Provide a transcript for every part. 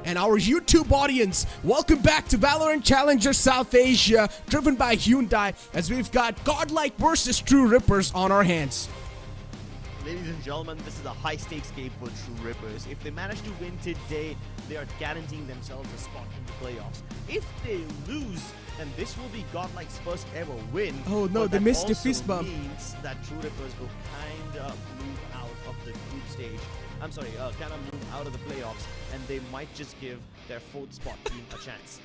And our YouTube audience, welcome back to Valorant Challenger South Asia, driven by Hyundai, as we've got Godlike versus True Rippers on our hands. Ladies and gentlemen, this is a high-stakes game for True Rippers. If they manage to win today, they are guaranteeing themselves a spot in the playoffs. If they lose, then this will be Godlike's first ever win. Oh no, they missed the fist bump. Means that True Rippers will kind of move out of the group stage. I'm sorry, kind of move out of the playoffs, and they might just give their fourth spot team a chance.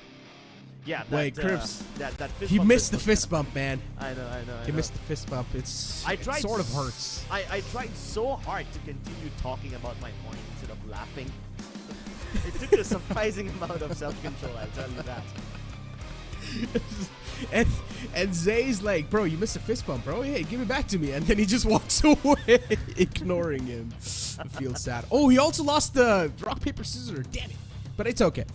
Yeah, that, wait, Crips, that fist he bump missed the fist bump, man. I know. He missed the fist bump. It sort of hurts. I tried so hard to continue talking about my point instead of laughing. It took a surprising amount of self-control, I'll tell you that. and Zay's like, bro, you missed a fist bump, bro. Hey, give it back to me. And then he just walks away, ignoring him. I feel sad. Oh, he also lost the rock, paper, scissors. Damn it. But it's okay.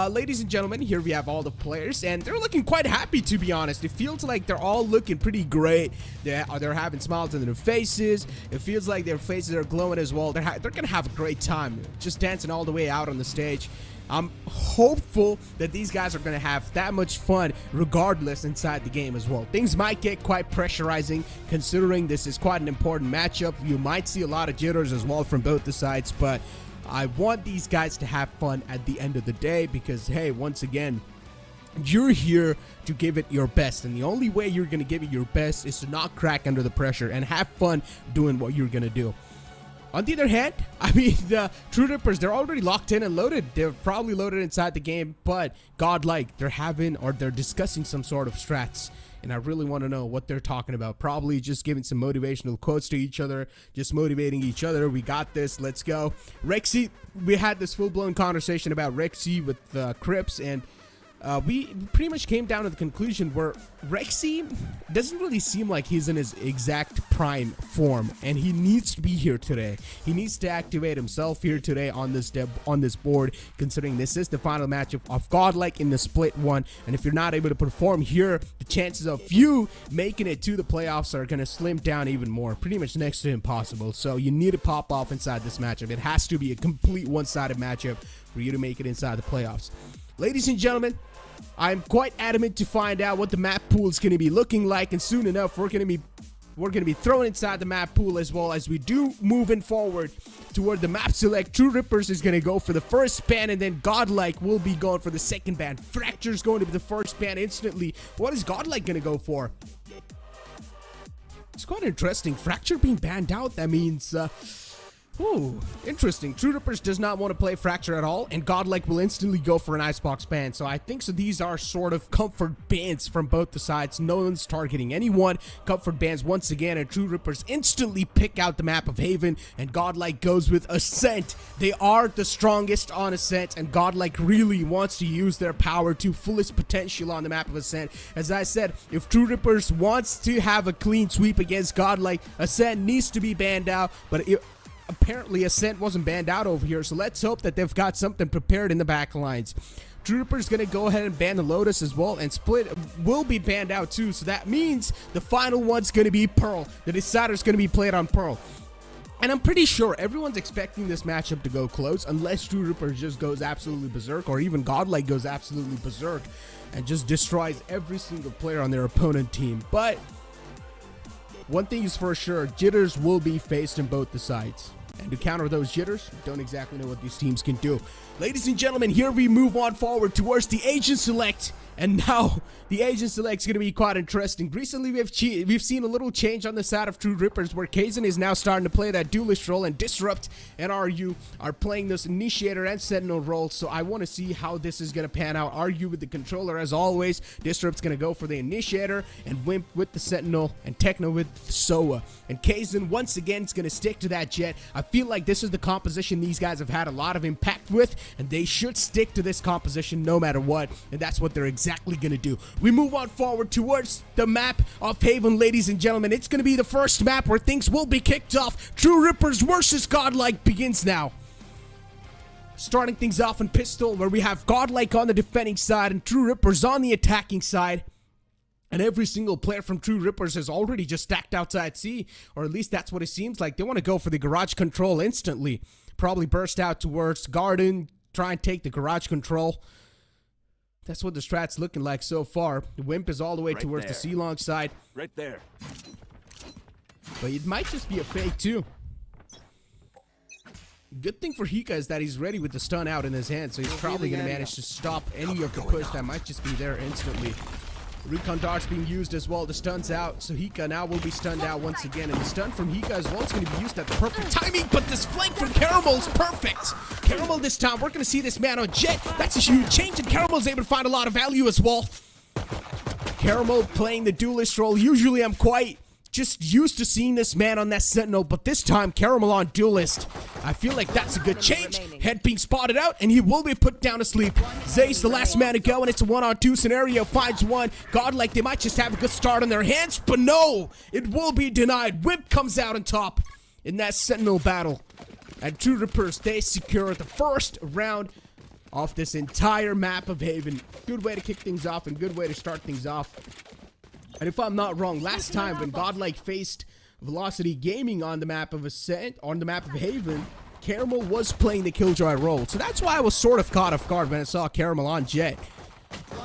Ladies and gentlemen, here we have all the players, and they're looking quite happy, to be honest. It feels like they're all looking pretty great. They're having smiles on their faces. It feels like their faces are glowing as well. They're gonna have a great time, just dancing all the way out on the stage. I'm hopeful that these guys are going to have that much fun regardless inside the game as well. Things might get quite pressurizing considering this is quite an important matchup. You might see a lot of jitters as well from both the sides, but I want these guys to have fun at the end of the day because, hey, once again, you're here to give it your best, and the only way you're going to give it your best is to not crack under the pressure and have fun doing what you're going to do. On the other hand, I mean, the True Rippers, they're already locked in and loaded. They're probably loaded inside the game, but Godlike, they're discussing some sort of strats, and I really want to know what they're talking about. Probably just giving some motivational quotes to each other, just motivating each other. We got this, let's go. Rexy, we had this full-blown conversation about Rexy with Crips, and we pretty much came down to the conclusion where Rexy doesn't really seem like he's in his exact prime form, and he needs to be here today. He needs to activate himself here today on this board, considering this is the final matchup of Godlike in the split one. And if you're not able to perform here, the chances of you making it to the playoffs are going to slim down even more, pretty much next to impossible. So you need to pop off inside this matchup. It has to be a complete one-sided matchup for you to make it inside the playoffs. Ladies and gentlemen, I'm quite adamant to find out what the map pool is going to be looking like, and soon enough we're going to be thrown inside the map pool as well as we do moving forward toward the map select. True Rippers is going to go for the first ban, and then Godlike will be going for the second ban. Fracture's going to be the first ban instantly. What is Godlike going to go for? It's quite interesting. Fracture being banned out, that means... Ooh, interesting. True Rippers does not want to play Fracture at all, and Godlike will instantly go for an Icebox ban. So I think these are sort of comfort bans from both the sides. No one's targeting anyone. Comfort bans once again, and True Rippers instantly pick out the map of Haven, and Godlike goes with Ascent. They are the strongest on Ascent, and Godlike really wants to use their power to fullest potential on the map of Ascent. As I said, if True Rippers wants to have a clean sweep against Godlike, Ascent needs to be banned out, but apparently Ascent wasn't banned out over here, so let's hope that they've got something prepared in the back lines. True Ripper's gonna go ahead and ban the Lotus as well, and Split will be banned out too, so that means the final one's gonna be Pearl. The decider's gonna be played on Pearl. And I'm pretty sure everyone's expecting this matchup to go close, unless True Ripper just goes absolutely berserk, or even Godlike goes absolutely berserk and just destroys every single player on their opponent team. But one thing is for sure, jitters will be faced in both the sides. And to counter those jitters, don't exactly know what these teams can do. Ladies and gentlemen, here we move on forward towards the Asian Select. And now, the Asian Select is going to be quite interesting. Recently, we've seen a little change on the side of True Rippers, where Kaizen is now starting to play that duelist role, and Disrupt and RU are playing this Initiator and Sentinel role. So I want to see how this is going to pan out. RU with the controller, as always. Disrupt's going to go for the Initiator, and Wimp with the Sentinel, and Techno with the SOA. And Kaizen, once again, is going to stick to that Jet. I feel like this is the composition these guys have had a lot of impact with, and they should stick to this composition no matter what, and that's what they're exactly gonna do. We move on forward towards the map of Haven, ladies and gentlemen. It's gonna be the first map where things will be kicked off. True Rippers versus Godlike begins now. Starting things off in Pistol, where we have Godlike on the defending side and True Rippers on the attacking side. And every single player from True Rippers has already just stacked outside C, or at least that's what it seems like. They want to go for the garage control instantly. Probably burst out towards Garden, try and take the garage control. That's what the strat's looking like so far. The Wimp is all the way Right towards there. the C-long side. Right there. But it might just be a fake too. Good thing for Hika is that he's ready with the stun out in his hand, so he's probably going to manage to stop any of the push that might just be there instantly. Recon darts being used as well. The stun's out, so Hika now will be stunned out once again. And the stun from Hika as well is going to be used at the perfect timing, but this flank from Caramel is perfect. Caramel this time, we're going to see this man on Jet. That's a huge change, and Caramel's able to find a lot of value as well. Caramel playing the duelist role. Usually I'm quite just used to seeing this man on that Sentinel, but this time Caramel on duelist. I feel like that's a good change. Head being spotted out, and he will be put down to sleep. Zay's the last man to go, and it's a 1-on-2 scenario. Finds one. Godlike, they might just have a good start on their hands, but no, it will be denied. Wimp comes out on top in that Sentinel battle. And True Rippers, they secure the first round off this entire map of Haven. Good way to kick things off and good way to start things off. And if I'm not wrong, last time when Godlike faced Velocity Gaming on the map of Ascent, on the map of Haven, Caramel was playing the Killjoy role. So that's why I was sort of caught off guard when I saw Caramel on Jet.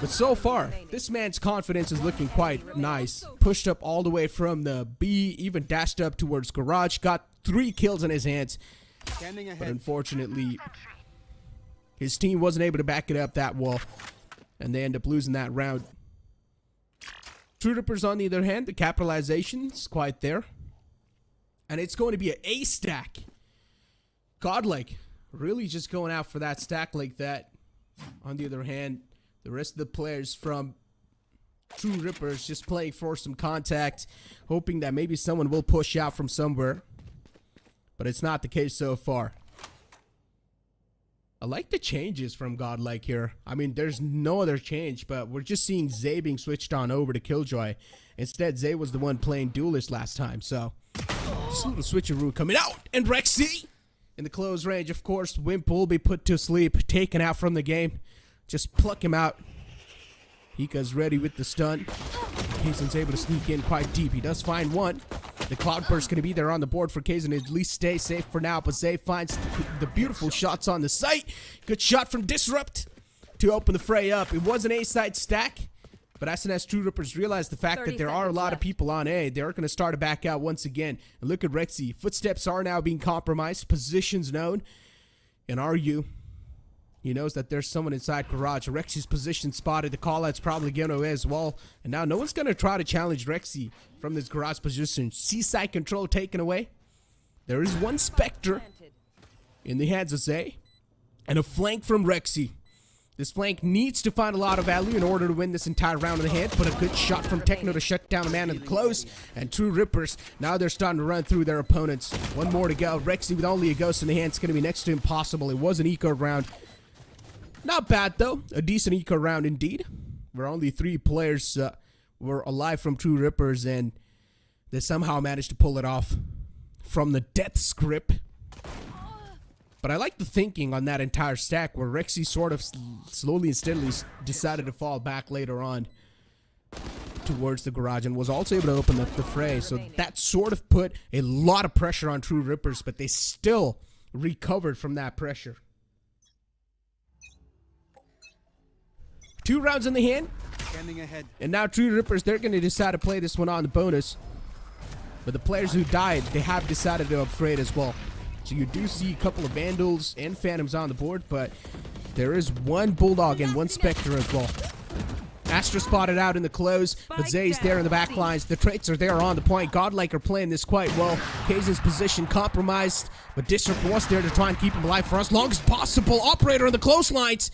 But so far, this man's confidence is looking quite nice. Pushed up all the way from the B, even dashed up towards Garage, got 3 kills in his hands. But unfortunately, his team wasn't able to back it up that well, and they end up losing that round. True Rippers, on the other hand, the capitalization's quite there. And it's going to be an A stack. Godlike really just going out for that stack like that. On the other hand, the rest of the players from True Rippers just playing for some contact, hoping that maybe someone will push out from somewhere. But it's not the case so far. I like the changes from Godlike here. I mean, there's no other change, but we're just seeing Zay being switched on over to Killjoy. Instead, Zay was the one playing Duelist last time, so just a little switcheroo coming out. And Rexy in the close range, of course. Wimp will be put to sleep, taken out from the game. Just pluck him out. Hika's ready with the stun. Kaizen's able to sneak in quite deep. He does find one. The Cloudburst going to be there on the board for Kaizen to at least stay safe for now. But Zay finds the beautiful shots on the site. Good shot from Disrupt to open the fray up. It was an A-side stack, But as soon as True Rippers realize the fact that there are a lot of people on A, they're going to start to back out once again. And look at Rexy. Footsteps are now being compromised. Positions known. And RU, he knows that there's someone inside garage. Rexy's position spotted. The call-out's probably going away as well. And now no one's going to try to challenge Rexy from this garage position. Seaside control taken away. There is one Spectre in the hands of Zay. And a flank from Rexy. This flank needs to find a lot of value in order to win this entire round in the hand. But a good shot from Techno to shut down a man in the close. And True Rippers, now they're starting to run through their opponents. One more to go. Rexy with only a ghost in the hand is going to be next to impossible. It was an eco round. Not bad though. A decent eco round indeed. Where only 3 players were alive from True Rippers. And they somehow managed to pull it off from the death script. But I like the thinking on that entire stack where Rexy sort of slowly and steadily decided to fall back later on towards the garage and was also able to open up the fray. So that sort of put a lot of pressure on True Rippers, but they still recovered from that pressure. 2 rounds in the hand. And now True Rippers, they're going to decide to play this one on the bonus. But the players who died, they have decided to upgrade as well. So you do see a couple of Vandals and Phantoms on the board, but there is one Bulldog and one Spectre as well. ASTER spotted out in the close, but Zay's there in the back lines. The traits are there on the point. Godlike are playing this quite well. Kaizen's position compromised, but Disrupt was there to try and keep him alive for as long as possible. Operator in the close lines.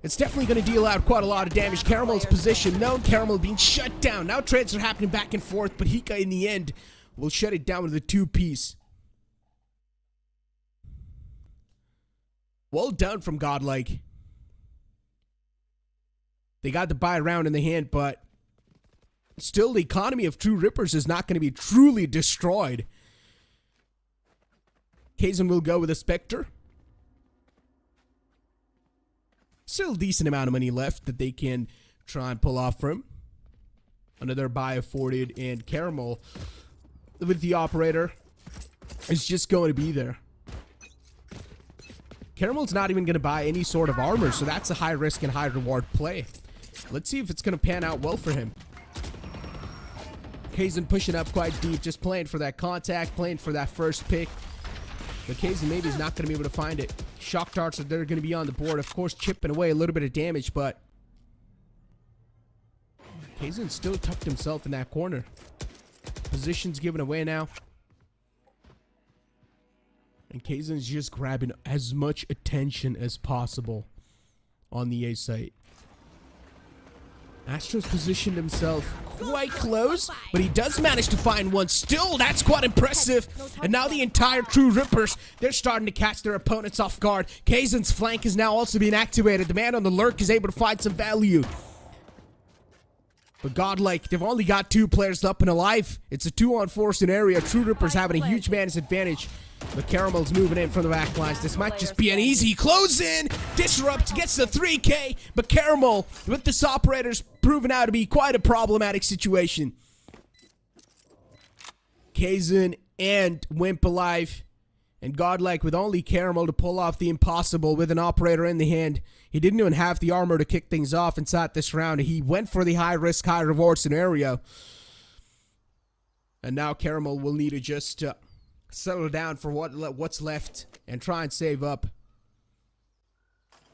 It's definitely going to deal out quite a lot of damage. Caramel's position known. Caramel being shut down. Now trades are happening back and forth, but Hika in the end will shut it down with a 2-piece. Well done from Godlike. They got the buy round in the hand, but still the economy of True Rippers is not going to be truly destroyed. Kaizen will go with a Spectre. Still a decent amount of money left that they can try and pull off from. Another buy afforded, and Caramel with the Operator is just going to be there. Caramel's not even going to buy any sort of armor, so that's a high risk and high reward play. Let's see if it's going to pan out well for him. Kaizen pushing up quite deep, just playing for that contact, playing for that first pick. But Kaizen maybe is not going to be able to find it. Shock darts are they're going to be on the board, of course, chipping away a little bit of damage, but Kaizen still tucked himself in that corner. Position's given away now. And Kaizen's just grabbing as much attention as possible on the A site. Astro's positioned himself quite close, but he does manage to find one. Still, that's quite impressive. And now the entire True Rippers, they're starting to catch their opponents off guard. Kaizen's flank is now also being activated. The man on the lurk is able to find some value. But Godlike, they've only got 2 players up and alive. It's a 2-on-4 scenario. True Rippers having a huge man's advantage. But Caramel's moving in from the back lines. This might just be an easy close in. Disrupt gets the 3K. But Caramel, with this Operator's proven out to be quite a problematic situation. Kaizen and Wimp alive. And Godlike with only Caramel to pull off the impossible with an Operator in the hand. He didn't even have the armor to kick things off inside this round. He went for the high risk, high reward scenario. And now Caramel will need to just settle down for what's left and try and save up.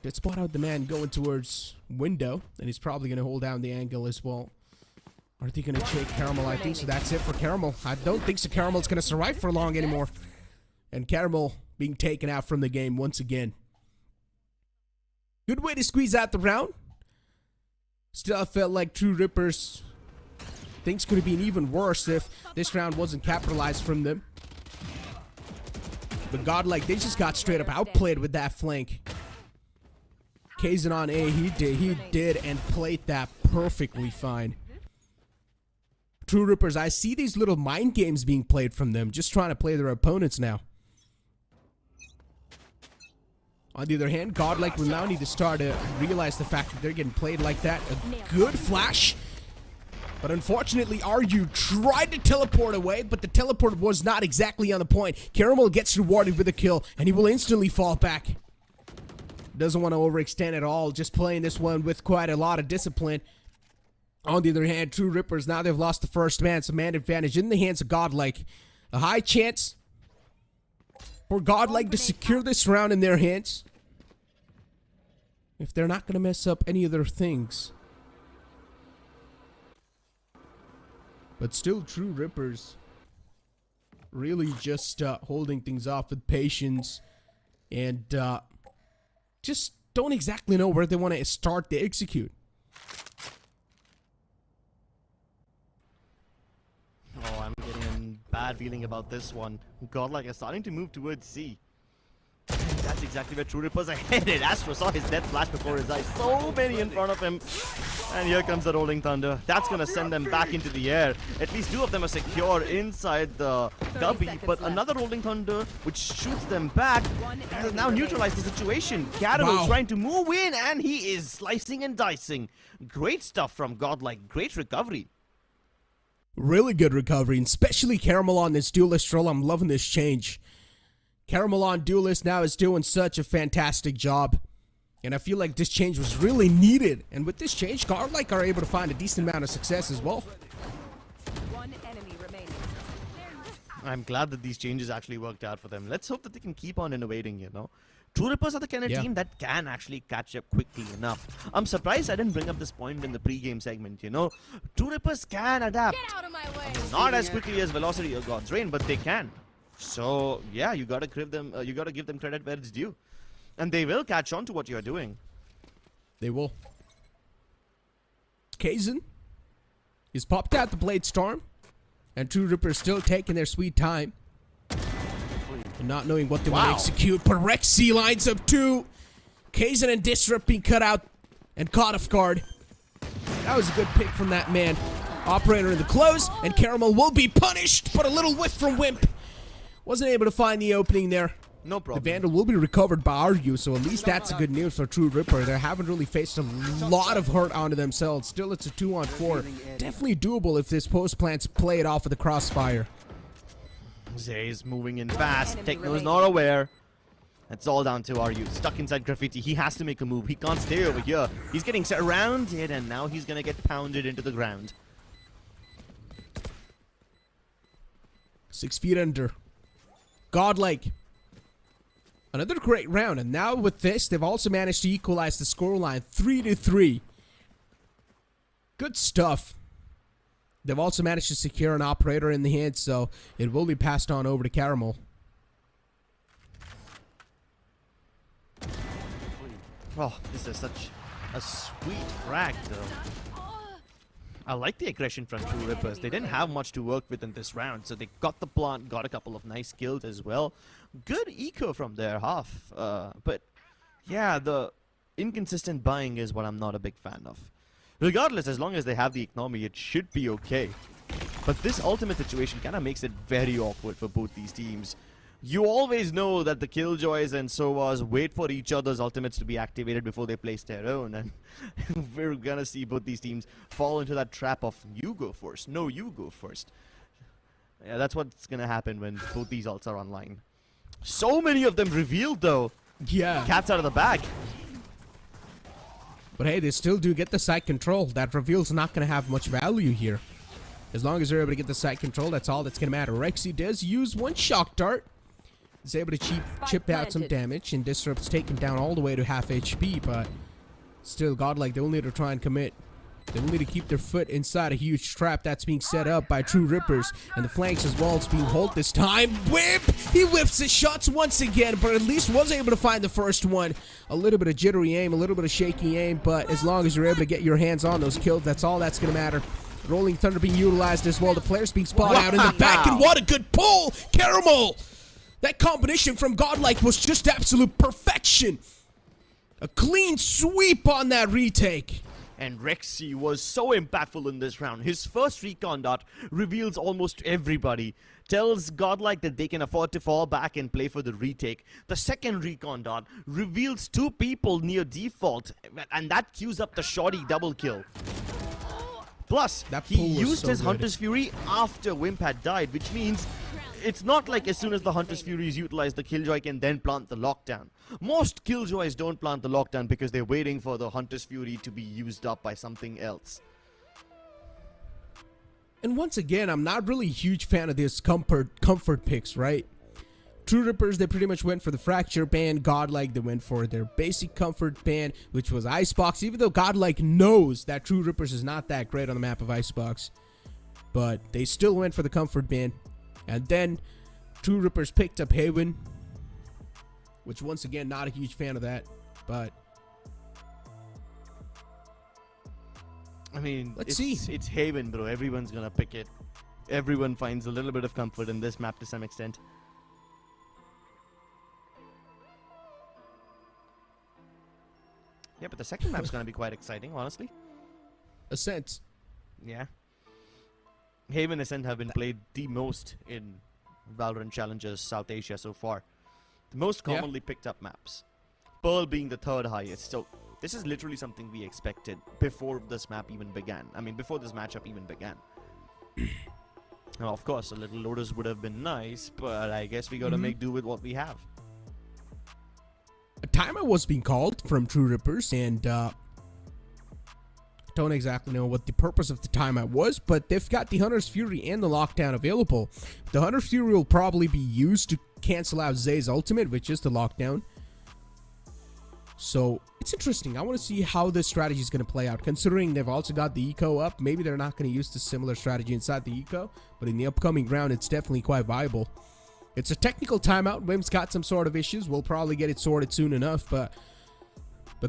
Did spot out the man going towards window, and he's probably going to hold down the angle as well. Are they going to take Caramel? I think so. That's it for Caramel. I don't think so. Caramel's going to survive for long anymore. And Caramel being taken out from the game once again. Good way to squeeze out the round. Still, I felt like True Rippers, things could have been even worse if this round wasn't capitalized from them. But Godlike, they just got straight up outplayed with that flank. Kaizen on A, he did and played that perfectly fine. True Rippers, I see these little mind games being played from them, just trying to play their opponents now. On the other hand, Godlike will now need to start to realize the fact that they're getting played like that. A good flash. But unfortunately, RU tried to teleport away, but the teleport was not exactly on the point. Caramel gets rewarded with a kill, and he will instantly fall back. Doesn't want to overextend at all, just playing this one with quite a lot of discipline. On the other hand, True Rippers, now they've lost the first man, so man advantage in the hands of Godlike. A high chance for Godlike to secure this round in their hands, if they're not going to mess up any other things. But still, True Rippers really just holding things off with patience, and just don't exactly know where they want to start to execute. Oh, I'm getting a bad feeling about this one. Godlike is starting to move towards C. That's exactly where True Rippers are headed. Astro saw his death flash before his eyes. So many in front of him. And here comes the Rolling Thunder. That's going to send them back into the air. At least two of them are secure inside the Gubby. But another Rolling Thunder, which shoots them back, has now neutralized the situation. Caramel trying to move in, and he is slicing and dicing. Great stuff from Godlike. Great recovery. Really good recovery, and especially Caramel on this duelist role. I'm loving this change. Caramel on duelist now is doing such a fantastic job, and I feel like this change was really needed. And with this change, Godlike are able to find a decent amount of success as well. One enemy remaining. I'm glad that these changes actually worked out for them. Let's hope that they can keep on innovating, you know. True Rippers are the kind of team that can actually catch up quickly enough. I'm surprised I didn't bring up this point in the pre-game segment, you know. True Rippers can adapt. Get out of my way. Not as quickly as Velocity or God's Reign, but they can. So, yeah, you gotta give them credit where it's due. And they will catch on to what you're doing. They will. Kaizen is popped out the Blade Storm, and True Rippers still taking their sweet time and not knowing what they want to execute. But Rexy lines up too. Kaizen and Disrupt being cut out and caught off guard. That was a good pick from that man. Operator in the close, and Caramel will be punished, but a little whiff from Wimp. Wasn't able to find the opening there. No problem. The Vandal will be recovered by Argue, so at least that's a good news for True Ripper. They haven't really faced a lot of hurt onto themselves. Still, it's a 2-on-4. Definitely doable if this post plans play it off with the crossfire. Zay's moving in fast. Techno's not aware. It's all down to Aryu. Stuck inside Graffiti. He has to make a move. He can't stay over here. He's getting surrounded, and now he's going to get pounded into the ground. 6 feet under. Godlike. Another great round, and now with this, they've also managed to equalize the scoreline 3-3. Good stuff. They've also managed to secure an operator in the hand, so it will be passed on over to Caramel. Oh, this is such a sweet frag, though. I like the aggression from True Rippers. They didn't have much to work with in this round, so they got the plant, got a couple of nice kills as well. Good eco from their half, but yeah, the inconsistent buying is what I'm not a big fan of. Regardless, as long as they have the economy, it should be okay. But this ultimate situation kind of makes it very awkward for both these teams. You always know that the Killjoys and Sovas wait for each other's ultimates to be activated before they place their own, and we're gonna see both these teams fall into that trap of you go first, no, you go first. Yeah, that's what's gonna happen when both these ults are online. So many of them revealed, though. Yeah. Cat's out of the bag. But hey, they still do get the side control. That reveal's not going to have much value here. As long as they're able to get the side control, that's all that's going to matter. Rexy does use one shock dart. He's able to chip out some damage, and Disrupt's taken down all the way to half HP, but still, Godlike, they will need to try and commit. They will need to keep their foot inside a huge trap that's being set up by True Rippers, and the flanks as well. It's being held this time. Whip! He whips his shots once again, but at least was able to find the first one. A little bit of jittery aim, a little bit of shaky aim, but as long as you're able to get your hands on those kills, that's all that's going to matter. Rolling Thunder being utilized as well. The players being spotted out in the back, and what a good pull! Caramel! That combination from Godlike was just absolute perfection. A clean sweep on that retake. And Rexy was so impactful in this round. His first recon dot reveals almost everybody. Tells Godlike that they can afford to fall back and play for the retake. The second recon dot reveals 2 people near default, and that queues up the shoddy double kill. Plus, he used his Hunter's Fury after Wimp had died, which means it's not like as soon as the Hunter's Fury is utilized, the Killjoy can then plant the lockdown. Most Killjoys don't plant the lockdown because they're waiting for the Hunter's Fury to be used up by something else. And once again, I'm not really a huge fan of this comfort picks, right? True Rippers, they pretty much went for the fracture ban. Godlike, they went for their basic comfort ban, which was Icebox, even though Godlike knows that True Rippers is not that great on the map of Icebox. But they still went for the comfort ban. And then True Rippers picked up Haven, which once again, not a huge fan of that. But I mean, let's see. It's Haven, bro. Everyone's gonna pick it. Everyone finds a little bit of comfort in this map to some extent. Yeah, but the second map's gonna be quite exciting, honestly. Ascent. Yeah. Haven and Ascent have been played the most in Valorant Challenges South Asia so far. The most commonly picked up maps. Pearl being the third highest. So this is literally something we expected before this map even began. I mean, before this matchup even began. Now, of course, a little Lotus would have been nice, but I guess we gotta make do with what we have. A timer was being called from True Rippers, and don't exactly know what the purpose of the timeout was, but they've got the Hunter's Fury and the Lockdown available. The Hunter's Fury will probably be used to cancel out Zay's ultimate, which is the Lockdown. So it's interesting. I want to see how this strategy is going to play out, considering they've also got the eco up. Maybe they're not going to use the similar strategy inside the eco, but in the upcoming round, it's definitely quite viable. It's a technical timeout. Wim's got some sort of issues. We'll probably get it sorted soon enough, but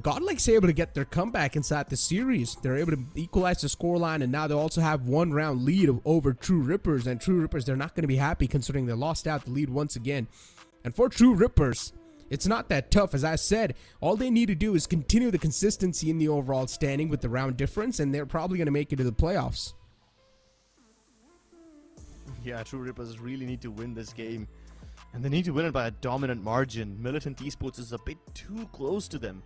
Godlike's able to get their comeback inside the series. They're able to equalize the scoreline, and now they also have one round lead over True Rippers. And True Rippers, they're not going to be happy considering they lost out the lead once again. And for True Rippers, it's not that tough. As I said, all they need to do is continue the consistency in the overall standing with the round difference, and they're probably going to make it to the playoffs. Yeah, True Rippers really need to win this game. And they need to win it by a dominant margin. MLT Esports is a bit too close to them.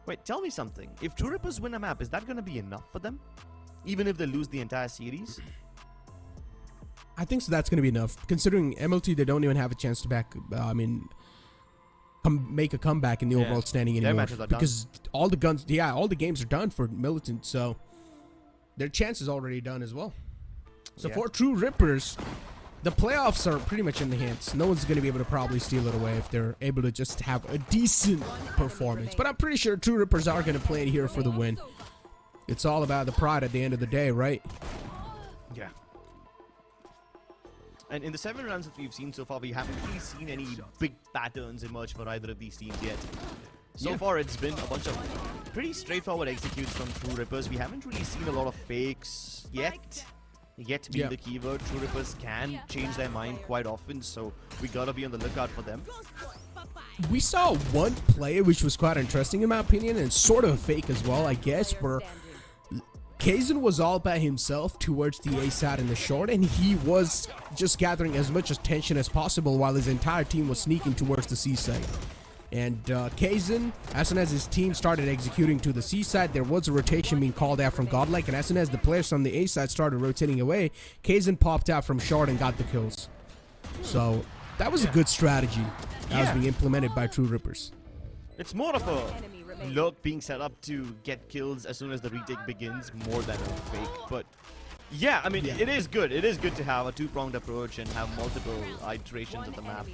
Wait, tell me something. If True Rippers win a map, is that going to be enough for them? Even if they lose the entire series? I think so. That's going to be enough. Considering MLT, they don't even have a chance to make a comeback in the overall standing anymore. Their matches are because done. all the games are done for Militant, so their chance is already done as well. So for True Rippers, the playoffs are pretty much in the hands. No one's going to be able to probably steal it away if they're able to just have a decent performance. But I'm pretty sure True Rippers are going to play it here for the win. It's all about the pride at the end of the day, right? Yeah. And in the 7 rounds that we've seen so far, we haven't really seen any big patterns emerge for either of these teams yet. So far, it's been a bunch of pretty straightforward executes from True Rippers. We haven't really seen a lot of fakes yet. Yet being the keyword. True Rippers can change their mind quite often, so we gotta be on the lookout for them. We saw one play which was quite interesting in my opinion, and sort of fake as well, I guess, where Kaizen was all by himself towards the A side in the short, and he was just gathering as much attention as possible while his entire team was sneaking towards the C side. And Kaizen, as soon as his team started executing to the C side, there was a rotation being called out from Godlike, and as soon as the players from the A side started rotating away, Kaizen popped out from short and got the kills. So that was a good strategy that was being implemented by True Rippers. It's more of a lurk being set up to get kills as soon as the retake begins, more than a fake. But yeah, I mean, it is good. It is good to have a two-pronged approach and have multiple iterations of the map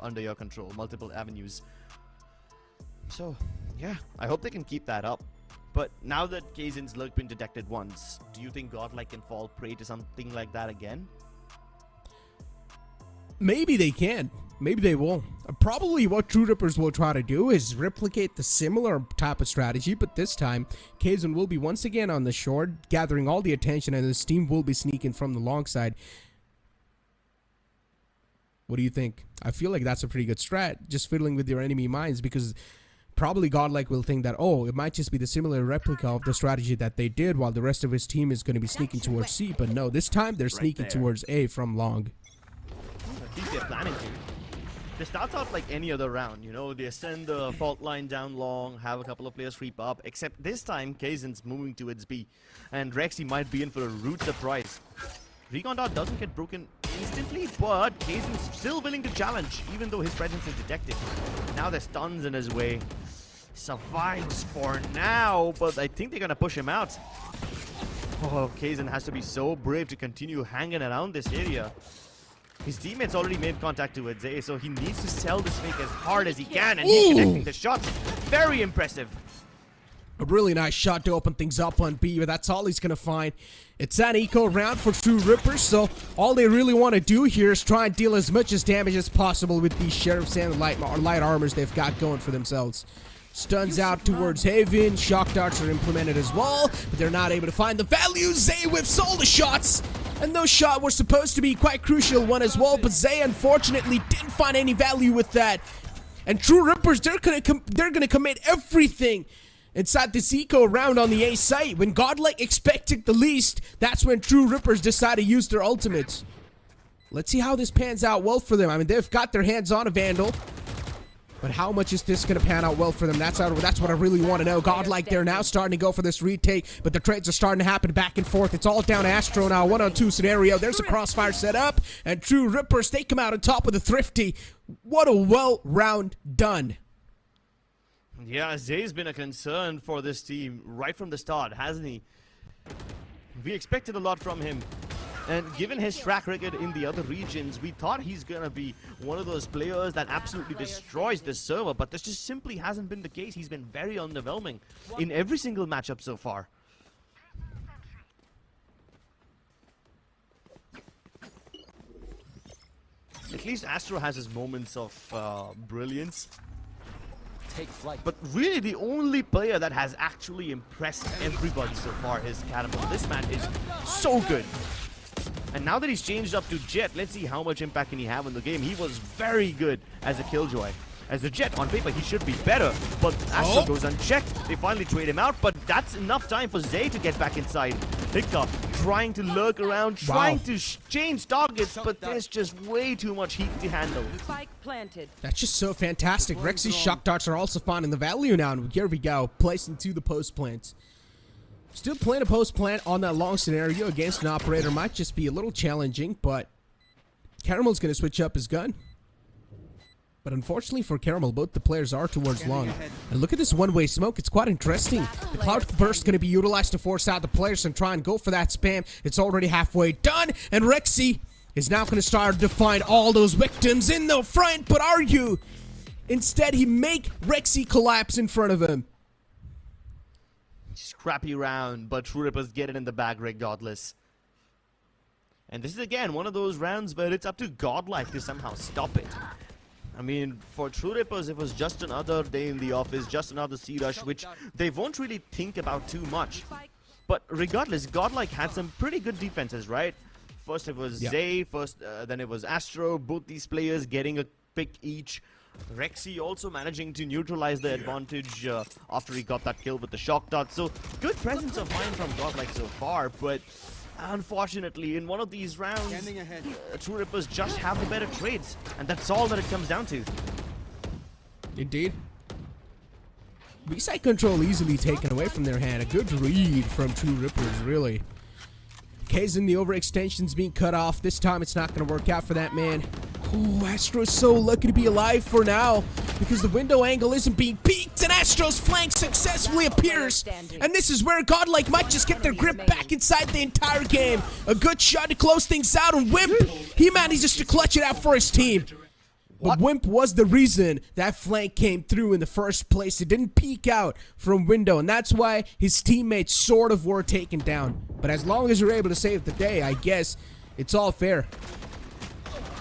under your control, multiple avenues. So yeah, I hope they can keep that up. But now that Kaizen's lurk been detected once, do you think Godlike can fall prey to something like that again? Maybe they can. Maybe they will. Probably what True Rippers will try to do is replicate the similar type of strategy, but this time, Kaizen will be once again on the short, gathering all the attention, and his team will be sneaking from the long side. What do you think? I feel like that's a pretty good strat, just fiddling with your enemy minds, because probably Godlike will think that, oh, it might just be the similar replica of the strategy that they did, while the rest of his team is going to be sneaking towards C, but no, this time they're sneaking towards A from long. At least they're planning to. They start out like any other round, you know, they send the fault line down long, have a couple of players creep up, except this time Kaizen's moving towards B, and Rexy might be in for a rude surprise. Recon Dart doesn't get broken instantly, but Kaizen's still willing to challenge, even though his presence is detected. Now there's stuns in his way. survives for now, but I think they're gonna push him out. Oh, Kaizen has to be so brave to continue hanging around this area. His teammates already made contact towards A, so he needs to sell this fake as hard as he can, and he's connecting the shots. Very impressive. A really nice shot to open things up on B, but that's all he's going to find. It's an eco round for True Rippers, so all they really want to do here is try and deal as much as damage as possible with these Sheriffs and light armors they've got going for themselves. Stuns out towards Haven, shock darts are implemented as well, but they're not able to find the value. Zay whiffs all the shots, and those shots were supposed to be quite crucial one as well, but Zay unfortunately didn't find any value with that. And True Rippers, they're gonna commit everything inside this eco round on the A site. When Godlike expected the least, that's when True Rippers decide to use their ultimates. Let's see how this pans out well for them. I mean, they've got their hands on a Vandal, but how much is this going to pan out well for them? That's what I really want to know. Godlike, they're now starting to go for this retake, but the trades are starting to happen back and forth. It's all down to Astro now, 1-on-2 scenario. There's a crossfire set up, and True Rippers, they come out on top with a thrifty. What a well round done. Yeah, Zay's been a concern for this team right from the start, hasn't he? We expected a lot from him. And given his track record in the other regions, we thought he's gonna be one of those players that absolutely destroys this server, but this just simply hasn't been the case. He's been very underwhelming in every single matchup so far. At least Astro has his moments of brilliance. Take flight. But really the only player that has actually impressed everybody so far is Caramel. This man is so good. And now that he's changed up to Jet, let's see how much impact can he have in the game. He was very good as a Killjoy. As a Jet, on paper, he should be better. But Astro goes unchecked. They finally trade him out, but that's enough time for Zay to get back inside. Hiccup trying to lurk around, trying to change targets, but there's just way too much heat to handle. Spike planted. That's just so fantastic. Rexy's shock darts are also finding the value now, and here we go. Placed into the post plant. Still playing a post plant on that long scenario against an operator might just be a little challenging, but Caramel's going to switch up his gun. But unfortunately for Caramel, both the players are towards long. And look at this one-way smoke. It's quite interesting. The cloud burst is going to be utilized to force out the players and try and go for that spam. It's already halfway done, and Rexy is now going to start to find all those victims in the front. But are you? Instead, he make Rexy collapse in front of him. Scrappy round, but True Rippers get it in the bag regardless. And this is again one of those rounds where it's up to Godlike to somehow stop it. I mean, for True Rippers, it was just another day in the office, just another C-Rush, which they won't really think about too much. But regardless, Godlike had some pretty good defenses, right? First it was Zay, then it was Astro, both these players getting a pick each. Rexy also managing to neutralize the advantage after he got that kill with the shock dart. So good presence of mind from Godlike so far, but unfortunately in one of these rounds, True Rippers just have the better trades, and that's all that it comes down to. Indeed. B-side control easily taken away from their hand. A good read from True Rippers, really. Kaizen, the overextension's being cut off. This time it's not going to work out for that man. Ooh, Astro is so lucky to be alive for now because the window angle isn't being peaked, and Astro's flank successfully appears. And this is where Godlike might just get their grip back inside the entire game. A good shot to close things out, and Wimp, he manages to clutch it out for his team. But Wimp was the reason that flank came through in the first place. It didn't peek out from window, and that's why his teammates sort of were taken down. But as long as you're able to save the day, I guess it's all fair.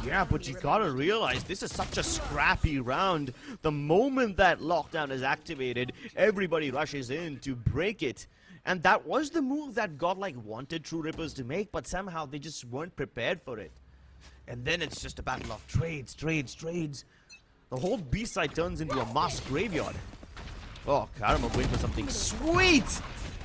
Yeah, but you gotta realize this is such a scrappy round. The moment that lockdown is activated, everybody rushes in to break it. And that was the move that Godlike wanted True Rippers to make, but somehow they just weren't prepared for it. And then it's just a battle of trades. The whole B-side turns into a mass graveyard. Oh, Caramel going for something sweet!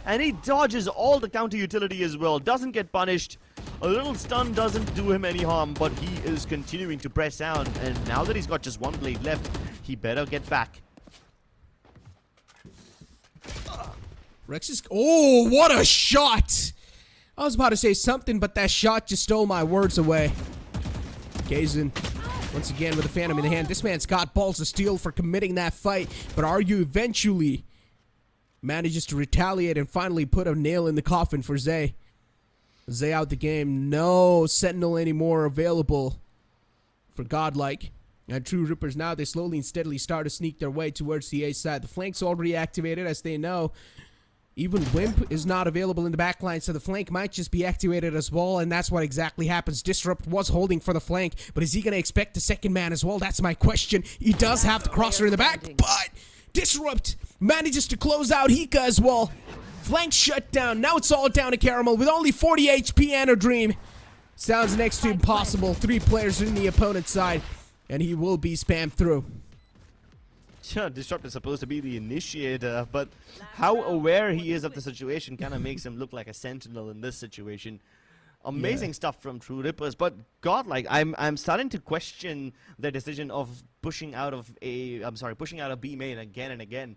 And he dodges all the counter utility as well. Doesn't get punished. A little stun doesn't do him any harm, but he is continuing to press down. And now that he's got just one blade left, he better get back. Rex is... Oh, what a shot! I was about to say something, but that shot just stole my words away. Kaizen Once again with the Phantom in the hand. This man's got balls of steel for committing that fight. But Aryu eventually manages to retaliate and finally put a nail in the coffin for Zay. Zay out the game. No Sentinel anymore available for Godlike. And True Rippers now, they slowly and steadily start to sneak their way towards the A side. The flank's already activated, as they know. Even Wimp is not available in the backline, so the flank might just be activated as well, and that's what exactly happens. Disrupt was holding for the flank, but is he going to expect the second man as well? That's my question. He does have the crosser in the back, but Disrupt manages to close out Hika as well. Flank shut down. Now it's all down to Caramel with only 40 HP and a Dream. Sounds next to impossible. 3 players in the opponent's side, and he will be spammed through. Yeah, Disrupt is supposed to be the initiator, but how aware he is of the situation kind of makes him look like a sentinel in this situation. Amazing stuff from True Rippers, but Godlike, I'm starting to question their decision of pushing out of B main again and again.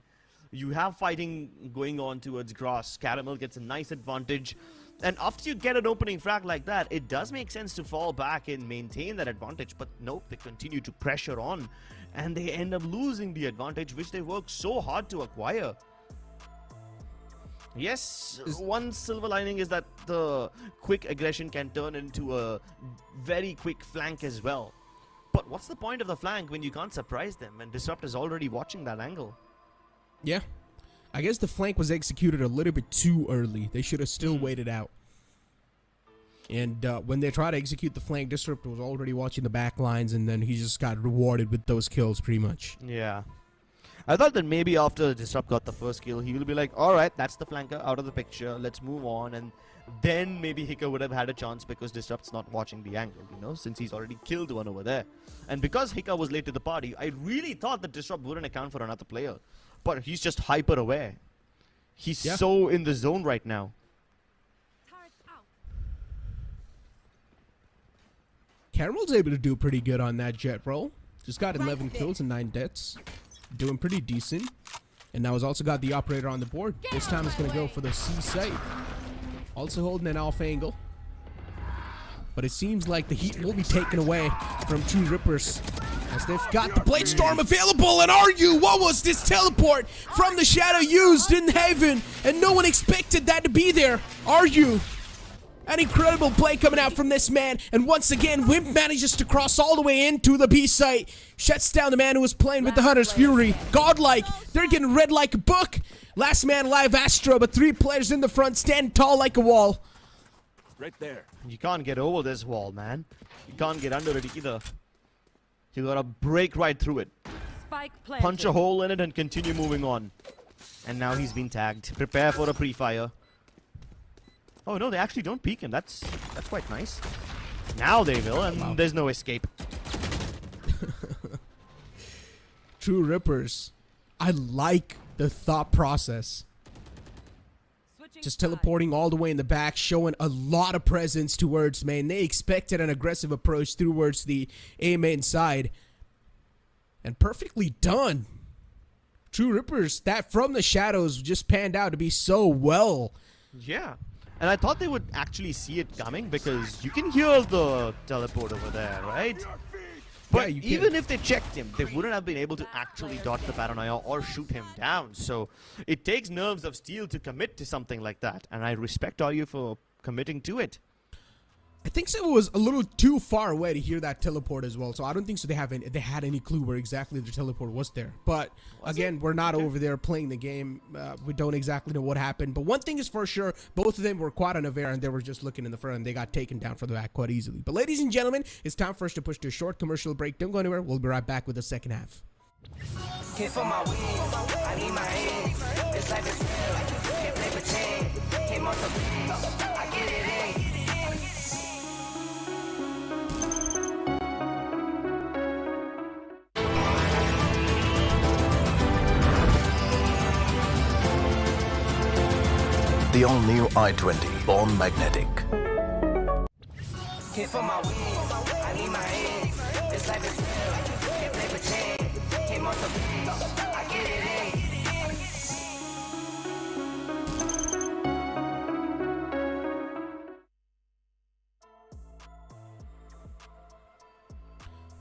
You have fighting going on towards Gross. Caramel gets a nice advantage. And after you get an opening frag like that, it does make sense to fall back and maintain that advantage. But nope, they continue to pressure on. And they end up losing the advantage, which they worked so hard to acquire. Yes, one silver lining is that the quick aggression can turn into a very quick flank as well. But what's the point of the flank when you can't surprise them? And Disrupt is already watching that angle. Yeah. I guess the flank was executed a little bit too early. They should have still waited out. And when they try to execute the flank, Disrupt was already watching the back lines, and then he just got rewarded with those kills pretty much. Yeah. I thought that maybe after Disrupt got the first kill, he will be like, alright, that's the flanker out of the picture, let's move on. And then maybe Hika would have had a chance because Disrupt's not watching the angle, you know, since he's already killed one over there. And because Hika was late to the party, I really thought that Disrupt wouldn't account for another player. But he's just hyper aware. He's so in the zone right now. Caramel's able to do pretty good on that jet roll. Just got 11 kills and 9 deaths. Doing pretty decent. And now he's also got the operator on the board. This time it's going to go for the C site. Also holding an off angle. But it seems like the heat will be taken away from True Rippers, as they've got the Blade Storm available. And Aryu, what was this teleport from the Shadow used in Haven? And no one expected that to be there. Aryu, an incredible play coming out from this man. And once again, Wimp manages to cross all the way into the B site. Shuts down the man who was playing with the Hunter's Fury. Godlike, they're getting read like a book. Last man alive, Astra, but 3 players in the front stand tall like a wall. Right there. You can't get over this wall, man. You can't get under it either. You gotta break right through it. Spike planted. Punch a hole in it and continue moving on. And now he's been tagged. Prepare for a pre-fire. Oh no, they actually don't peek him. That's quite nice. Now they will, and there's no escape. True Rippers, I like the thought process. Just teleporting all the way in the back, showing a lot of presence towards main. They expected an aggressive approach towards the A main side. And perfectly done. True Rippers, that from the shadows just panned out to be so well. Yeah. And I thought they would actually see it coming because you can hear the teleport over there, right? But yeah, even if they checked him, they wouldn't have been able to actually dodge the paranoia or shoot him down. So it takes nerves of steel to commit to something like that. And I respect Aryu for committing to it. I think so. It was a little too far away to hear that teleport as well. So I don't think so. They had any clue where exactly the teleport was there. But again, we're not over there playing the game. We don't exactly know what happened. But one thing is for sure, both of them were quite unaware, and they were just looking in the front, and they got taken down for the back quite easily. But ladies and gentlemen, it's time for us to push to a short commercial break. Don't go anywhere. We'll be right back with the second half. Hit for my wings, I need my hands. This life is real, can't play pretend. Hit most of things, I get it in. The all-new i20, born magnetic. Hit for my wings, I need my hands. This life is real, can't play pretend. Hit most of things, I get it in.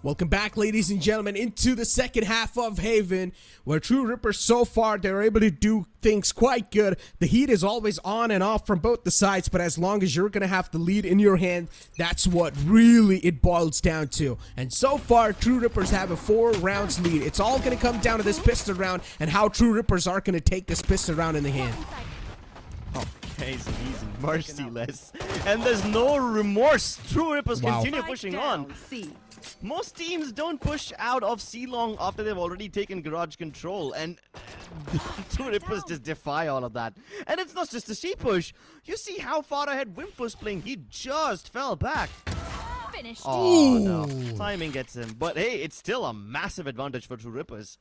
Welcome back, ladies and gentlemen, into the second half of Haven, where True Rippers so far, they're able to do things quite good. The heat is always on and off from both the sides, but as long as you're going to have the lead in your hand, that's what really it boils down to. And so far, True Rippers have a 4 rounds lead. It's all going to come down to this pistol round and how True Rippers are going to take this pistol round in the hand. He's merciless. And there's no remorse. True Rippers continue pushing on. Most teams don't push out of C-Long after they've already taken garage control, and True Rippers just defy all of that. And it's not just a C push. You see how far ahead Wimp was playing. He just fell back. Finished. Oh no, timing gets him. But hey, it's still a massive advantage for True Rippers.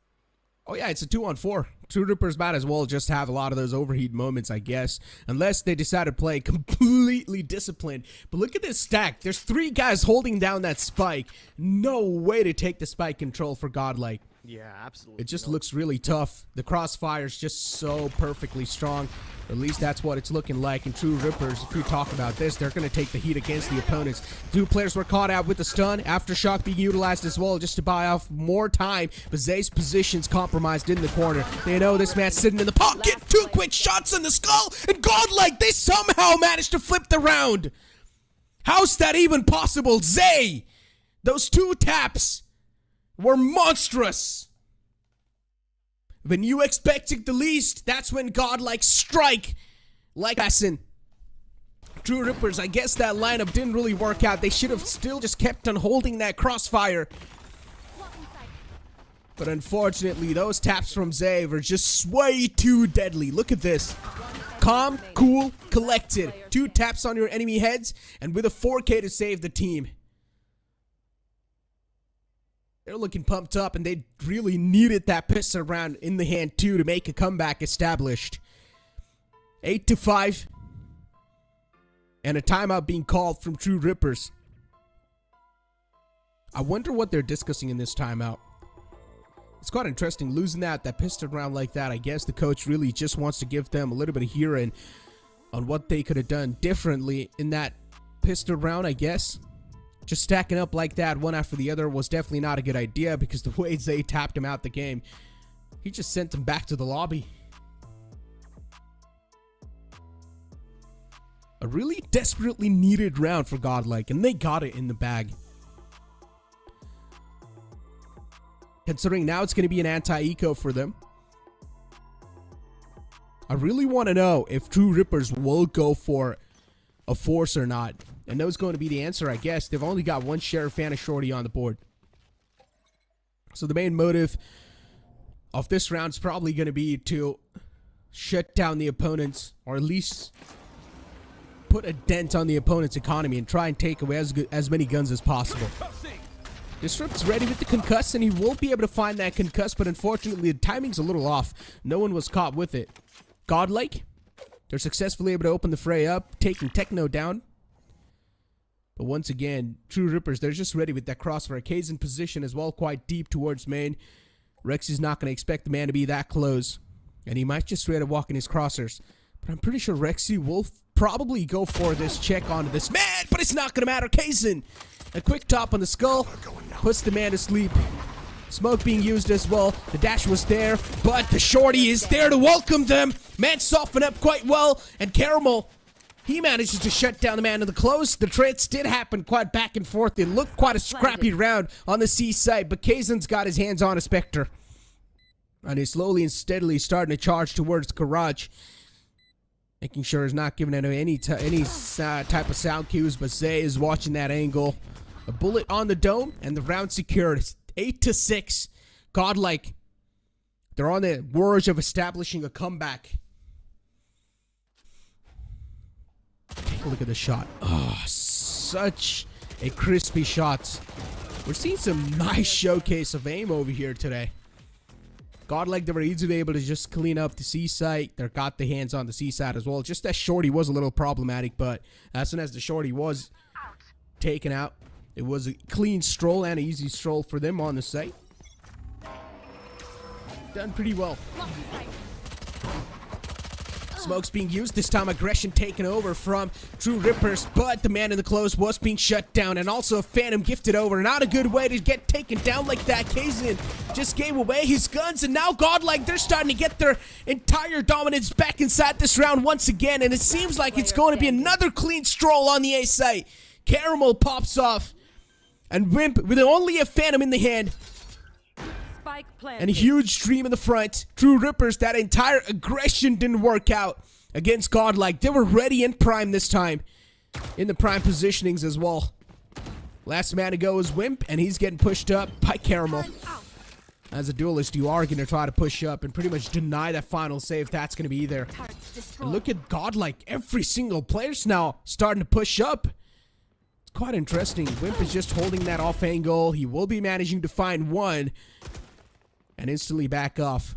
Oh yeah, it's a 2-on-4. True Rippers might as well just have a lot of those overheat moments, I guess. Unless they decide to play completely disciplined. But look at this stack. There's 3 guys holding down that spike. No way to take the spike control for Godlike. Yeah, absolutely. It just looks really tough. The crossfire is just so perfectly strong. At least that's what it's looking like. And True Rippers, if we talk about this, they're going to take the heat against the opponents. 2 players were caught out with the stun. Aftershock being utilized as well just to buy off more time. But Zay's position's compromised in the corner. They know this man's sitting in the pocket. 2 quick shots in the skull. And Godlike, they somehow managed to flip the round. How's that even possible? Zay, those 2 taps were monstrous. When you expected the least, that's when Godlike strike like Ascent. True Rippers, I guess that lineup didn't really work out. They should have still just kept on holding that crossfire. But unfortunately, those taps from Zay were just way too deadly. Look at this. Calm, cool, collected. 2 taps on your enemy heads, and with a 4K to save the team. They're looking pumped up, and they really needed that pistol round in the hand, too, to make a comeback established. 8-5. And a timeout being called from True Rippers. I wonder what they're discussing in this timeout. It's quite interesting. Losing that pistol round like that, I guess the coach really just wants to give them a little bit of hearing on what they could have done differently in that pistol round, I guess. Just stacking up like that, one after the other, was definitely not a good idea because the way Zay tapped him out the game, he just sent him back to the lobby. A really desperately needed round for Godlike, and they got it in the bag. Considering now it's going to be an anti-eco for them. I really want to know if True Rippers will go for a force or not. And that's going to be the answer, I guess. They've only got 1 Sheriff and a Shorty on the board. So the main motive of this round is probably going to be to shut down the opponents, or at least put a dent on the opponent's economy and try and take away as many guns as possible. Disrupt's ready with the concuss, and he will be able to find that concuss, but unfortunately the timing's a little off. No one was caught with it. Godlike, they're successfully able to open the fray up, taking Techno down. But once again, True Rippers, they're just ready with that crossfire. K's in position as well, quite deep towards main. Rexy's not going to expect the man to be that close. And he might just straight up walk in his crossers. But I'm pretty sure Rexy will probably go for this check onto this man. But it's not going to matter. Kazin, a quick top on the skull, puts the man to sleep. Smoke being used as well. The dash was there, but the Shorty is there to welcome them. Man softened up quite well. And Caramel, he manages to shut down the man in the close. The trades did happen quite back and forth. It looked quite a scrappy round on the C side, but Kazen's got his hands on a Spectre. And he's slowly and steadily starting to charge towards Garage. Making sure he's not giving any type of sound cues, but Zay is watching that angle. A bullet on the dome, and the round secured. It's 8-6. Godlike, they're on the verge of establishing a comeback. Take a look at the shot. Oh, such a crispy shot. We're seeing some nice showcase of aim over here today. Godlike, they were easily able to just clean up the C site. They got the hands on the C side as well. Just that Shorty was a little problematic, but as soon as the Shorty was taken out, it was a clean stroll and an easy stroll for them on the site. Done pretty well. Smoke's being used. This time aggression taken over from True Rippers, but the man in the close was being shut down, and also a Phantom gifted over. Not a good way to get taken down like that. Kazin just gave away his guns, and now Godlike, they're starting to get their entire dominance back inside this round once again, and it seems like it's going to be another clean stroll on the A site. Caramel pops off, and Wimp with only a Phantom in the hand, Spike planted. and a huge stream in the front. True Rippers, that entire aggression didn't work out against Godlike. They were ready and prime this time, in the prime positionings as well. Last man to go is Wimp, and he's getting pushed up by Caramel. As a duelist, you are going to try to push up and pretty much deny that final save. That's going to be there. And look at Godlike. Every single player's now starting to push up. It's quite interesting. Wimp is just holding that off angle. He will be managing to find one and instantly back off.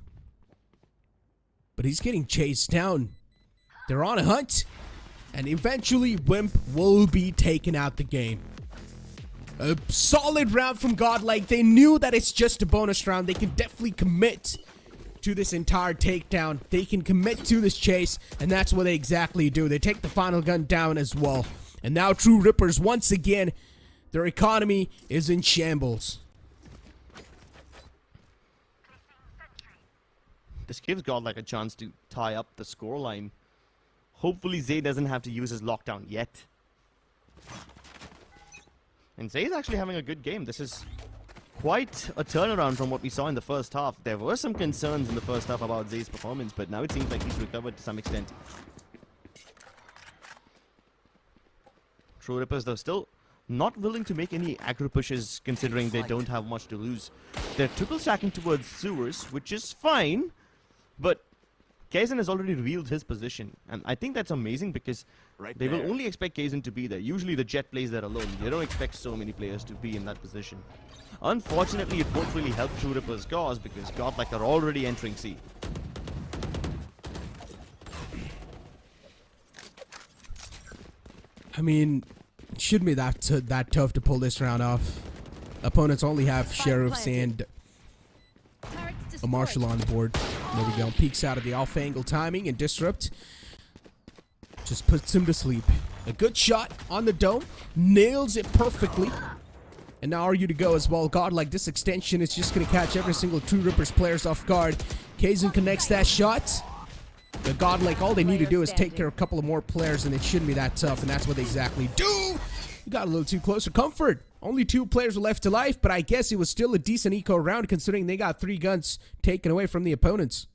But he's getting chased down. They're on a hunt. And eventually, Wimp will be taken out the game. A solid round from Godlike. They knew that it's just a bonus round. They can definitely commit to this entire takedown. They can commit to this chase, and that's what they exactly do. They take the final gun down as well. And now True Rippers, once again, their economy is in shambles. This gives Godlike a chance to tie up the scoreline. Hopefully Zay doesn't have to use his lockdown yet. And Zay is actually having a good game. This is quite a turnaround from what we saw in the first half. There were some concerns in the first half about Zay's performance, but now it seems like he's recovered to some extent. True Rippers, though, still not willing to make any aggro pushes, considering they don't have much to lose. They're triple stacking towards sewers, which is fine, but Kazin has already revealed his position, and I think that's amazing because they will only expect Kazin to be there. Usually the Jet plays there alone. They don't expect so many players to be in that position. Unfortunately, it won't really help True Rippers' cause because Godlike are already entering C. I mean, it shouldn't be that tough to pull this round off. Opponents only have Sheriffs and a Marshal on the board. There we go. Peeks out of the off angle timing, and Disrupt just puts him to sleep. A good shot on the dome. Nails it perfectly. And now Argue to go as well. Godlike, this extension is just going to catch every single True Rippers players off guard. Kazin connects that shot. The Godlike, all they need to do is take care of a couple of more players, and it shouldn't be that tough, and that's what they exactly do. You got a little too close for comfort. Only 2 players were left to life, but I guess it was still a decent eco round considering they got 3 guns taken away from the opponents.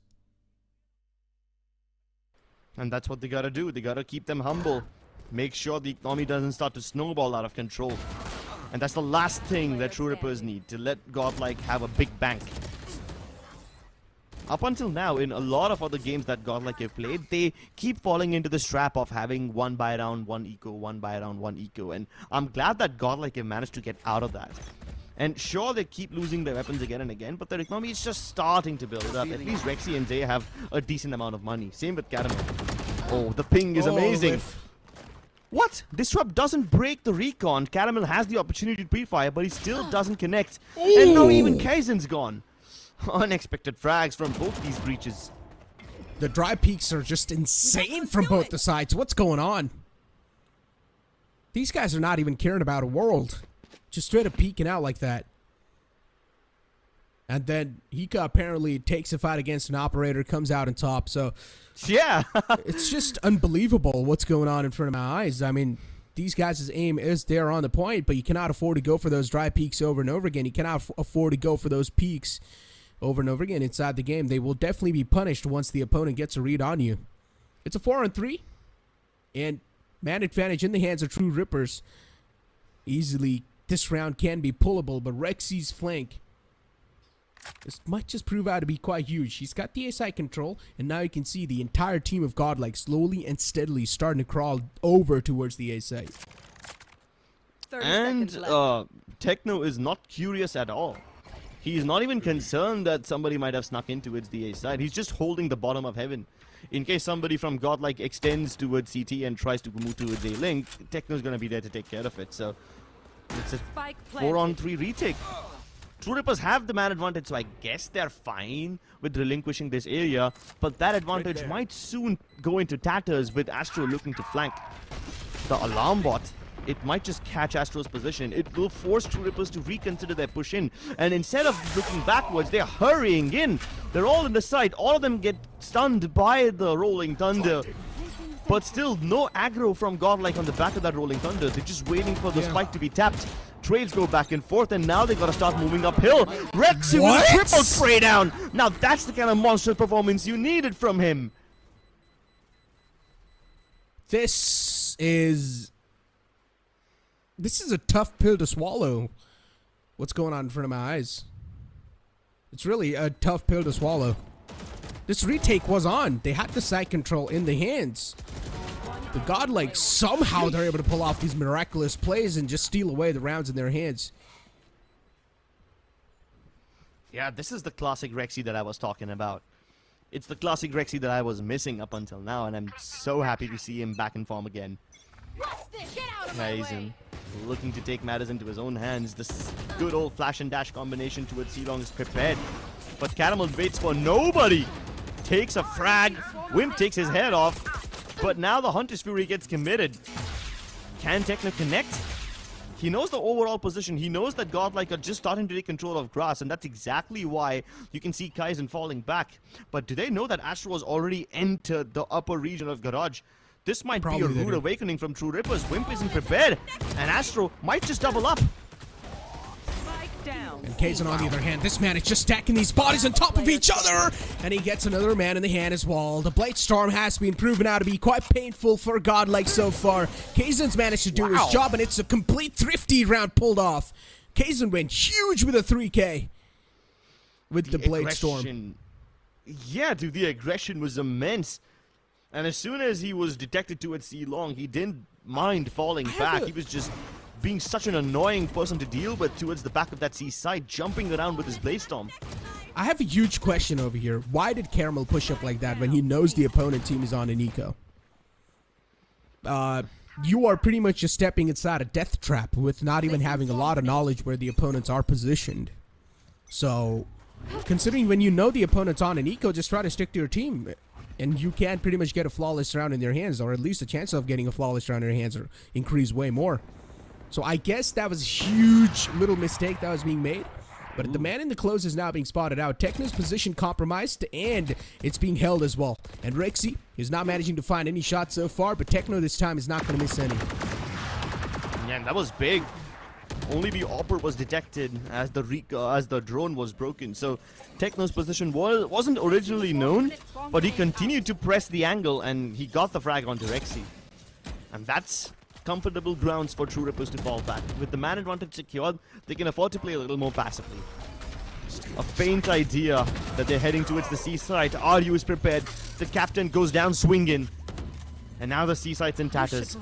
And that's what they gotta do. They gotta keep them humble. Make sure the economy doesn't start to snowball out of control. And that's the last thing that True Rippers need, to let Godlike have a big bank. Up until now, in a lot of other games that Godlike have played, they keep falling into this trap of having 1 buy round, 1 eco, 1 buy round, 1 eco. And I'm glad that Godlike have managed to get out of that. And sure, they keep losing their weapons again and again, but their economy is just starting to build up. At least Rexy and Zay have a decent amount of money. Same with Caramel. Oh, the ping is amazing. What? Disrupt doesn't break the recon. Caramel has the opportunity to pre-fire, but he still doesn't connect. Ooh. And now even Kaizen's gone. Unexpected frags from both these breaches. The dry peaks are just insane from both the sides. What's going on? These guys are not even caring about a world. Just straight up peeking out like that. And then Hika apparently takes a fight against an operator, comes out on top. So, yeah. It's just unbelievable what's going on in front of my eyes. I mean, these guys' aim is there on the point, but you cannot afford to go for those dry peaks over and over again. You cannot afford to go for those peaks over and over again inside the game. They will definitely be punished once the opponent gets a read on you. It's a 4-on-3, and man advantage in the hands of True Rippers. Easily, this round can be pullable, but Rexy's flank, this might just prove out to be quite huge. He's got the A-side control, and now you can see the entire team of Godlike slowly and steadily starting to crawl over towards the A-side. And Techno is not curious at all. He's not even concerned that somebody might have snuck in towards the A side. He's just holding the bottom of heaven. In case somebody from Godlike extends towards CT and tries to move towards A link, Techno's going to be there to take care of it. So it's a 4-on-3 retake. True Rippers have the man advantage, so I guess they're fine with relinquishing this area. But that advantage might soon go into tatters with Astro looking to flank. The alarm bot, it might just catch Astro's position. It will force True Rippers to reconsider their push in. And instead of looking backwards, they're hurrying in. They're all in the site. All of them get stunned by the Rolling Thunder. But still, no aggro from Godlike on the back of that Rolling Thunder. They're just waiting for the spike to be tapped. Trades go back and forth, and now they gotta start moving uphill. Rexy with a triple spray down. Now that's the kind of monster performance you needed from him. This is a tough pill to swallow. What's going on in front of my eyes? It's really a tough pill to swallow. This retake was on. They had the side control in the hands. The Godlike, somehow they're able to pull off these miraculous plays and just steal away the rounds in their hands. Yeah, this is the classic Rexy that I was talking about. It's the classic Rexy that I was missing up until now, and I'm so happy to see him back in form again. Amazing. Looking to take matters into his own hands. This good old flash and dash combination towards C-Long is prepared. But Caramel waits for nobody. Takes a frag. Wimp takes his head off. But now the Hunter's Fury gets committed. Can Techno connect? He knows the overall position. He knows that Godlike are just starting to take control of grass, and that's exactly why you can see Kaizen falling back. But do they know that Astro has already entered the upper region of Garage? This might be a rude awakening from True Rippers. Wimp isn't prepared, and Astro might just double up. And Kaizen on the other hand, this man is just stacking these bodies on top of each other, and he gets another man in the hand as well. The Blade Storm has been proven out to be quite painful for Godlike so far. Kaizen's managed to do his job, and it's a complete thrifty round pulled off. Kaizen went huge with a 3K with the Blade Storm. Yeah, dude, the aggression was immense. And as soon as he was detected towards C-Long, he didn't mind falling back. He was just being such an annoying person to deal with towards the back of that C side, jumping around with his Blade Storm. I have a huge question over here. Why did Caramel push up like that when he knows the opponent team is on an eco? You are pretty much just stepping inside a death trap with not even having a lot of knowledge where the opponents are positioned. So, considering when you know the opponent's on an eco, just try to stick to your team. And you can pretty much get a flawless round in their hands, or at least the chance of getting a flawless round in their hands or increase way more. So I guess that was a huge little mistake that was being made. But the man in the close is now being spotted out. Techno's position compromised, and it's being held as well. And Rexy is not managing to find any shots so far, but Techno this time is not going to miss any. Yeah, and that was big. Only the AWPer was detected as the drone was broken. So Techno's position wasn't originally known, but he continued to press the angle, and he got the frag onto Rexy. And that's comfortable grounds for True Rippers to fall back. With the man advantage secured, they can afford to play a little more passively. A faint idea that they're heading towards the C site. RU is prepared. The captain goes down swinging. And now the C site's in tatters.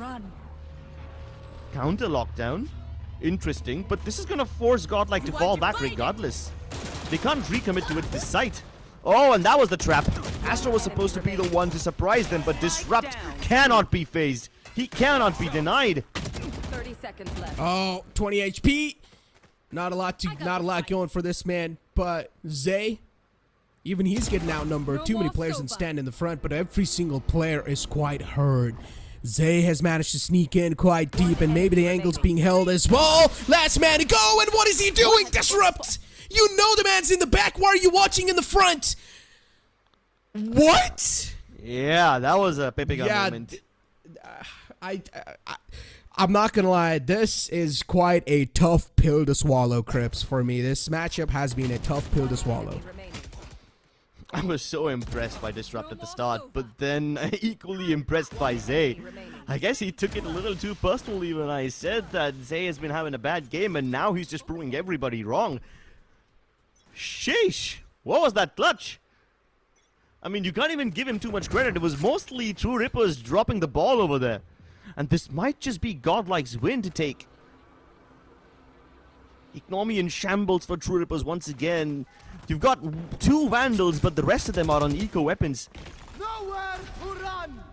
Counter lockdown. Interesting, but this is gonna force Godlike to fall back regardless. They can't recommit towards this site. Oh, and that was the trap. Astro was supposed to be the one to surprise them, but Disrupt cannot be phased. He cannot be denied. 30 seconds left. Oh, 20 HP. Not a lot going for this man, but Zay, even he's getting outnumbered. Too many players can stand in the front, but every single player is quite hurt. Zay has managed to sneak in quite deep, and maybe the angle's being held as well. Last man to go, and what is he doing? Disrupt! You know the man's in the back. Why are you watching in the front? What? Yeah, that was a Pepe Gun moment. I'm not gonna lie, this is quite a tough pill to swallow, Crips, for me. This matchup has been a tough pill to swallow. I was so impressed by Disrupt at the start, but then equally impressed by Zay. I guess he took it a little too personally when I said that Zay has been having a bad game, and now he's just proving everybody wrong. Sheesh! What was that clutch? I mean, you can't even give him too much credit. It was mostly True Rippers dropping the ball over there. And this might just be Godlike's win to take. Economy in shambles for True Rippers once again. You've got 2 Vandals, but the rest of them are on eco weapons. Nowhere to run.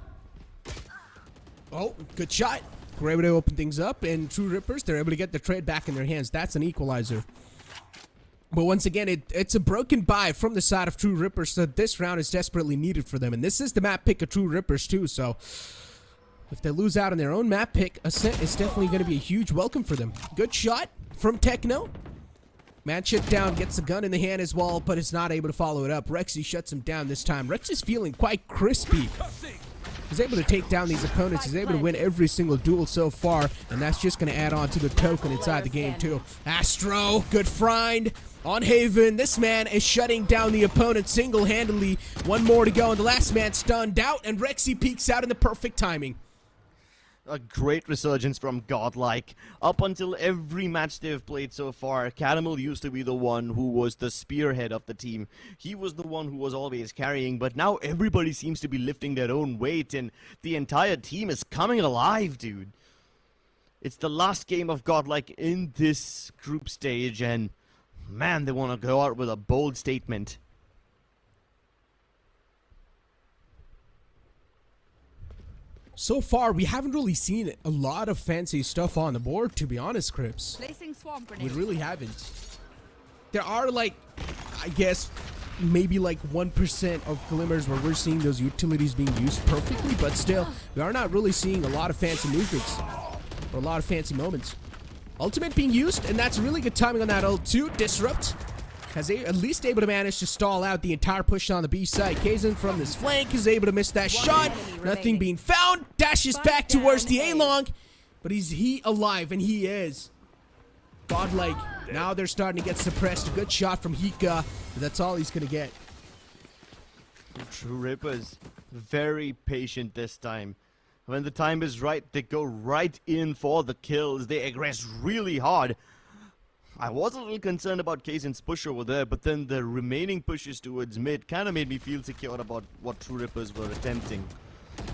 Oh, good shot. We're able to open things up, and True Rippers, they're able to get the trade back in their hands. That's an equalizer. But once again, it's a broken buy from the side of True Rippers, so this round is desperately needed for them. And this is the map pick of True Rippers too, so if they lose out on their own map pick, Ascent is definitely going to be a huge welcome for them. Good shot from Techno. Man shut down, gets the gun in the hand as well, but is not able to follow it up. Rexy shuts him down this time. Rex is feeling quite crispy. He's able to take down these opponents. He's able to win every single duel so far, and that's just going to add on to the token inside the game too. Astro, good find on Haven. This man is shutting down the opponent single-handedly. One more to go, and the last man stunned out, and Rexy peeks out in the perfect timing. A great resurgence from Godlike. Up until every match they've played so far, Caramel used to be the one who was the spearhead of the team. He was the one who was always carrying, but now everybody seems to be lifting their own weight, and the entire team is coming alive, dude. It's the last game of Godlike in this group stage, and man, they want to go out with a bold statement. So far, we haven't really seen a lot of fancy stuff on the board, to be honest, Crips. Placing swamp We grenade. really haven't. There are, like, I guess, maybe like 1% of glimmers where we're seeing those utilities being used perfectly, but still, we are not really seeing a lot of fancy movements or a lot of fancy moments. Ultimate being used, and that's really good timing on that ult too. Disrupt has at least able to manage to stall out the entire push on the B side. Kazan from this flank is able to miss that shot. Nothing being found. Dashes back towards the A-long, but is he alive? And he is. Godlike. Now they're starting to get suppressed. A good shot from Hika, but that's all he's going to get. True Rippers, very patient this time. When the time is right, they go right in for the kills. They aggress really hard. I was a little concerned about Kazan's push over there, but then the remaining pushes towards mid kind of made me feel secure about what True Rippers were attempting.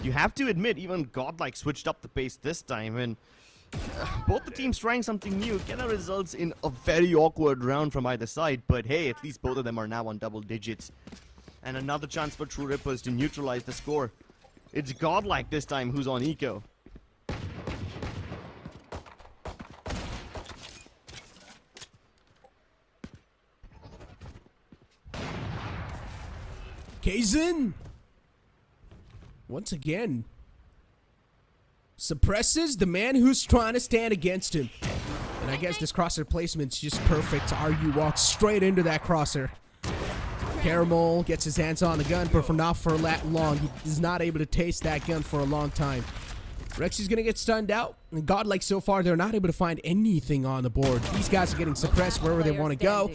You have to admit, even Godlike switched up the pace this time, and both the teams trying something new kind of results in a very awkward round from either side, but hey, at least both of them are now on double digits. And another chance for True Rippers to neutralize the score. It's Godlike this time who's on eco. Kazan, once again, suppresses the man who's trying to stand against him. And I guess this crosser placement's just perfect. RU walks straight into that crosser. Caramel gets his hands on the gun, but for not for that long. He is not able to taste that gun for a long time. Rexy's gonna get stunned out. And Godlike so far, they're not able to find anything on the board. These guys are getting suppressed wherever they want to go.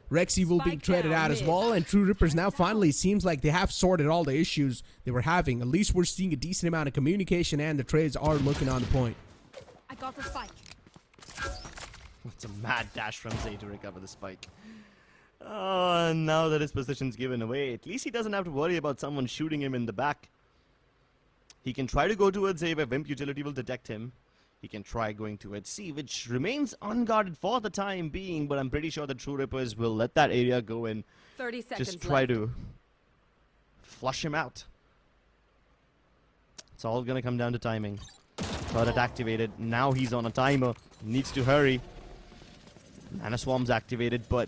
Rexy will be traded out as well, and True Rippers now finally seems like they have sorted all the issues they were having. At least we're seeing a decent amount of communication, and the trades are looking on the point. I got the spike. It's a mad dash from Zay to recover the spike. Oh, now that his position's given away, at least he doesn't have to worry about someone shooting him in the back. He can try to go towards Zay, where Vimp utility will detect him. He can try going towards C, which remains unguarded for the time being, but I'm pretty sure the True Rippers will let that area go and 30 seconds just try left. to flush him out. It's all gonna come down to timing. Got it activated. Now he's on a timer. Needs to hurry. Mana Swarm's activated, but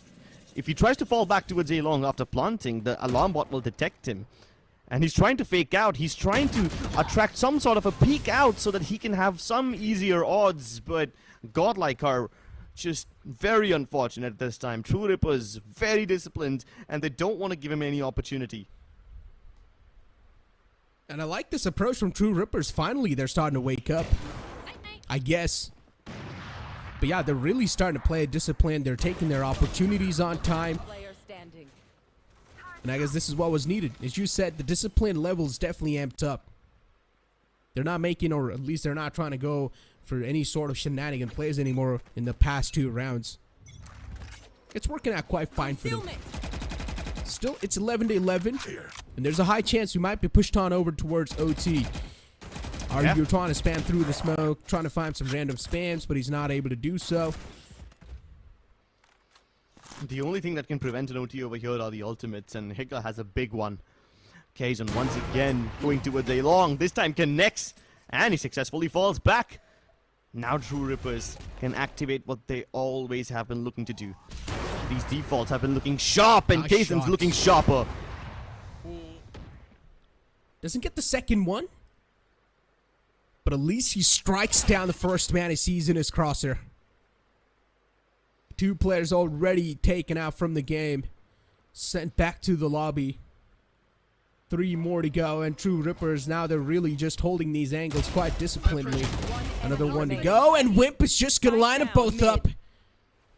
if he tries to fall back towards A long after planting, the alarm bot will detect him. And he's trying to fake out. He's trying to attract some sort of a peek out so that he can have some easier odds. But Godlike are just very unfortunate this time. True Rippers very disciplined, and they don't want to give him any opportunity. And I like this approach from True Rippers. Finally, they're starting to wake up, I guess. But yeah, they're really starting to play discipline. They're taking their opportunities on time. Player standing. And I guess this is what was needed. As you said, the discipline level is definitely amped up. They're not making, or at least they're not trying to go for any sort of shenanigan plays anymore in the past 2 rounds. It's working out quite fine for them. Still, it's 11-11, and there's a high chance we might be pushed on over towards OT. You're trying to spam through the smoke, trying to find some random spams, but he's not able to do so. The only thing that can prevent an OT over here are the ultimates, and Hika has a big one. Kazan once again going towards A long. This time connects, and he successfully falls back. Now True Rippers can activate what they always have been looking to do. These defaults have been looking sharp, and Nice Kaysen's shot. looking sharper. Doesn't get the second one, but at least he strikes down the first man he sees in his crosshair. 2 players already taken out from the game, sent back to the lobby. 3 more to go, and True Rippers, now they're really just holding these angles quite disciplinedly. Another one to go, and Wimp is just going to line them both up.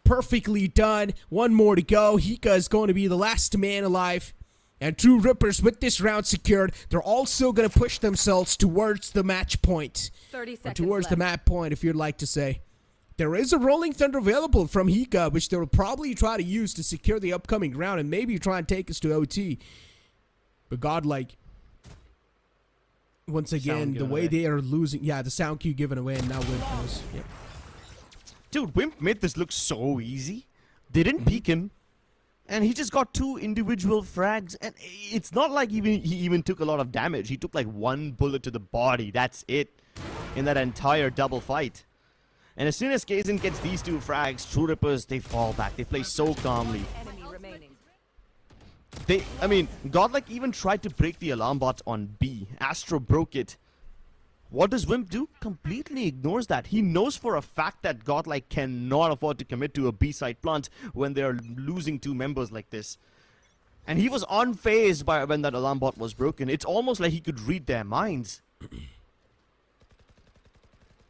Perfectly done. 1 more to go. Hika is going to be the last man alive. And True Rippers, with this round secured, they're also going to push themselves towards the match point. 30 Or seconds towards the left. map point, if you'd like to say. There is a Rolling Thunder available from Hika, which they'll probably try to use to secure the upcoming round and maybe try and take us to OT. But Godlike, once again, the way they are losing, yeah, the sound cue given away, and now Wimp knows. Yeah. Dude, Wimp made this look so easy. They didn't peek him, and he just got 2 individual frags, and it's not like he even took a lot of damage. He took like 1 bullet to the body. That's it in that entire double fight. And as soon as Kaysen gets these 2 frags, True Rippers, they fall back. They play so calmly. Enemy remaining. I mean, Godlike even tried to break the alarm bot on B. Astro broke it. What does Wimp do? Completely ignores that. He knows for a fact that Godlike cannot afford to commit to a B-side plant when they are losing 2 members like this. And he was unfazed by when that alarm bot was broken. It's almost like he could read their minds.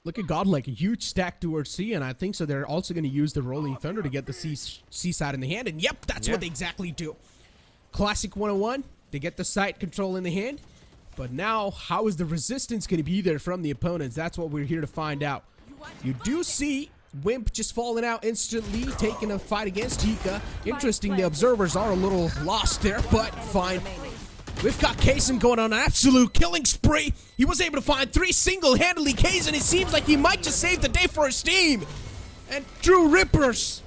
Look at Godlike, a huge stack towards C, and I think so they're also going to use the Rolling Thunder to get the C side in the hand, and yep, that's what they exactly do. Classic 101, they get the site control in the hand, but now how is the resistance going to be there from the opponents? That's what we're here to find out. You do see Wimp just falling out instantly, taking a fight against Hika. Interesting, the observers are a little lost there, but fine. We've got Kaysen going on an absolute killing spree. He was able to find 3 single-handedly. Kaysen, it seems like he might just save the day for his team. And True Rippers,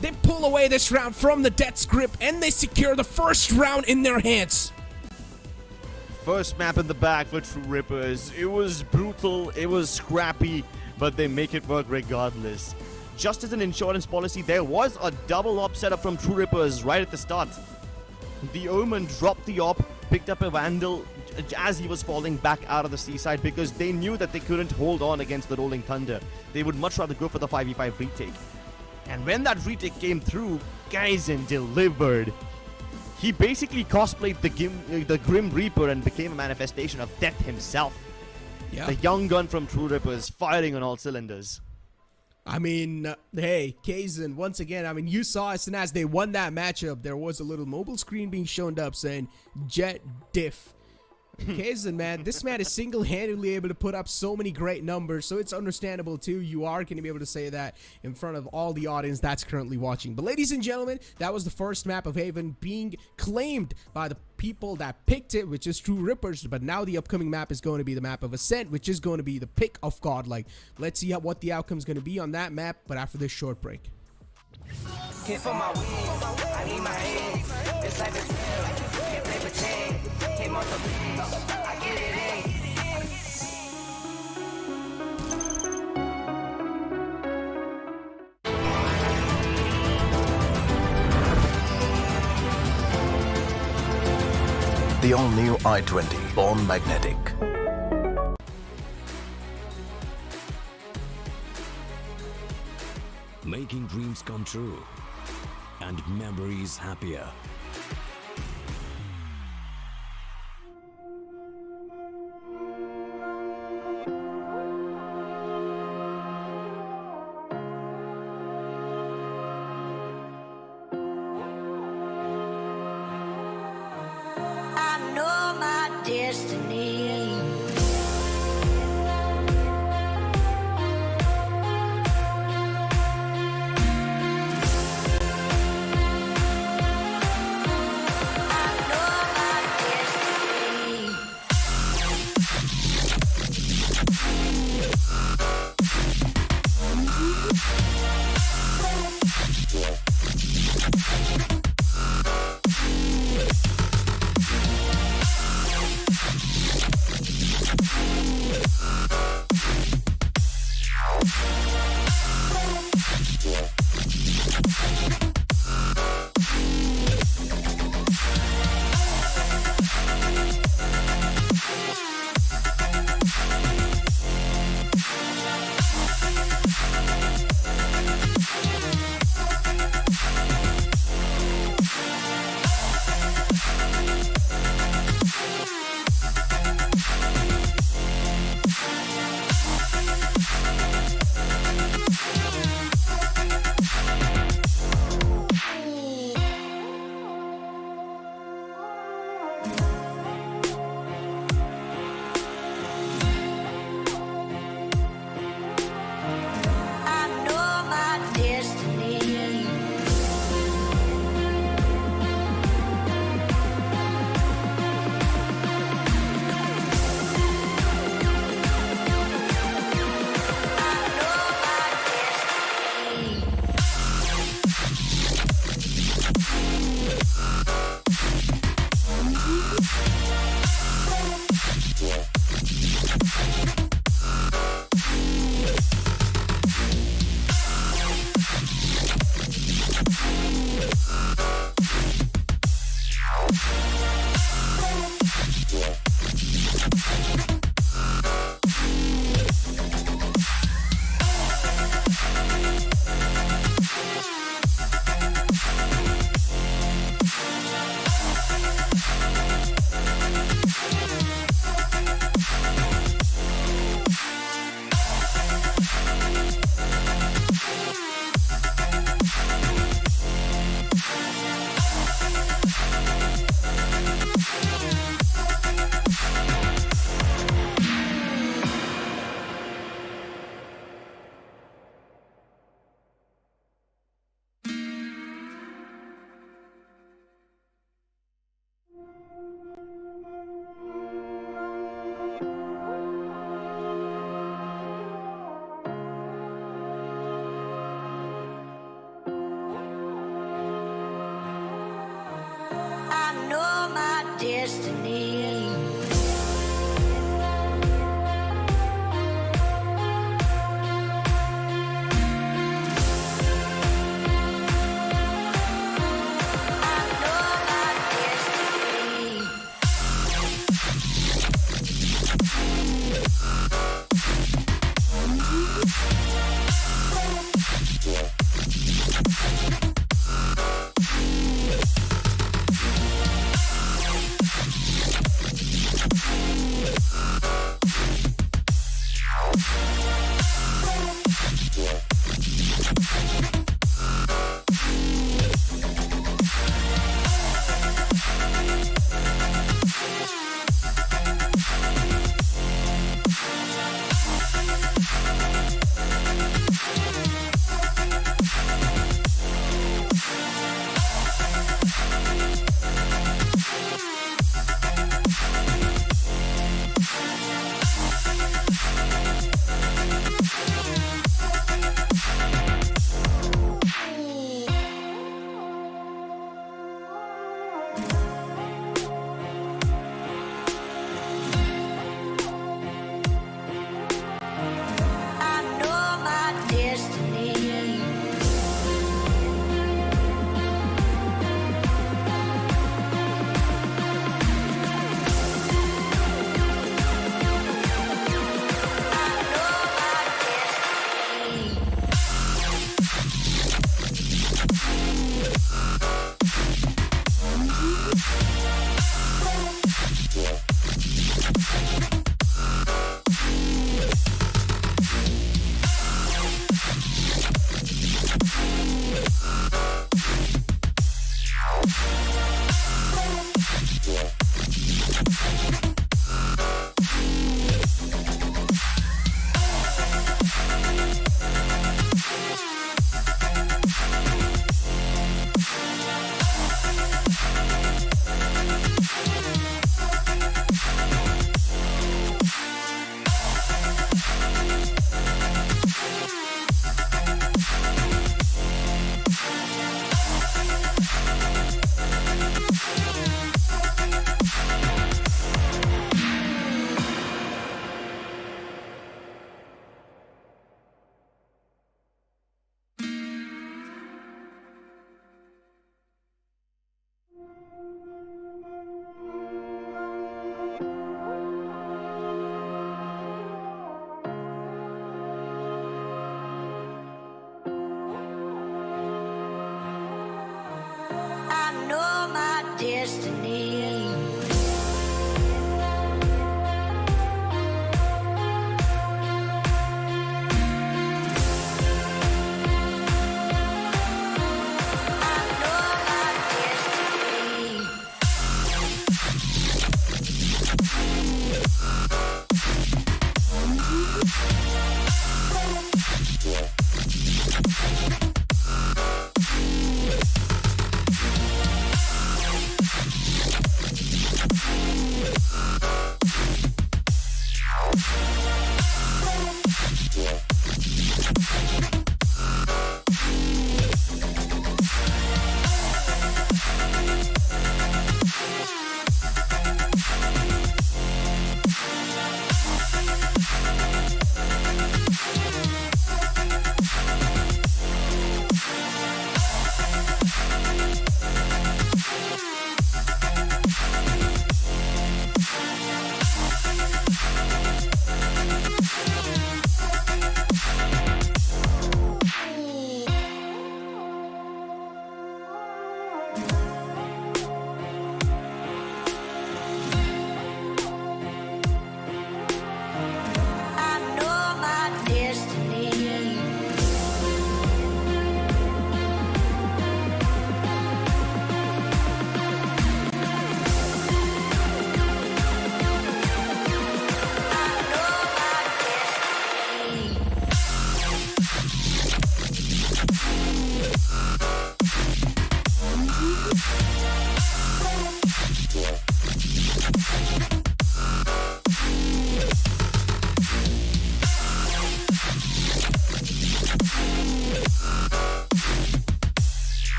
they pull away this round from the death's grip, and they secure the first round in their hands. First map in the bag for True Rippers. It was brutal, it was scrappy, but they make it work regardless. Just as an insurance policy, there was a double op setup from True Rippers right at the start. The Omen dropped the op, picked up a Vandal as he was falling back out of the seaside because they knew that they couldn't hold on against the Rolling Thunder. They would much rather go for the 5v5 retake. And when that retake came through, Kaysen delivered. He basically cosplayed the Grim Reaper and became a manifestation of death himself. Yeah. The young gun from True Rippers firing on all cylinders. I mean, hey, Kaysen, once again, I mean, you saw as soon as they won that matchup, there was a little mobile screen being shown up saying, Jet Diff. Kaysen, man, this man is single-handedly able to put up so many great numbers, so it's understandable, too. You are going to be able to say that in front of all the audience that's currently watching. But ladies and gentlemen, that was the first map of Haven being claimed by the people that picked it, which is True Rippers. But now the upcoming map is going to be the map of Ascent, which is going to be the pick of Godlike. Let's see what the outcome is going to be on that map, but after this short break. Hit for my wins, I need my hands. This life is real, can't play pretend. Came off the bench, I get it in. The all-new i20, born magnetic. Making dreams come true and memories happier. I know my destiny.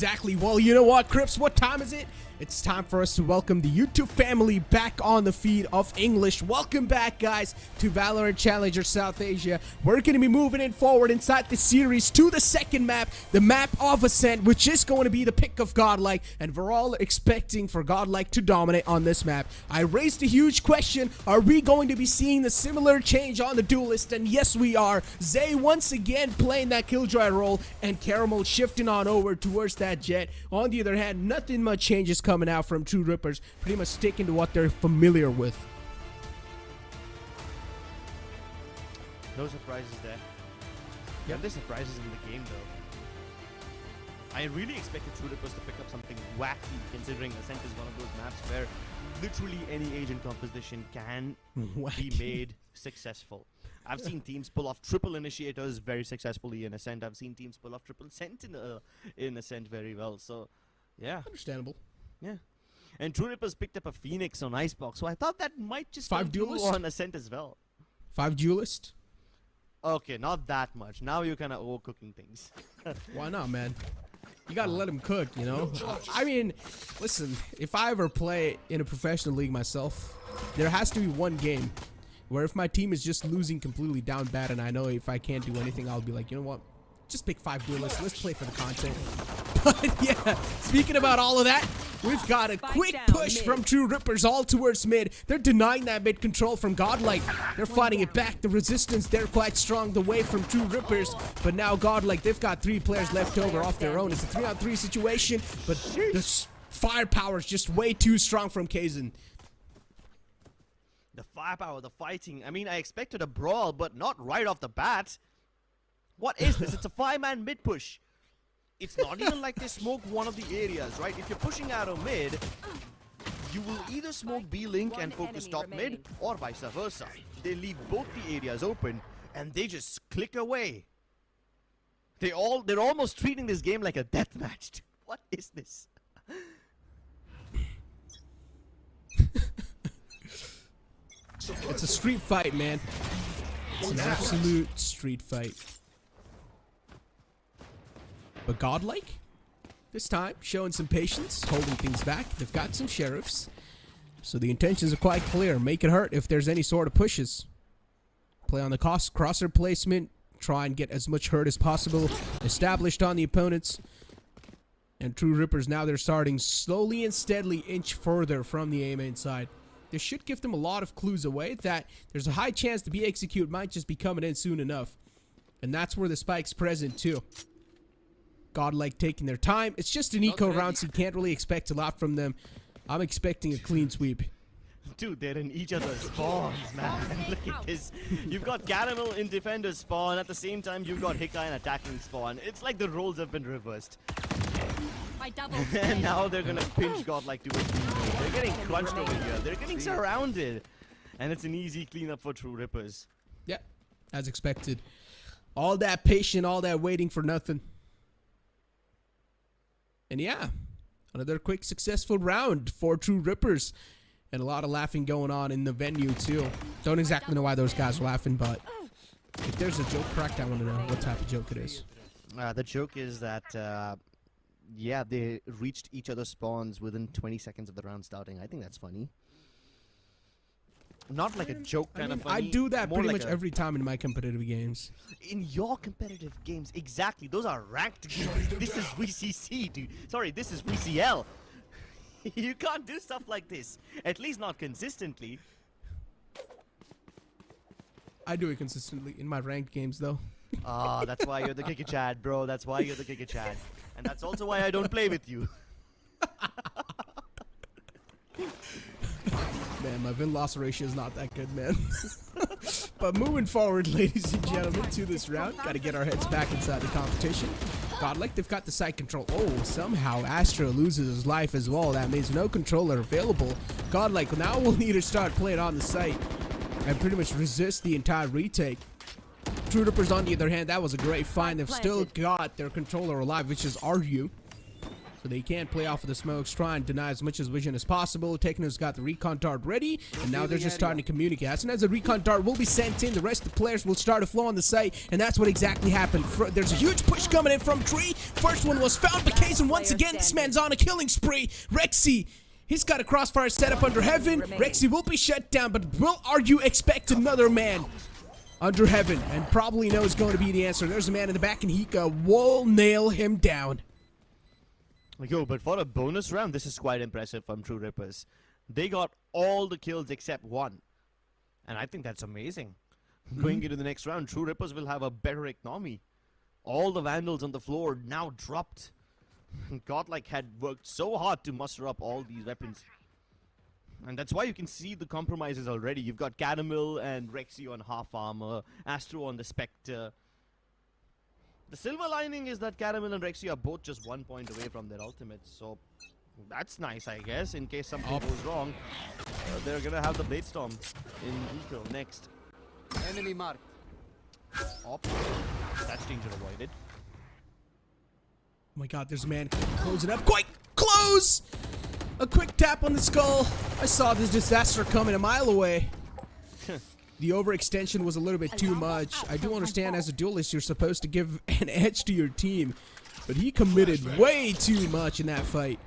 Exactly. Well, you know what, Crips? What time is it? It's time for us to welcome the YouTube family back on the feed of English. Welcome back, guys, to Valorant Challenger South Asia. We're going to be moving it forward inside the series to the second map, the map of Ascent, which is going to be the pick of Godlike, and we're all expecting for Godlike to dominate on this map. I raised a huge question. Are we going to be seeing the similar change on the duelist? And yes, we are. Zay once again playing that killjoy role, and Caramel shifting on over towards that jet. On the other hand, nothing much changes coming out from True Rippers, pretty much sticking to what they're familiar with. No surprises there. Yeah, there's surprises in the game though. I really expected True Rippers to pick up something wacky, considering Ascent is one of those maps where literally any agent composition can be made successful. I've seen teams pull off triple initiators very successfully in Ascent. I've seen teams pull off triple sentinel in Ascent very well. So, yeah. Understandable. Yeah. And True Rippers picked up a Phoenix on Icebox, so I thought that might just 5 come through duelist on Ascent as well. 5 duelist. Okay, not that much. Now you're kind of overcooking things. Why not, man? You gotta let him cook, you know? I mean, listen, if I ever play in a professional league myself, there has to be one game where if my team is just losing completely down bad and I know if I can't do anything, I'll be like, you know what? Just pick 5 duelists. Let's play for the content. But yeah, speaking about all of that, we've got a quick push from True Rippers all towards mid. They're denying that mid control from Godlike. They're fighting it back. The resistance, they're quite strong the way from True Rippers. But now Godlike, they've got 3 players left over off their own. It's a 3-on-3 situation, but the firepower is just way too strong from Kaizen. The firepower, the fighting. I mean, I expected a brawl, but not right off the bat. What is this? It's a 5-man mid push. It's not even like they smoke one of the areas, right? If you're pushing out of mid, you will either smoke B-Link and focus top mid, or vice versa. They leave both the areas open, and they just click away. They're almost treating this game like a deathmatch. What is this? It's a street fight, man. It's an absolute street fight. But Godlike, this time, showing some patience, holding things back. They've got some sheriffs. So the intentions are quite clear. Make it hurt if there's any sort of pushes. Play on the crosser placement. Try and get as much hurt as possible established on the opponents. And True Rippers, now they're starting slowly and steadily inch further from the A main side. This should give them a lot of clues away that there's a high chance the B execute might just be coming in soon enough. And that's where the spike's present too. Godlike taking their time. It's just an eco round, so you can't really expect a lot from them. I'm expecting a clean sweep. Dude, they're in each other's spawns, man. Look at this. You've got Caramel in defender's spawn. At the same time, you've got Hika in attacking spawn. It's like the roles have been reversed. And now they're gonna pinch Godlike to it. They're getting crunched over here. They're getting surrounded. And it's an easy cleanup for True Rippers. Yeah, as expected. All that patient, all that waiting for nothing. And yeah, another quick successful round for True Rippers. And a lot of laughing going on in the venue too. Don't exactly know why those guys are laughing, but if there's a joke cracked, I want to know what type of joke it is. The joke is that, yeah, they reached each other's spawns within 20 seconds of the round starting. I think that's funny. Not like a joke kind of funny. I do that more pretty like much every time in my competitive games. In your competitive games, exactly. Those are ranked games. This is VCC, dude. Sorry, this is VCL. You can't do stuff like this. At least not consistently. I do it consistently in my ranked games, though. Ah, that's why you're the Giga Chad, bro. That's why you're the Giga Chad. And that's also why I don't play with you. Man, my win-loss ratio is not that good, man. But moving forward, ladies and gentlemen, to this round, got to get our heads back inside the competition. Godlike, they've got the side control. Oh, somehow Astra loses his life as well. That means no controller available. Godlike, now we'll need to start playing on the site and pretty much resist the entire retake. True Rippers, on the other hand, that was a great find. They've still got their controller alive, which is RU. So they can't play off of the smokes, try and deny as much as vision as possible. Techno's got the recon dart ready, and now they're just starting to communicate. As soon as the recon dart will be sent in, the rest of the players will start to flow on the site, and that's what exactly happened. There's a huge push coming in from Tree. First one was found, but Kazan once again, this man's on a killing spree. Rexy, he's got a crossfire set up under Heaven. Rexy will be shut down, but are you expect another man under Heaven? And probably no is going to be the answer. There's a man in the back, and Hika will nail him down. Yo, but for a bonus round, this is quite impressive from True Rippers. They got all the kills except one. And I think that's amazing. Going into the next round, True Rippers will have a better economy. All the Vandals on the floor now dropped. Godlike had worked so hard to muster up all these weapons. And that's why you can see the compromises already. You've got Caramel and Rexy on half armor, Astro on the Spectre. The silver lining is that Caramel and Rexy are both just 1 point away from their ultimates, so that's nice, I guess. In case something goes wrong, they're gonna have the Blade Storm in Eco next. Enemy marked. Op. That's danger avoided. Oh my god, there's a man closing up quite close! A quick tap on the skull. I saw this disaster coming a mile away. The overextension was a little bit too much. I do understand as a duelist you're supposed to give an edge to your team, but he committed way too much in that fight.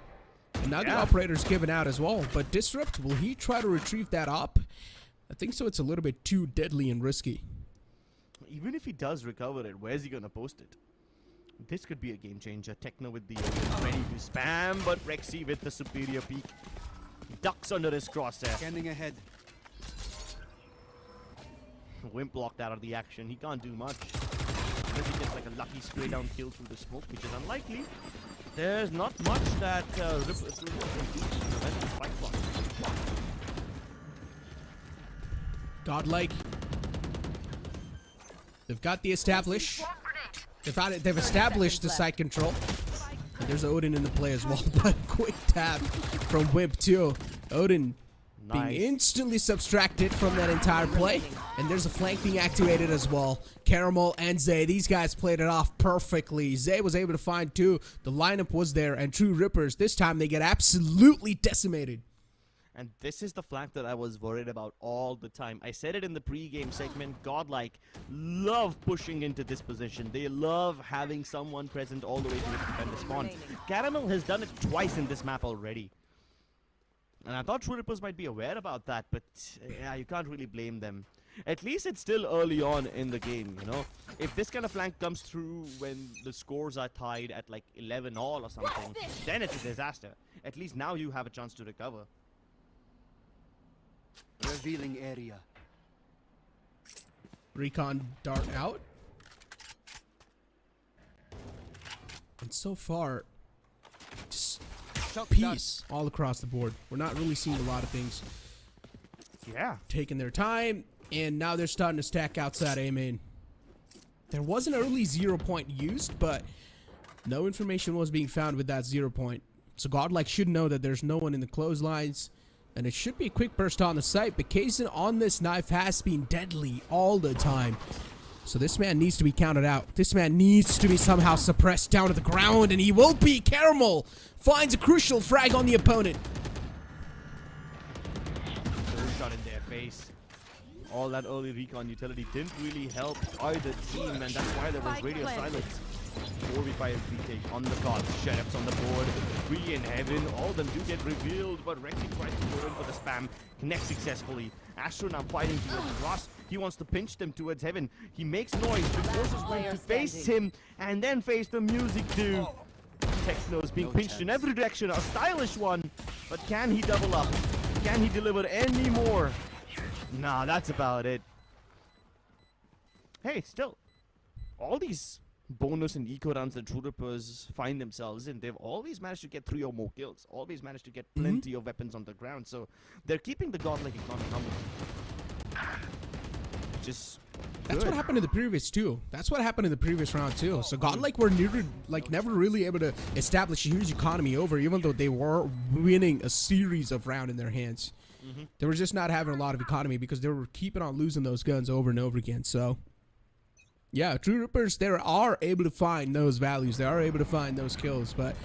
And now the operator's given out as well. But Disrupt, will he try to retrieve that op? I think so. It's a little bit too deadly and risky. Even if he does recover it, where's he gonna post it? This could be a game changer. Techno with the ready to spam, but Rexy with the superior peak. Ducks under his crosshair. Scanning ahead. Wimp locked out of the action. He can't do much. Unless he gets like a lucky spray down kill through the smoke, which is unlikely. There's not much that Ripper can do to prevent the spike block. Godlike. They've got the establish. They've established the side control. And there's Odin in the play as well. But quick tap from Wimp too. Odin being instantly subtracted from that entire play. And there's a flank being activated as well. Caramel and Zay, these guys played it off perfectly. Zay was able to find two. The lineup was there. And True Rippers, this time they get absolutely decimated. And this is the flank that I was worried about all the time. I said it in the pre-game segment. Godlike love pushing into this position. They love having someone present all the way to the defender spawn. Caramel has done it twice in this map already. And I thought True Rippers might be aware about that, but yeah, you can't really blame them. At least it's still early on in the game, you know? If this kind of flank comes through when the scores are tied at like 11 all or something, then it's a disaster. At least now you have a chance to recover. Revealing area. Recon dart out. And so far, just peace all across the board. We're not really seeing a lot of things. Yeah. Taking their time, and now they're starting to stack outside A main. There was an early 0 point used, but no information was being found with that 0 point. So Godlike should know that there's no one in the clotheslines. And it should be a quick burst on the site, but Kazan on this knife has been deadly all the time. So this man needs to be counted out. This man needs to be somehow suppressed down to the ground, and he will be. Caramel finds a crucial frag on the opponent. Shot in their face. All that early recon utility didn't really help either team, and that's why there was radio silence. 4v5 retake on the cards. Sheriffs on the board. 3 in heaven. All of them do get revealed, but Rexy tries to go in for the spam. Connects successfully. Astro now fighting towards Ross. He wants to pinch them towards heaven. He makes noise. The force is going to face him and then face the music too. Techno's being pinched in every direction. A stylish one. But can he double up? Can he deliver any more? Nah, that's about it. Hey, still. All these bonus and eco rounds that True Rippers find themselves in, they've always managed to get 3 or more kills. Always managed to get plenty of weapons on the ground. So they're keeping the Godlike economy humble. Just That's what happened in the previous too. That's what happened in the previous round too. So Godlike were never really able to establish a huge economy over, even though they were winning a series of rounds in their hands. They were just not having a lot of economy because they were keeping on losing those guns over and over again. So yeah, True Rippers, they are able to find those values. They are able to find those kills, but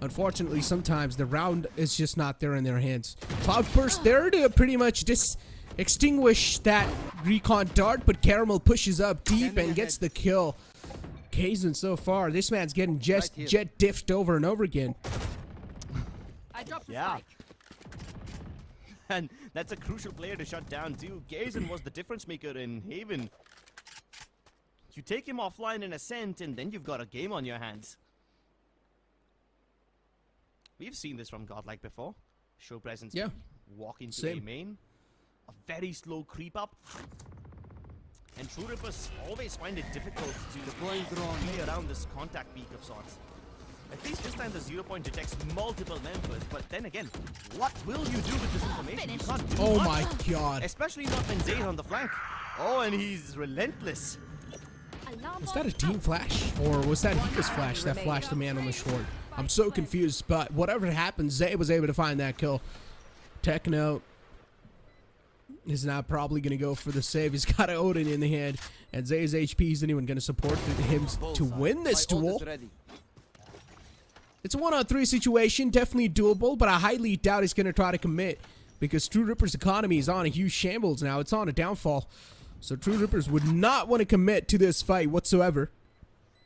unfortunately, sometimes the round is just not there in their hands. Cloudburst there to pretty much extinguish that recon dart, but Caramel pushes up deep and gets the kill. Kazan so far, this man's getting jet diffed over and over again. I dropped the Yeah. spike. And that's a crucial player to shut down too. Kazan was the difference maker in Haven. You take him offline in Ascent, and then you've got a game on your hands. We've seen this from Godlike before. Show presence. Yeah. Walk into Same. A main. A very slow creep up. And True Rippers always find it difficult to play around this contact peak of sorts. At least this time the 0 point detects multiple members, but then again, what will you do with this information? You can't do Oh much. my god. Especially not when Zayn on the flank. Oh, and he's relentless. Alarm Was bot that a team flash? Or was that Hika's flash that flashed the man on the short? I'm so confused, but whatever happened, Zay was able to find that kill. Techno is now probably going to go for the save. He's got an Odin in the hand, and Zay's HP isn't even going to support him to win this duel. It's a 1-on-3 situation, definitely doable, but I highly doubt he's going to try to commit because True Ripper's economy is on a huge shambles now. It's on a downfall. So True Rippers would not want to commit to this fight whatsoever.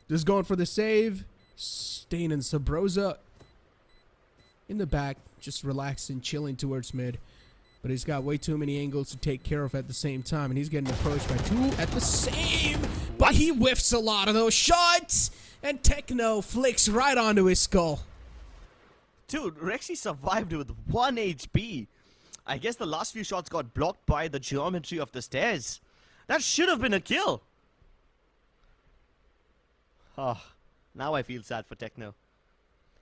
Just going for the save. Stain and Sabrosa in the back, just relaxing, chilling towards mid. But he's got way too many angles to take care of at the same time, and he's getting approached by two at the same. But he whiffs a lot of those shots, and Techno flicks right onto his skull. Dude, Rexy survived with 1 HP. I guess the last few shots got blocked by the geometry of the stairs. That should have been a kill. Oh, now I feel sad for Techno.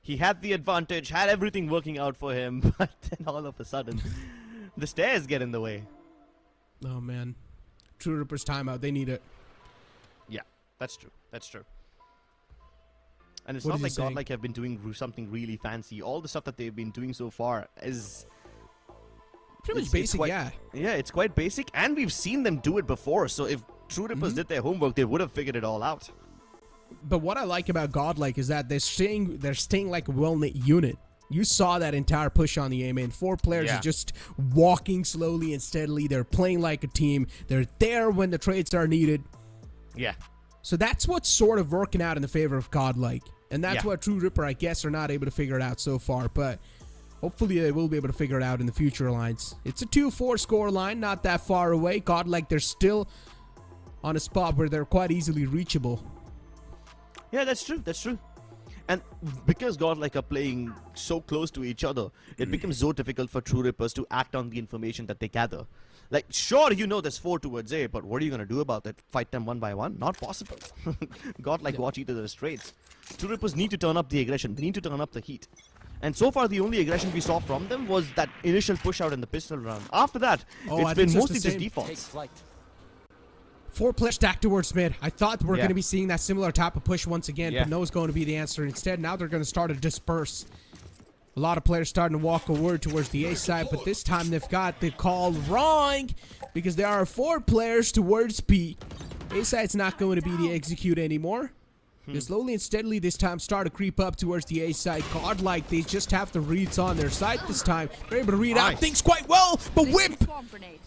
He had the advantage, had everything working out for him, but then all of a sudden, the stairs get in the way. Oh, man. True Rippers timeout. They need it. Yeah, that's true. That's true. And it's What not is he like saying? Godlike have been doing something really fancy. All the stuff that they've been doing so far is Pretty much it's basic, quite, yeah. Yeah, it's quite basic, and we've seen them do it before. So if True Rippers did their homework, they would have figured it all out. But what I like about Godlike is that they're staying like a well-knit unit. You saw that entire push on the A main. 4 players Yeah. are just walking slowly and steadily. They're playing like a team. They're there when the trades are needed. Yeah. So that's what's sort of working out in the favor of Godlike. And that's Yeah. what True Ripper, I guess, are not able to figure it out so far. But hopefully they will be able to figure it out in the future lines. It's a 2-4 score line, not that far away. Godlike, they're still on a spot where they're quite easily reachable. Yeah, that's true. That's true. And because Godlike are playing so close to each other, it becomes so difficult for True Rippers to act on the information that they gather. Like, sure, you know there's 4 towards A, but what are you going to do about it? Fight them one by one? Not possible. Godlike watch each other's trades. True Rippers need to turn up the aggression. They need to turn up the heat. And so far, the only aggression we saw from them was that initial push out in the pistol round. After that, Oh, I it's think been it's just mostly the just same. defaults. 4 players stacked towards mid. I thought we're Yeah. going to be seeing that similar type of push once again, Yeah. but no is going to be the answer. Instead, now they're going to start to disperse. A lot of players starting to walk forward towards the A side, but this time they've got the call wrong because there are 4 players towards B. A side's not going to be the execute anymore. They slowly and steadily this time start to creep up towards the A side. Godlike, they just have the reads on their side this time. They're able to read out Nice. things quite well, but Whip, Swarm grenade.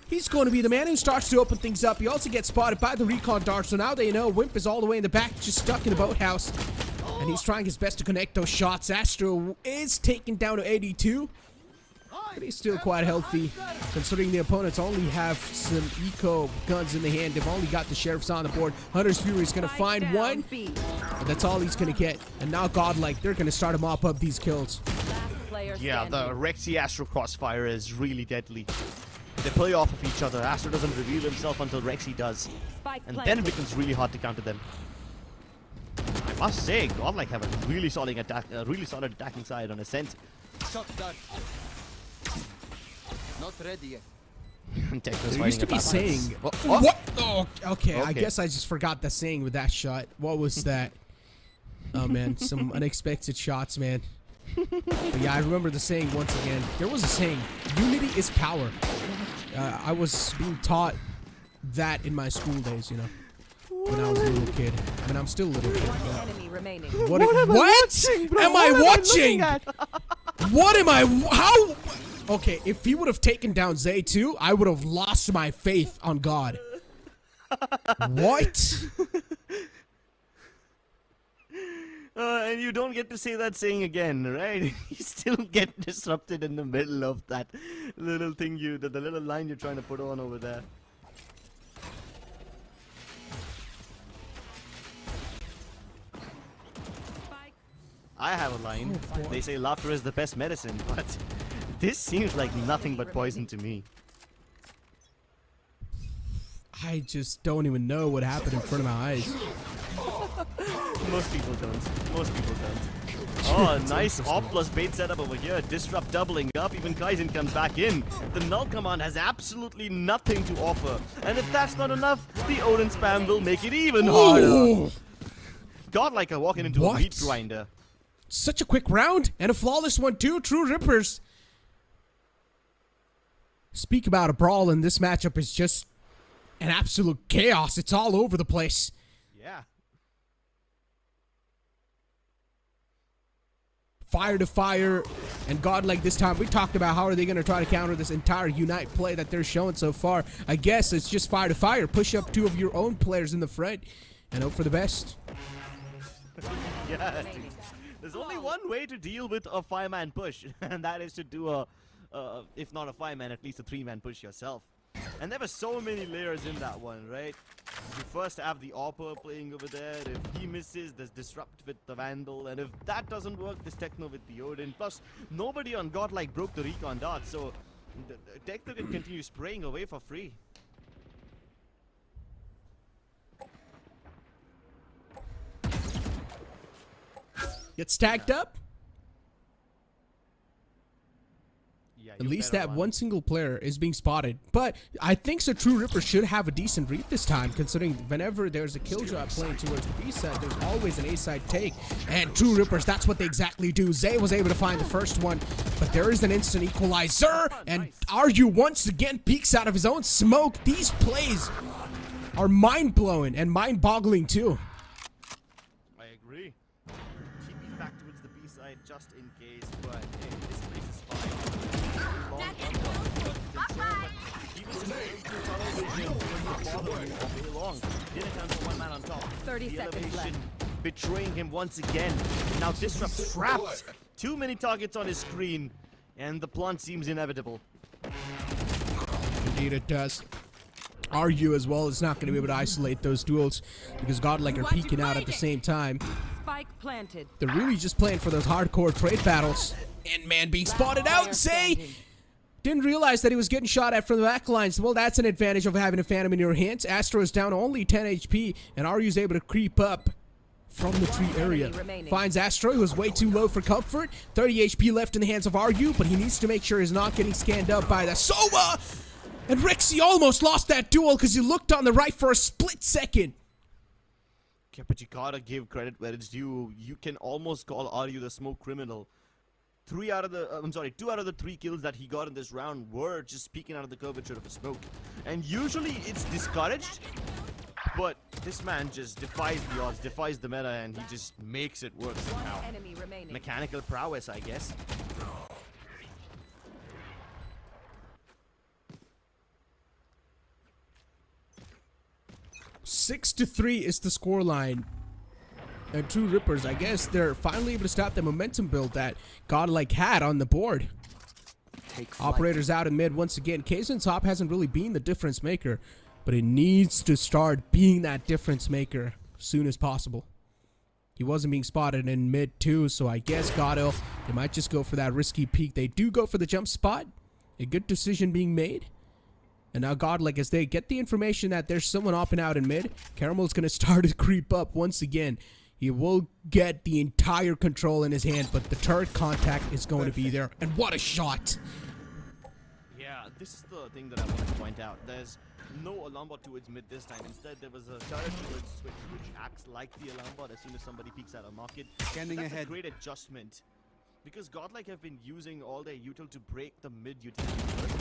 he's going to be the man who starts to open things up. He also gets spotted by the recon dart, so now they know Wimp is all the way in the back, just stuck in the boathouse. And he's trying his best to connect those shots. Astro is taken down to 82. But he's still quite healthy, considering the opponents only have some eco guns in the hand. They've only got the sheriffs on the board. Hunter's Fury is going to Spike find down one, B. but that's all he's going to get. And now Godlike, they're going to start to mop up these kills. Last player Yeah, the standing. Rexy Astro crossfire is really deadly. They play off of each other. Astro doesn't reveal himself until Rexy does. Spike And planted. then it becomes really hard to counter them. I must say, Godlike have a really solid attacking side on Ascent. Shot done. Not ready yet. And Techno's There used to fighting be a saying. balance. What? Oh, okay. I Okay. guess I just forgot the saying with that shot. What was that? Oh man, some unexpected shots, man. But yeah, I remember the saying once again. There was a saying: "Unity is power." I was being taught that in my school days, you know. when I was a little kid. I mean, I'm still a little kid. One enemy remaining. What am I watching? What am I? How? Okay, if he would have taken down Zay too, I would have lost my faith on God. What? And you don't get to say that saying again, right? You still get disrupted in the middle of that little thing the little line you're trying to put on over there. I have a line. They say laughter is the best medicine, but this seems like nothing but poison to me. I just don't even know what happened in front of my eyes. Most people don't. Most people don't. Oh, nice op plus bait setup over here. Disrupt doubling up. Even Kaizen comes back in. The null command has absolutely nothing to offer. And if that's not enough, the Odin spam will make it even harder. Godlike are walking into a meat grinder. Such a quick round and a flawless one too. True Rippers. Speak about a brawl in this matchup is just an absolute chaos. It's all over the place. Yeah. Fire to fire, and Godlike this time. We talked about how are they going to try to counter this entire Unite play that they're showing so far. I guess it's just fire to fire. Push up two of your own players in the front and hope for the best. Yeah. There's only one way to deal with a 5-man push, and that is to do a, if not a 5-man, at least a 3-man push yourself. And there were so many layers in that one, right? You first have the Opper playing over there. If he misses, there's Disrupt with the Vandal. And if that doesn't work, there's Techno with the Odin. Plus, nobody on Godlike broke the Recon Dart, so Techno can continue spraying away for free. Gets tagged up. Yeah, At least that one single player is being spotted. But I think so True Ripper should have a decent read this time, considering whenever there's a kill drop playing towards the B side, there's always an A side take. And True Rippers, that's what they exactly do. Zay was able to find the first one, but there is an instant equalizer. And Aryu once again peeks out of his own smoke. These plays are mind-blowing and mind-boggling too. I agree. TP's back towards the B side just in case, but hey, this place is fine. Didn't account for one man on top. 30 seconds left. Betraying him once again. Now Disrupt trapped. Too many targets on his screen, and the plant seems inevitable. Indeed it does. Aryu as well is not going to be able to isolate those duels because Godlike are peeking out at the same time. Spike planted. They're really just playing for those hardcore trade battles. And man being spotted out. Zay didn't realize that he was getting shot at from the back lines. Well, that's an advantage of having a Phantom in your hands. ASTER is down only 10 HP, and Aryu's able to creep up from the tree area. Finds ASTER, who is way too low for comfort. 30 HP left in the hands of Aryu, but he needs to make sure he's not getting scanned up by the Sova. And Rexy almost lost that duel because he looked on the right for a split second. Yeah, but you gotta give credit where it's due. You can almost call Aryu the smoke criminal. 2 out of the 3 kills that he got in this round were just peeking out of the curvature of the smoke. And usually it's discouraged, but this man just defies the odds, defies the meta, and he just makes it work somehow. Mechanical prowess, I guess. 6-3 is the scoreline. And True Rippers, I guess they're finally able to stop the momentum build that Godlike had on the board. Operators out in mid once again. Kaizen top hasn't really been the difference maker, but it needs to start being that difference maker as soon as possible. He wasn't being spotted in mid too, so I guess Godel, they might just go for that risky peek. They do go for the jump spot. A good decision being made. And now Godlike, as they get the information that there's someone up and out in mid, Caramel's going to start to creep up once again. He will get the entire control in his hand, but the turret contact is going to be there. And what a shot! Yeah, this is the thing that I wanted to point out. There's no alarm bot towards mid this time. Instead, there was a turret towards switch, which acts like the alarm bot as soon as somebody peeks at a market. Scanning That's ahead. a great adjustment. Because Godlike have been using all their util to break the mid utility first,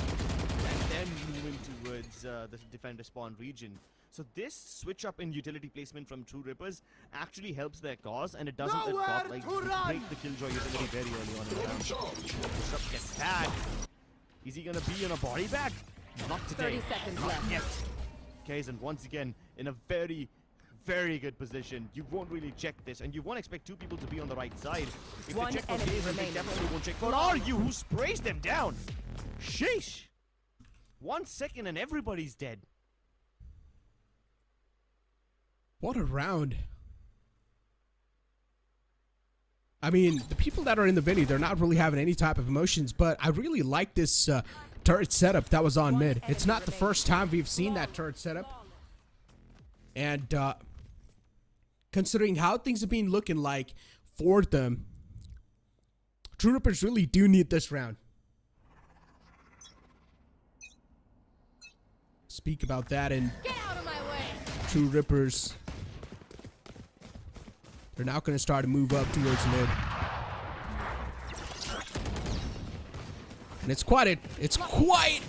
and then moving towards the defender spawn region. So this switch up in utility placement from True Rippers actually helps their cause, and it doesn't Nowhere Godlike to run! break the Killjoy utility very early on in the round. Disrupt gets tagged. Is he gonna be in a body bag? Not today. 30 seconds Not left. yet. Kaizen once again in a very, very good position. You won't really check this, and you won't expect two people to be on the right side. If One they check for enemy Kaizen, they remaining. definitely won't check for RU, who sprays them down. Sheesh. 1 second and everybody's dead. What a round. I mean, the people that are in the venue, they're not really having any type of emotions, but I really like this turret setup that was on mid. It's not the first time we've seen that turret setup. And considering how things have been looking like for them, True Rippers really do need this round. Speak about that, and True Rippers, they're now going to start to move up towards mid. And it's quite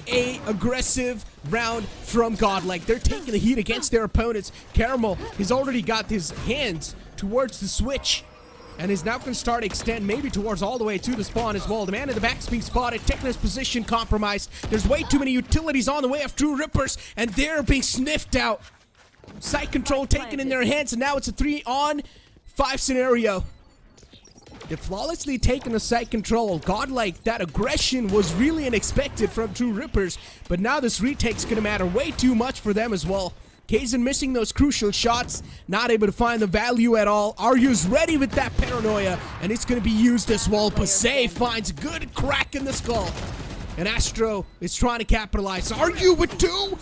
a aggressive round from Godlike. They're taking the heat against their opponents. Caramel has already got his hands towards the switch and is now going to start to extend maybe towards all the way to the spawn as well. The man in the back is being spotted. Techno's position compromised. There's way too many utilities on the way of True Rippers, and they're being sniffed out. Site control taken in their hands, and now it's a 3-on-5 scenario. They've flawlessly taken the site control. Godlike, that aggression was really unexpected from True Rippers, but now this retake's gonna matter way too much for them as well. Kaizen missing those crucial shots, not able to find the value at all. Aryu's ready with that paranoia, and it's gonna be used as well. Pasay finds a good crack in the skull, and Astro is trying to capitalize. Aryu with 2,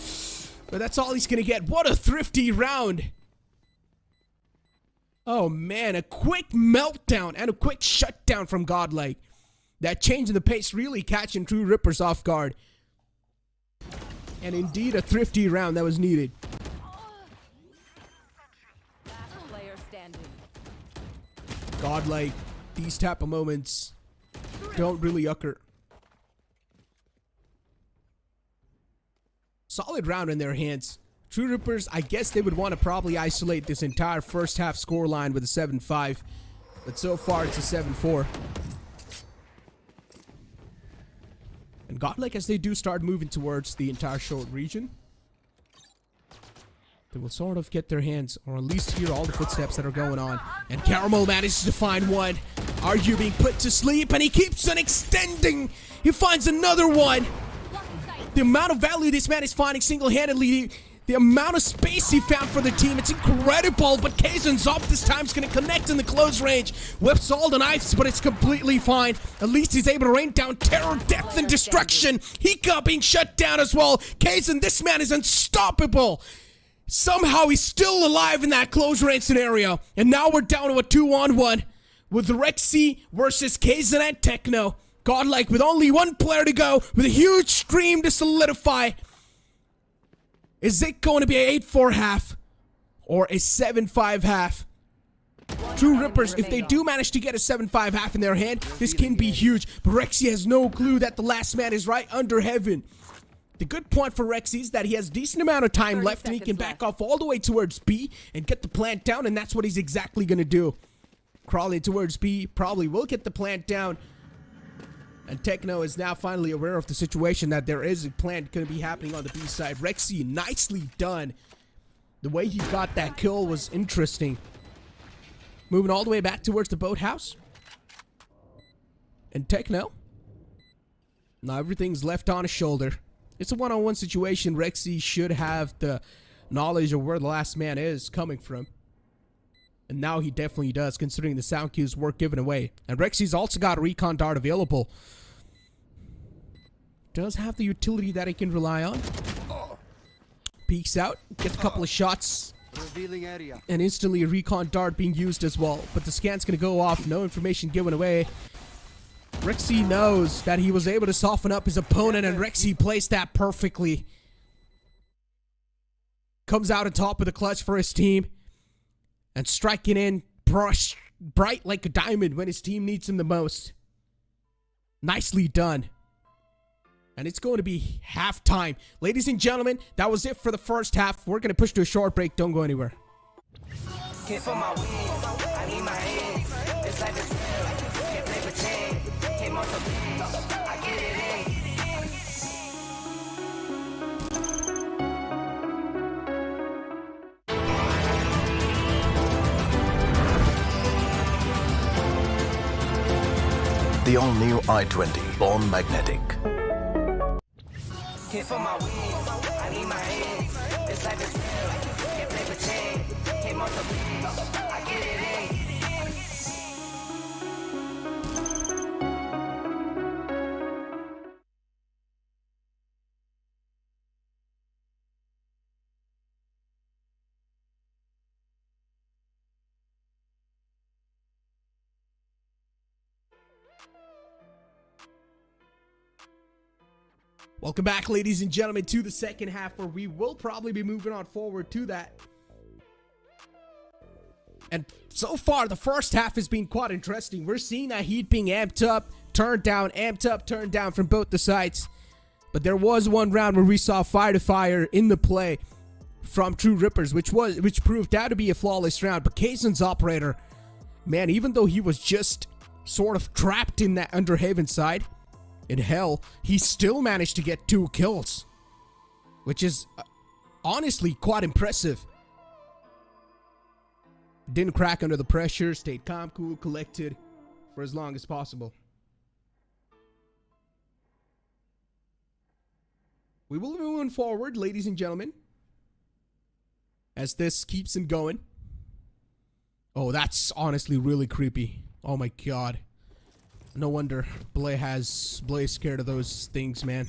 but that's all he's gonna get. What a thrifty round. Oh man, a quick meltdown and a quick shutdown from Godlike. That change in the pace really catching True Rippers off guard. And indeed a thrifty round that was needed. Last player standing. Godlike, these type of moments don't really occur. Solid round in their hands. True Rippers, I guess they would want to probably isolate this entire first half scoreline with a 7-5. But so far it's a 7-4. And Godlike, as they do start moving towards the entire short region, they will sort of get their hands, or at least hear all the footsteps that are going on. And Caramel manages to find one. Aryu being put to sleep, and he keeps on extending. He finds another one. The amount of value this man is finding single-handedly, the amount of space he found for the team, it's incredible. But Kaizen's up this time, is going to connect in the close range. Whips all the knives, but it's completely fine. At least he's able to rain down terror, death, and destruction. Hika being shut down as well. Kaizen, this man is unstoppable. Somehow he's still alive in that close range scenario. And now we're down to a 2-on-1 with Rexy versus Kaizen and Techno. Godlike with only one player to go, with a huge stream to solidify. Is it going to be an 8-4 half or a 7-5 half? True Rippers, if they do manage to get a 7-5 half in their hand, this can be huge. But Rexy has no clue that the last man is right under heaven. The good point for Rexy is that he has a decent amount of time left, and he can back off all the way towards B and get the plant down, and that's what he's exactly going to do. Crawling towards B, probably will get the plant down. And Techno is now finally aware of the situation, that there is a plant going to be happening on the B side. Rexy, nicely done. The way he got that kill was interesting. Moving all the way back towards the boathouse. And Techno, now everything's left on his shoulder. It's a one-on-one situation. Rexy should have the knowledge of where the last man is coming from. And now he definitely does, considering the sound cues were given away. And Rexy's also got a recon dart available. Does have the utility that he can rely on. Peeks out, gets a couple of shots. Revealing area. And instantly a recon dart being used as well. But the scan's going to go off, no information given away. Rexy knows that he was able to soften up his opponent, and Rexy placed that perfectly. Comes out on top of the clutch for his team. And striking in bright like a diamond when his team needs him the most. Nicely done. And it's going to be halftime. Ladies and gentlemen, that was it for the first half. We're going to push to a short break. Don't go anywhere. Hit for my wins, I need my ends. This life is real, can't play pretend. Hit most of these, I get it in. The all-new i20, born magnetic. Hit for my wins, I need my ends. This life is real, can't play pretend. Hit most of these, I get it in. Welcome back, ladies and gentlemen, to the second half, where we will probably be moving on forward to that. And so far, the first half has been quite interesting. We're seeing that heat being amped up, turned down, amped up, turned down from both the sides. But there was one round where we saw fire to fire in the play from True Rippers, which proved out to be a flawless round. But Kaysen's operator, man, even though he was just sort of trapped in that Underhaven side, in hell, he still managed to get 2 kills, which is honestly quite impressive. Didn't crack under the pressure, stayed calm, cool, collected for as long as possible. We will be moving forward, ladies and gentlemen, as this keeps on going. Oh, that's honestly really creepy. Oh my god. No wonder Blay is scared of those things, man.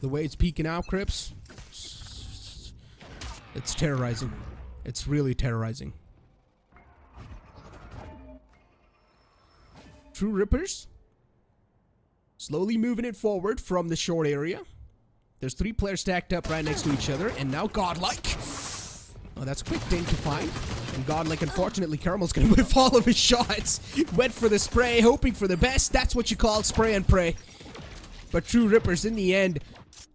The way it's peeking out, Crips, it's terrorizing. It's really terrorizing. True Rippers slowly moving it forward from the short area. There's 3 players stacked up right next to each other, and now Godlike. Oh, that's a quick thing to find. And Godlike, unfortunately, Caramel's gonna whiff all of his shots. Went for the spray, hoping for the best. That's what you call spray and pray. But True Rippers, in the end,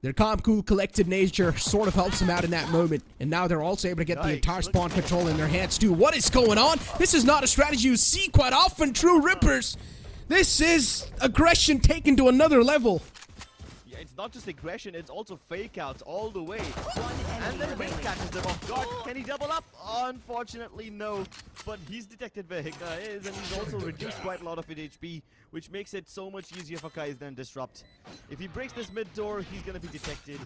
their calm, cool, collected nature sort of helps them out in that moment. And now they're also able to get the entire spawn control in their hands too. What is going on? This is not a strategy you see quite often, True Rippers. This is aggression taken to another level. It's not just aggression, it's also fake outs all the way. And then Wing catches them off guard. Can he double up? Unfortunately, no. But he's detected where Hika is, and he's also reduced quite a lot of his HP, which makes it so much easier for Kai's than Disrupt. If he breaks this mid door, he's gonna be detected.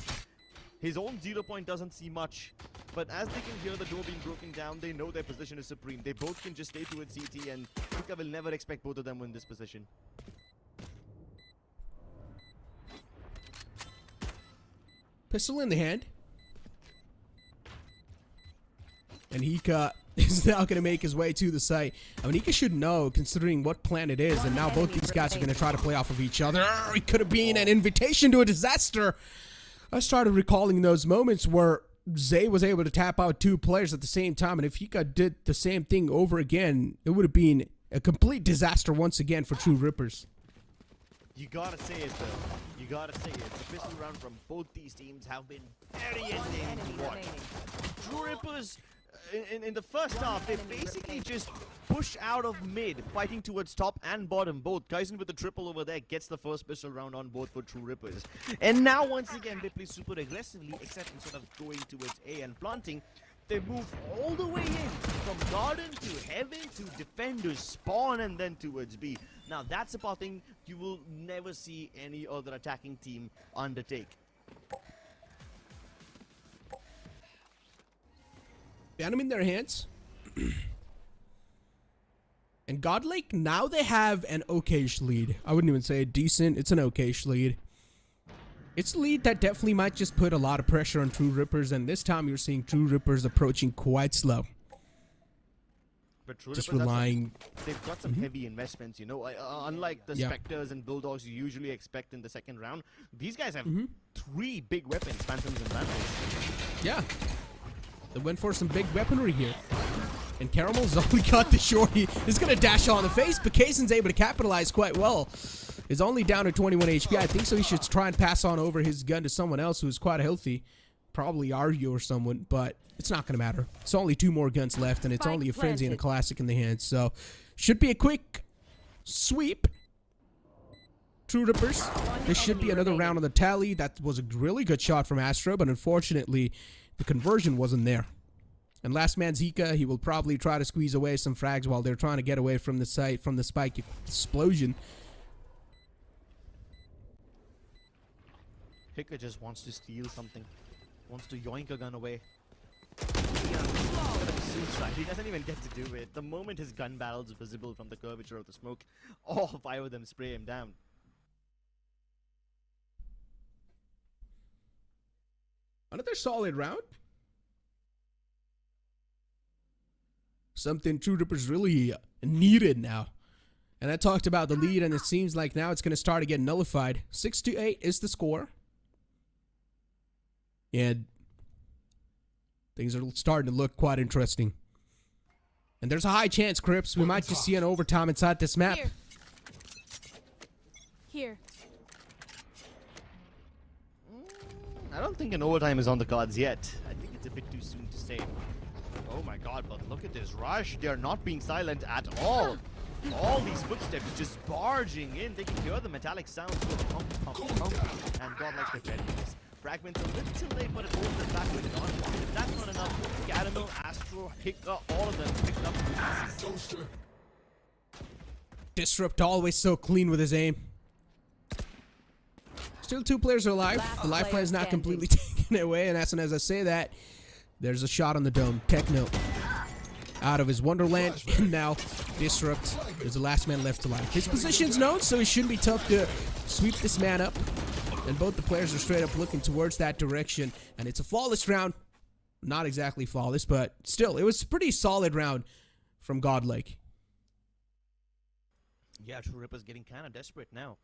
His own 0 point doesn't see much, but as they can hear the door being broken down, they know their position is supreme. They both can just stay to its CT, and Hika will never expect both of them in this position. Pistol in the hand. And Hika is now going to make his way to the site. I mean, Hika should know, considering what plan it is, and now both these guys are going to try to play off of each other. It could have been an invitation to a disaster. I started recalling those moments where Zay was able to tap out 2 players at the same time, and if Hika did the same thing over again, it would have been a complete disaster once again for True Rippers. You gotta say it though. You gotta say it. The pistol round from both these teams have been very ending to watch. True Rippers, in the first half, they basically just push out of mid, fighting towards top and bottom both. Kaisen with the triple over there gets the first pistol round on board for True Rippers. And now once again, they play super aggressively, except instead of going towards A and planting, they move all the way in, from garden to heaven to defenders, spawn, and then towards B. Now that's a thing you will never see any other attacking team undertake. Venom in their hands. And Godlike, now they have an okayish lead. I wouldn't even say a decent, it's an okayish lead. It's a lead that definitely might just put a lot of pressure on True Rippers, and this time you're seeing True Rippers approaching quite slow. But True Just Rippers, relying... they've got some heavy investments, you know, unlike the Spectres and Bulldogs you usually expect in the second round. These guys have 3 big weapons, Phantoms and Vandals. Yeah. They went for some big weaponry here. And Caramel's only got the shorty. He's going to dash on the face, but Kaysen's able to capitalize quite well. is only down to 21 HP. I think so he should try and pass on over his gun to someone else who's quite healthy. Probably Aryu or someone, but it's not going to matter. It's only 2 more guns left, and it's Spike only a Frenzy and a planted. Classic in the hands. So, should be a quick sweep. True Rippers. This should be another round on the tally. That was a really good shot from Astro, but unfortunately, the conversion wasn't there. And last man Zika, he will probably try to squeeze away some frags while they're trying to get away from the site, from the spike explosion. Hika just wants to steal something. Wants to yoink a gun away. Suicide. He doesn't even get to do it. The moment his gun barrel is visible from the curvature of the smoke, all 5 of them spray him down. Another solid round. Something True Rippers really needed now. And I talked about the lead, and it seems like now it's going to start to get nullified. 6-8 is the score. And things are starting to look quite interesting. And there's a high chance, Crips, we might just see an overtime inside this map. Here. I don't think an overtime is on the cards yet. I think it's a bit too soon to say. Oh my god, but look at this rush. They are not being silent at all. All these footsteps just barging in. They can hear the metallic sounds go pump, pump, pump. And Godlike's prepared for this. Fragments a little late, but it holds them back with it on. If that's not enough, Caramel, Astro, Hika, all of them picked up the pieces. Disrupt always so clean with his aim. Still 2 players are alive. Last The lifeline player is not standing. completely taken away, and as soon as I say that, there's a shot on the dome. Techno out of his Wonderland, and now Disrupt is the last man left alive. His position's known, so it shouldn't be tough to sweep this man up. And both the players are straight up looking towards that direction, and it's a flawless round. Not exactly flawless, but still, it was a pretty solid round from Godlike. Yeah, True Ripper's getting kind of desperate now.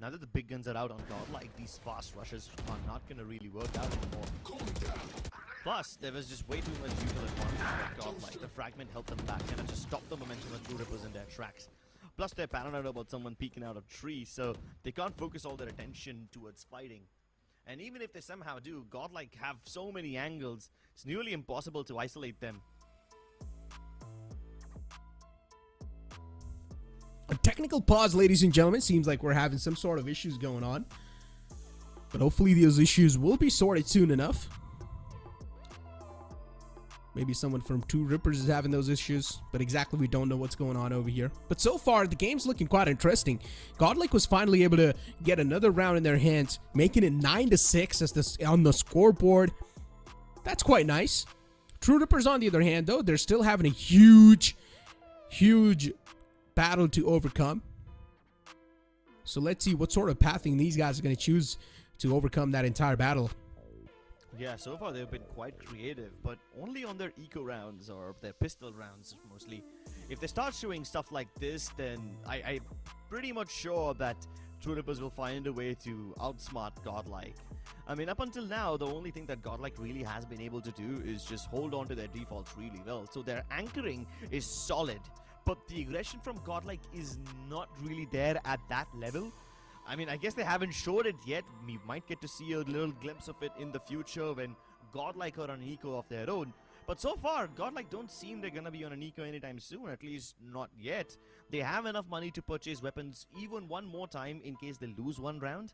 Now that the big guns are out on Godlike, these fast rushes are not going to really work out anymore. Plus, there was just way too much lethal advantage for Godlike. The fragment helped them back and it just stopped the momentum of True Rippers in their tracks. Plus, they're paranoid about someone peeking out of trees, so they can't focus all their attention towards fighting. And even if they somehow do, Godlike have so many angles, it's nearly impossible to isolate them. A technical pause, ladies and gentlemen. Seems like we're having some sort of issues going on. But hopefully those issues will be sorted soon enough. Maybe someone from True Rippers is having those issues, but exactly we don't know what's going on over here. But so far, the game's looking quite interesting. Godlike was finally able to get another round in their hands, making it 9-6 as on the scoreboard. That's quite nice. True Rippers, on the other hand, though, they're still having a huge battle to overcome. So let's see what sort of pathing these guys are going to choose to overcome that entire battle. Yeah, so far they've been quite creative, but only on their eco rounds or their pistol rounds mostly. If they start showing stuff like this, then I'm pretty much sure that True Rippers will find a way to outsmart Godlike. I mean, up until now, the only thing that Godlike really has been able to do is just hold on to their defaults really well. So their anchoring is solid, but the aggression from Godlike is not really there at that level. I mean, I guess they haven't showed it yet. We might get to see a little glimpse of it in the future when Godlike are on an eco of their own. But so far, Godlike don't seem they're gonna be on an eco anytime soon, at least not yet. They have enough money to purchase weapons even one more time in case they lose one round.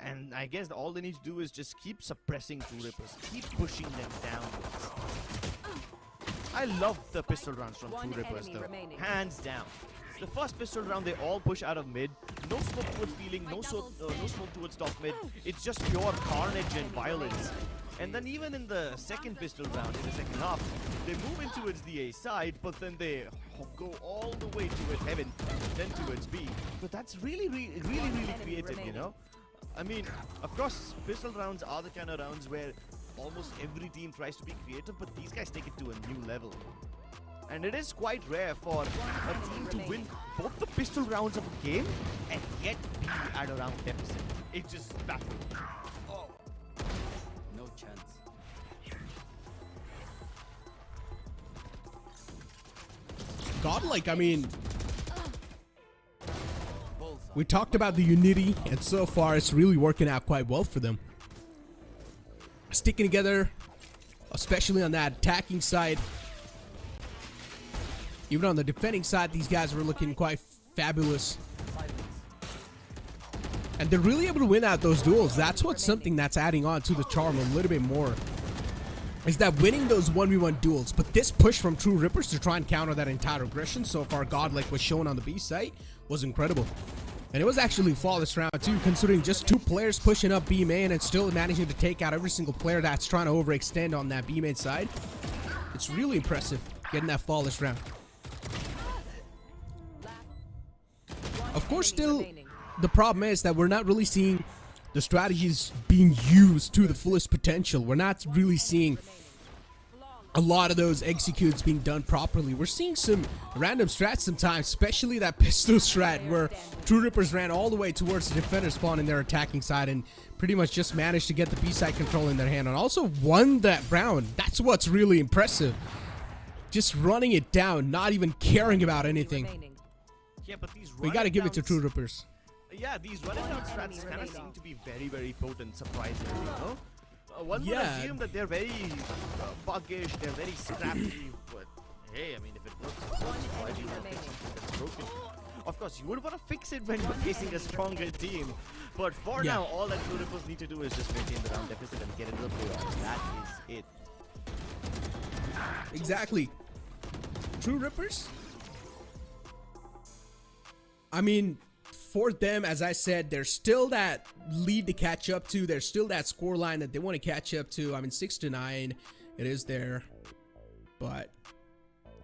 And I guess all they need to do is just keep suppressing True Rippers, keep pushing them down. I love the pistol rounds from True Rippers though, hands down. The first pistol round, they all push out of mid. No smoke towards peeling, no smoke towards top mid. It's just pure carnage and violence. And then even in the second pistol round, in the second half, they move in towards the A side, but then they go all the way towards heaven, then towards B. But that's really creative, you know? I mean, of course, pistol rounds are the kind of rounds where almost every team tries to be creative, but these guys take it to a new level. And it is quite rare for a team to win both the pistol rounds of a game and yet be at a round deficit. It's just baffling. Oh. No chance. Godlike, I mean, We talked about the unity, and so far it's really working out quite well for them. Sticking together, especially on that attacking side. Even on the defending side, these guys were looking quite fabulous. And they're really able to win out those duels. That's what's something that's adding on to the charm a little bit more. Is that winning those 1v1 duels. But this push from True Rippers to try and counter that entire aggression so far, Godlike was shown on the B site, was incredible. And it was actually a flawless round too, considering just 2 players pushing up B main and still managing to take out every single player that's trying to overextend on that B main side. It's really impressive getting that flawless round. Of course, still, the problem is that we're not really seeing the strategies being used to the fullest potential. We're not really seeing a lot of those executes being done properly. We're seeing some random strats sometimes, especially that pistol strat where True Rippers ran all the way towards the defender spawn in their attacking side and pretty much just managed to get the B side control in their hand and also won that round. That's what's really impressive. Just running it down, not even caring about anything. Yeah, but these We gotta give it to True Rippers. Yeah, these running down strats kind of seem to be very, very potent, surprisingly, you know? One would assume that they're very buggish, they're very scrappy, but hey, I mean, if it works, why do you want to fix something that's broken? Of course, you would want to fix it when you're facing a stronger team, but for now, all that True Rippers need to do is just maintain the round deficit and get into the playoffs. That is it. Exactly. True Rippers? I mean, for them, as I said, there's still that lead to catch up to. There's still that score line that they want to catch up to. I mean, 6-9, it is there. But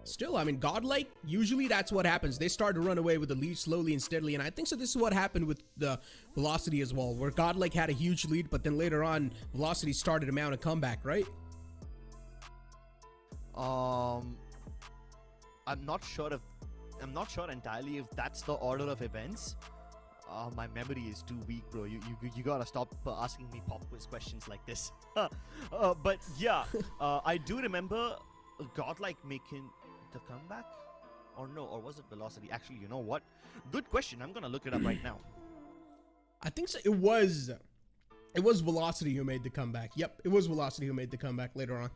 still, I mean, Godlike, usually that's what happens. They start to run away with the lead slowly and steadily. And I think so this is what happened with the Velocity as well, where Godlike had a huge lead, but then later on, Velocity started to mount a comeback, right? I'm not sure entirely if that's the order of events. My memory is too weak, bro. You gotta stop asking me pop quiz questions like this. But yeah, I do remember Godlike making the comeback, or no, or was it Velocity? Actually, you know what? Good question. I'm gonna look it up right now. I think so. It was Velocity who made the comeback. Yep, it was Velocity who made the comeback later on.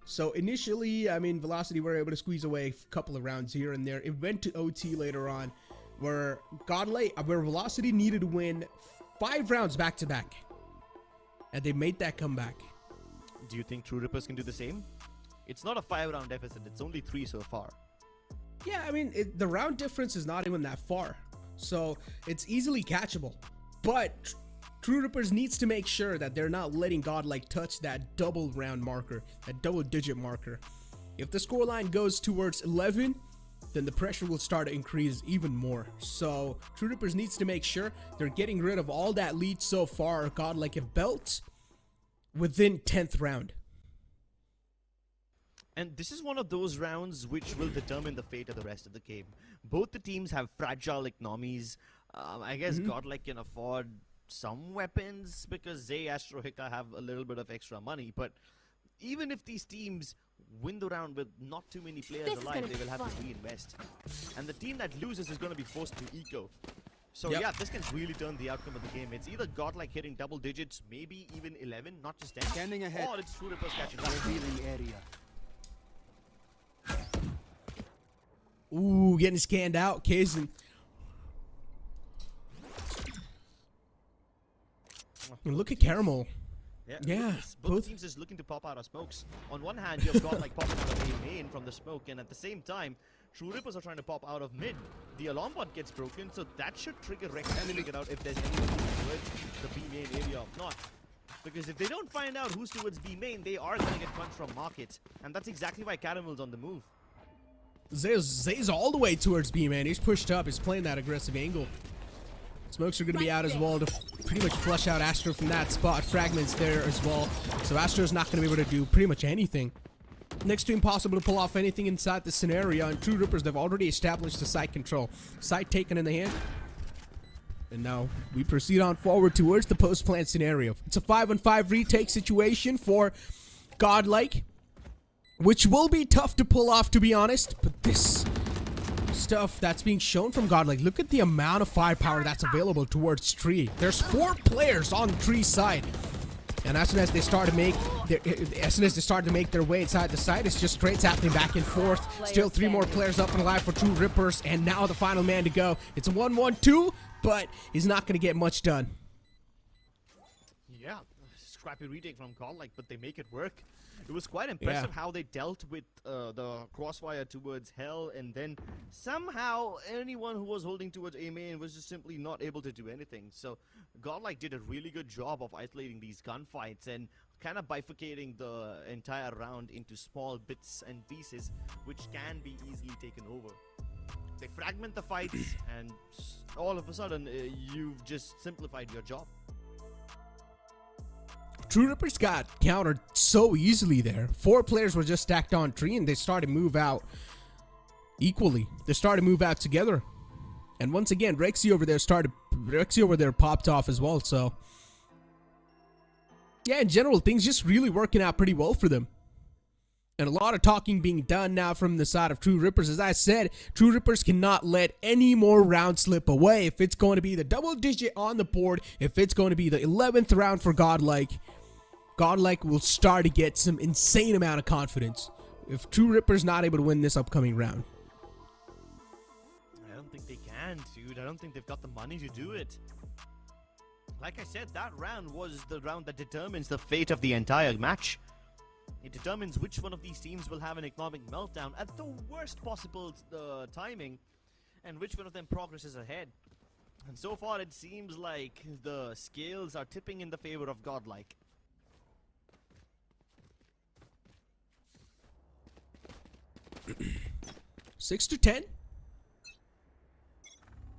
So initially, I mean, Velocity were able to squeeze away a couple of rounds here and there. It went to OT later on, where Velocity needed to win 5 rounds back to back, and they made that comeback. Do you think True Rippers can do the same? It's not a 5-round deficit. It's only 3 so far. Yeah, I mean, the round difference is not even that far, so it's easily catchable. But True Rippers needs to make sure that they're not letting Godlike touch that double round marker, that double digit marker. If the scoreline goes towards 11, then the pressure will start to increase even more. So True Rippers needs to make sure they're getting rid of all that lead so far Godlike have built within 10th round. And this is one of those rounds which will determine the fate of the rest of the game. Both the teams have fragile economies. I guess Godlike can afford some weapons because Zay, Astro, Hika have a little bit of extra money. But even if these teams win the round with not too many players alive, they will have to reinvest. And the team that loses is going to be forced to eco. So yeah, this can really turn the outcome of the game. It's either Godlike hitting double digits, maybe even 11, not just 10. Scanning ahead. Or it's True Rippers catching up. Revealing area. Ooh, getting scanned out. Kazin. Look at Caramel. Yeah, both teams is looking to pop out of smokes. On one hand, you've got like popping out of A main from the smoke, and at the same time, True Rippers are trying to pop out of mid. The alarm bot gets broken, so that should trigger Rex to figure out if there's anyone towards the B main area or not. Because if they don't find out who's towards B main, they are going to get punched from market, and that's exactly why Caramel's on the move. Zay's all the way towards B main. He's pushed up. He's playing that aggressive angle. Smokes are going to be out as well to pretty much flush out Astro from that spot. Fragments there as well. So Astro's not going to be able to do pretty much anything. Next to impossible to pull off anything inside this scenario. And True Rippers, they've already established the site control. Site taken in the hand. And now we proceed on forward towards the post-plant scenario. It's a 5-on-5 retake situation for Godlike, which will be tough to pull off, to be honest. But this stuff that's being shown from Godlike. Look at the amount of firepower that's available towards tree. There's 4 players on the tree side. And as soon as they start to make their way inside the site, it's just trades happening back and forth. Still 3 more players up and alive for True Rippers, and now the final man to go. It's a 1-1-2, but he's not going to get much done. Yeah, scrappy retake from Godlike, but they make it work. It was quite impressive how they dealt with the crossfire towards Hell, and then somehow anyone who was holding towards A main was just simply not able to do anything. So Godlike did a really good job of isolating these gunfights and kind of bifurcating the entire round into small bits and pieces, which can be easily taken over. They fragment the fights, and all of a sudden you've just simplified your job. True Rippers got countered so easily there. 4 players were just stacked on tree, and they started to move out equally. They started to move out together. And once again, Rexy over there popped off as well. So yeah, in general, things just really working out pretty well for them. And a lot of talking being done now from the side of True Rippers. As I said, True Rippers cannot let any more rounds slip away. If it's going to be the double digit on the board, if it's going to be the 11th round for Godlike, Godlike will start to get some insane amount of confidence if True Rippers not able to win this upcoming round. I don't think they can, dude. I don't think they've got the money to do it. Like I said, that round was the round that determines the fate of the entire match. It determines which one of these teams will have an economic meltdown at the worst possible timing, and which one of them progresses ahead. And so far, it seems like the scales are tipping in the favor of Godlike. Six to 10.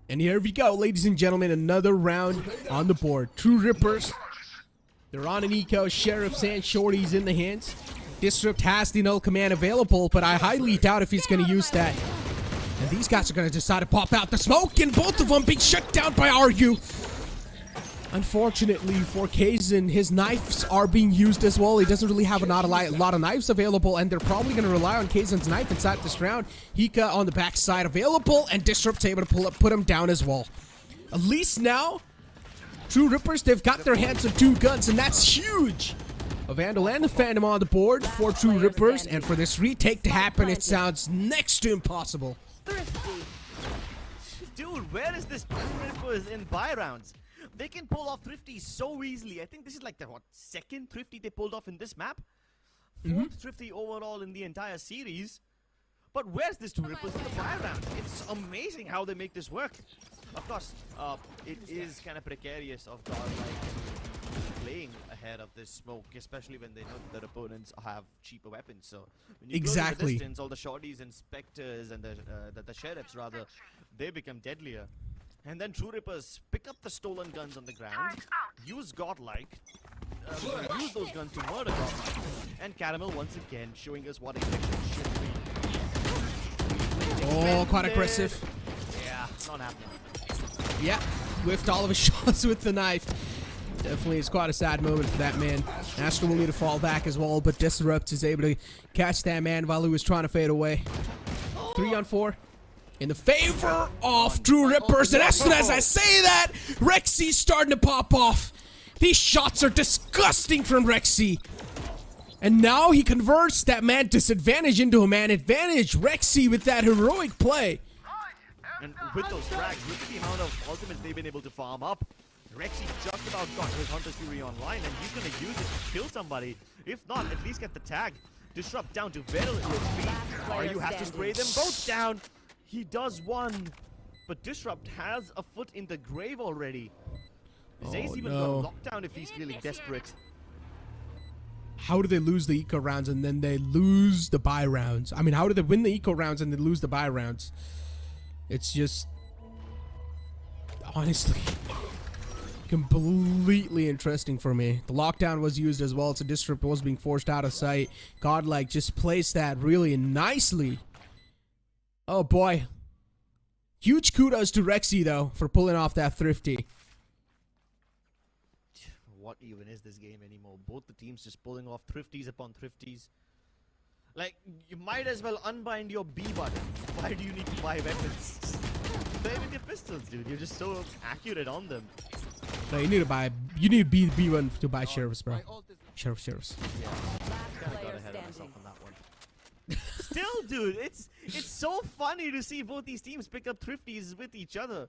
And here we go, ladies and gentlemen, another round on the board. True Rippers, they're on an eco. Sheriff's and Shorty's in the hands. Disrupt has the null command available, but I highly doubt if he's going to use that. And these guys are going to decide to pop out the smoke, and both of them being shut down by Argue. Unfortunately for Kazan, his knives are being used as well. He doesn't really have a lot of knives available, and they're probably going to rely on Kazan's knife inside this round. Hika on the backside available, and Disrupt's able to put him down as well. At least now, True Rippers, they've got their hands on 2 guns, and that's huge. A Vandal and a Phantom on the board for True Rippers, and for this retake to happen, it sounds next to impossible. Dude, where is this True Rippers in buy rounds? They can pull off Thrifty so easily. I think this is like the, second Thrifty they pulled off in this map? 4th Thrifty overall in the entire series. But where's this True Rippers in the buy rounds? It's amazing how they make this work. Of course, it is kind of precarious of Godlike playing ahead of this smoke, especially when they know that their opponents have cheaper weapons. So when you go to the distance, all the shorties and specters and the sheriffs rather, they become deadlier. And then True Rippers pick up the stolen guns on the ground, use Godlike, use those guns to murder Godlike, and Caramel once again showing us what aggression should be. Oh, quite aggressive. Yeah, it's not happening. Yeah, whiffed all of his shots with the knife. Definitely, it's quite a sad moment for that man. Astra will need to fall back as well, but Disrupt is able to catch that man while he was trying to fade away. 3 on 4. In the favor of True Rippers, and as soon as I say that, Rexy's starting to pop off. These shots are disgusting from Rexy. And now he converts that man disadvantage into a man advantage. Rexy with that heroic play. And with those frags, look at the amount of ultimates they've been able to farm up. Rexy just about got his Hunter's Fury online, and he's going to use it to kill somebody. If not, at least get the tag. Disrupt down to very little HP. Aryu has to spray them both down. He does one, but Disrupt has a foot in the grave already. Zay's even got lockdown if he's feeling desperate. How do they lose the eco rounds and then they lose the buy rounds? I mean, how do they win the eco rounds and then lose the buy rounds? It's just, honestly, completely interesting for me. The lockdown was used as well, so Disrupt was being forced out of sight. Godlike just placed that really nicely. Oh boy. Huge kudos to Rexy though for pulling off that Thrifty. What even is this game anymore? Both the teams just pulling off Thrifties upon Thrifties. Like, you might as well unbind your B button. Why do you need to buy weapons? Play with your pistols, dude. You're just so accurate on them. No, you need to be the B1 to buy sheriffs, bro. Sheriffs. Last Kinda got player ahead of myself standing. on that one. Still, dude, it's so funny to see both these teams pick up thrifties with each other.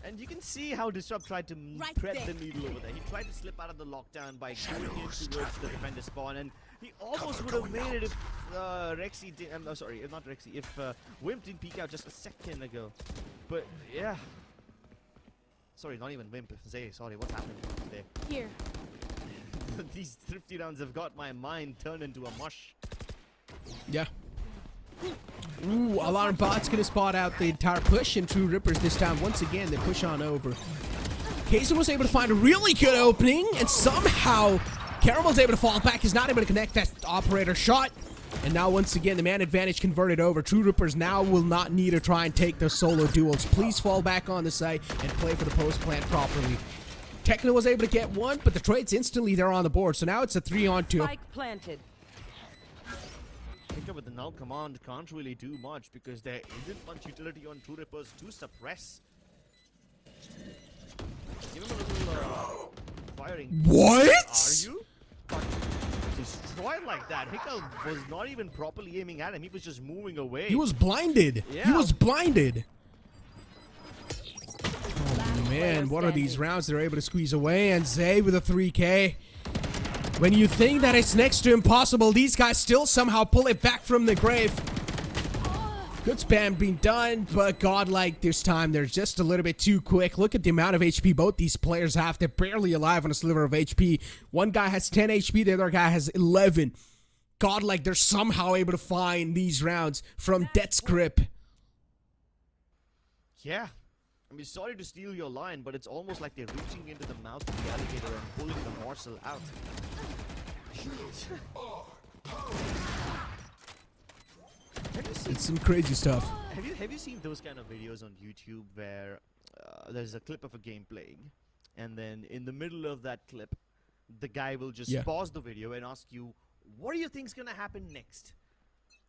And you can see how Disrupt tried to thread the needle over there. He tried to slip out of the lockdown by going in towards the defender spawn, and he almost would have made it if Rexy did. I'm sorry, not Rexy. If Wimp didn't peek out just a second ago. But yeah. Sorry, not even Wimp. Zay, sorry, what happened there? Here. These thrifty rounds have got my mind turned into a mush. Yeah. Ooh, Alarm Bot's gonna spot out the entire push, and True Rippers this time, once again, they push on over. Kaiser was able to find a really good opening, and somehow Caramel's able to fall back. He's not able to connect that operator shot. And now, once again, the man advantage converted over. True Rippers now will not need to try and take those solo duels. Please fall back on the site and play for the post plant properly. Techno was able to get one, but the trade's instantly there on the board. So now it's a 3-on-2. Spike planted. Hiccup with the null command can't really do much because there isn't much utility on True Rippers to suppress. Give him a little firing. What? Are you? Got destroyed like that. Hiccup was not even properly aiming at him. He was just moving away. He was blinded. Yeah. He was blinded. Last Man, player what are these standing. rounds they're able to squeeze away? And Zay with a 3K. When you think that it's next to impossible, these guys still somehow pull it back from the grave. Good spam being done, but Godlike this time, they're just a little bit too quick. Look at the amount of HP both these players have. They're barely alive on a sliver of HP. One guy has 10 HP, the other guy has 11. Godlike, they're somehow able to find these rounds from Death's Grip. Yeah. I mean, sorry to steal your line, but it's almost like they're reaching into the mouth of the alligator and pulling the morsel out. It's some crazy stuff. Have you seen those kind of videos on YouTube where there's a clip of a game playing, and then in the middle of that clip, the guy will just pause the video and ask you, "What do you think's gonna happen next?"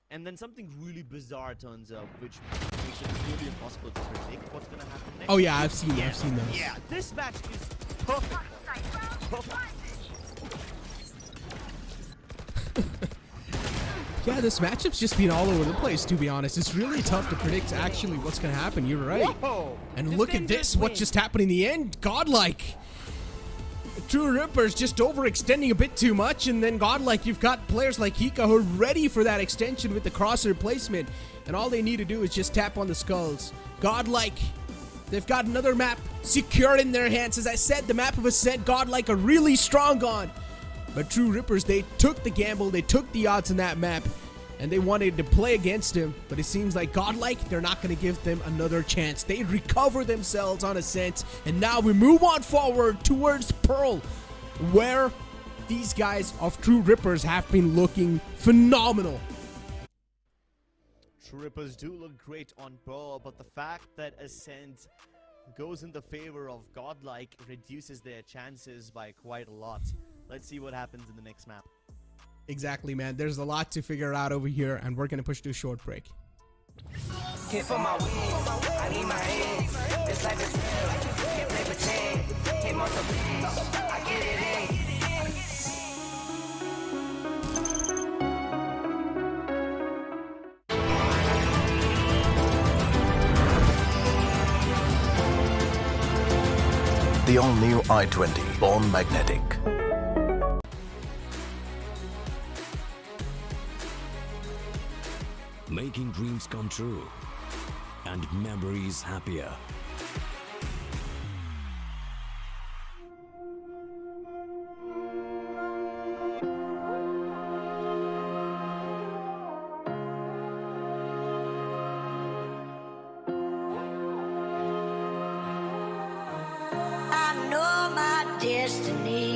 And then something really bizarre turns up, which makes it really impossible to predict what's gonna happen next. Oh yeah, I've seen those. Yeah, this match is perfect. Perfect. Yeah, this matchup's just been all over the place, to be honest. It's really tough to predict actually what's going to happen. You're right. Whoa. And look at this, what just happened in the end. Godlike. True Rippers just overextending a bit too much, and then Godlike, you've got players like Hika who are ready for that extension with the crosshair placement, and all they need to do is just tap on the skulls. Godlike, they've got another map secured in their hands. As I said, the map of Ascent, Godlike are really strong on. But True Rippers, they took the gamble, they took the odds in that map, and they wanted to play against him. But it seems like Godlike, they're not going to give them another chance. They recover themselves on Ascent, and now we move on forward towards Pearl, where these guys of True Rippers have been looking phenomenal. True Rippers do look great on Pearl, but the fact that Ascent goes in the favor of Godlike reduces their chances by quite a lot. Let's see what happens in the next map. Exactly, man. There's a lot to figure out over here, and we're going to push to a short break. Hit for my wins, I need my hands. This life is real, can't play pretend. Hit most of wins, I get it in. The all-new i20 Born Magnetic. Making dreams come true and memories happier. I know my destiny.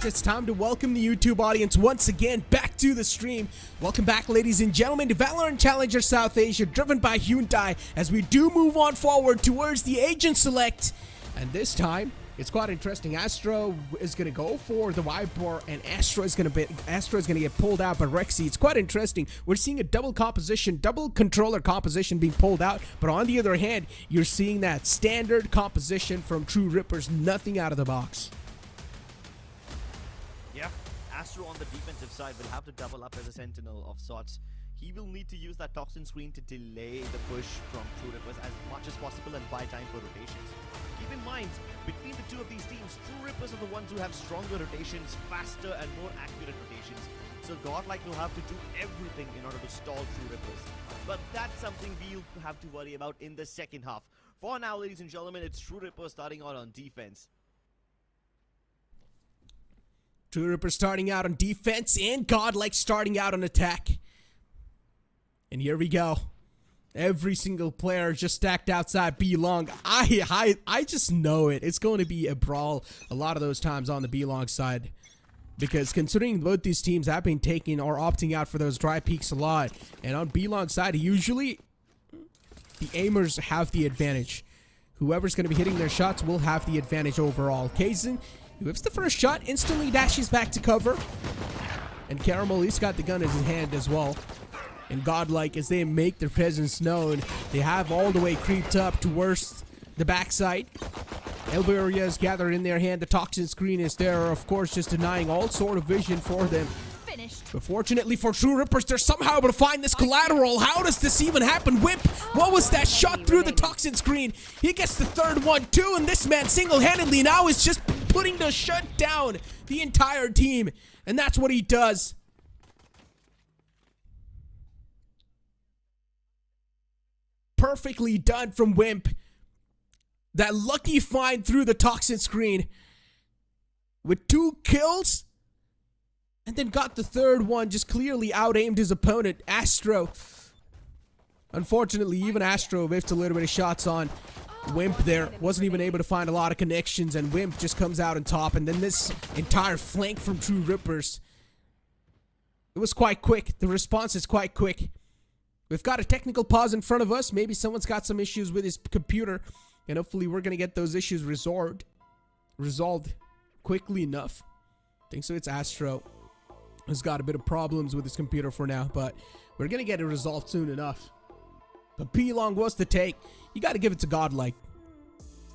it's time to welcome the YouTube audience once again back to the stream. Welcome back, ladies and gentlemen, to Valorant Challenger South Asia, driven by Hyundai, as we do move on forward towards the Agent Select. And this time, it's quite interesting. Astra is going to go for the Viper, and Astra is going to get pulled out by Rexy. It's quite interesting. We're seeing a double controller composition being pulled out, but on the other hand, you're seeing that standard composition from True Rippers, nothing out of the box. Yeah, Astro on the defensive side will have to double up as a sentinel of sorts. He will need to use that toxin screen to delay the push from True Rippers as much as possible and buy time for rotations. Keep in mind, between the two of these teams, True Rippers are the ones who have stronger rotations, faster and more accurate rotations. So Godlike will have to do everything in order to stall True Rippers. But that's something we'll have to worry about in the second half. For now, ladies and gentlemen, it's True Rippers starting out on defense. True Rippers starting out on defense and Godlike starting out on attack. And here we go. Every single player just stacked outside B long. I just know it. It's going to be a brawl a lot of those times on the B long side. Because considering both these teams have been taking or opting out for those dry peaks a lot. And on B long side, usually the aimers have the advantage. Whoever's going to be hitting their shots will have the advantage overall. Kaizen, who whips the first shot, instantly dashes back to cover. And Caramel, he's got the gun in his hand as well. And Godlike, as they make their presence known, they have all the way creeped up towards the backside. Elbow area is gathered in their hand. The toxin screen is there, of course, just denying all sort of vision for them. But fortunately for True Rippers, they're somehow able to find this collateral. How does this even happen? Whip, what was that shot through the toxin screen? He gets the third one too, and this man single-handedly now is just putting to shut down the entire team. And that's what he does. Perfectly done from Wimp. That lucky find through the toxin screen with 2 kills, and then got the third one, just clearly out-aimed his opponent, Astro. Unfortunately, even Astro whiffed a little bit of shots on Wimp there. Wasn't even able to find a lot of connections, and Wimp just comes out on top. And then this entire flank from True Rippers. It was quite quick. The response is quite quick. We've got a technical pause in front of us. Maybe someone's got some issues with his computer. And hopefully we're going to get those issues resolved quickly enough. I think so. It's Astro who's got a bit of problems with his computer for now. But we're going to get it resolved soon enough. But P-Long was the take. You got to give it to Godlike.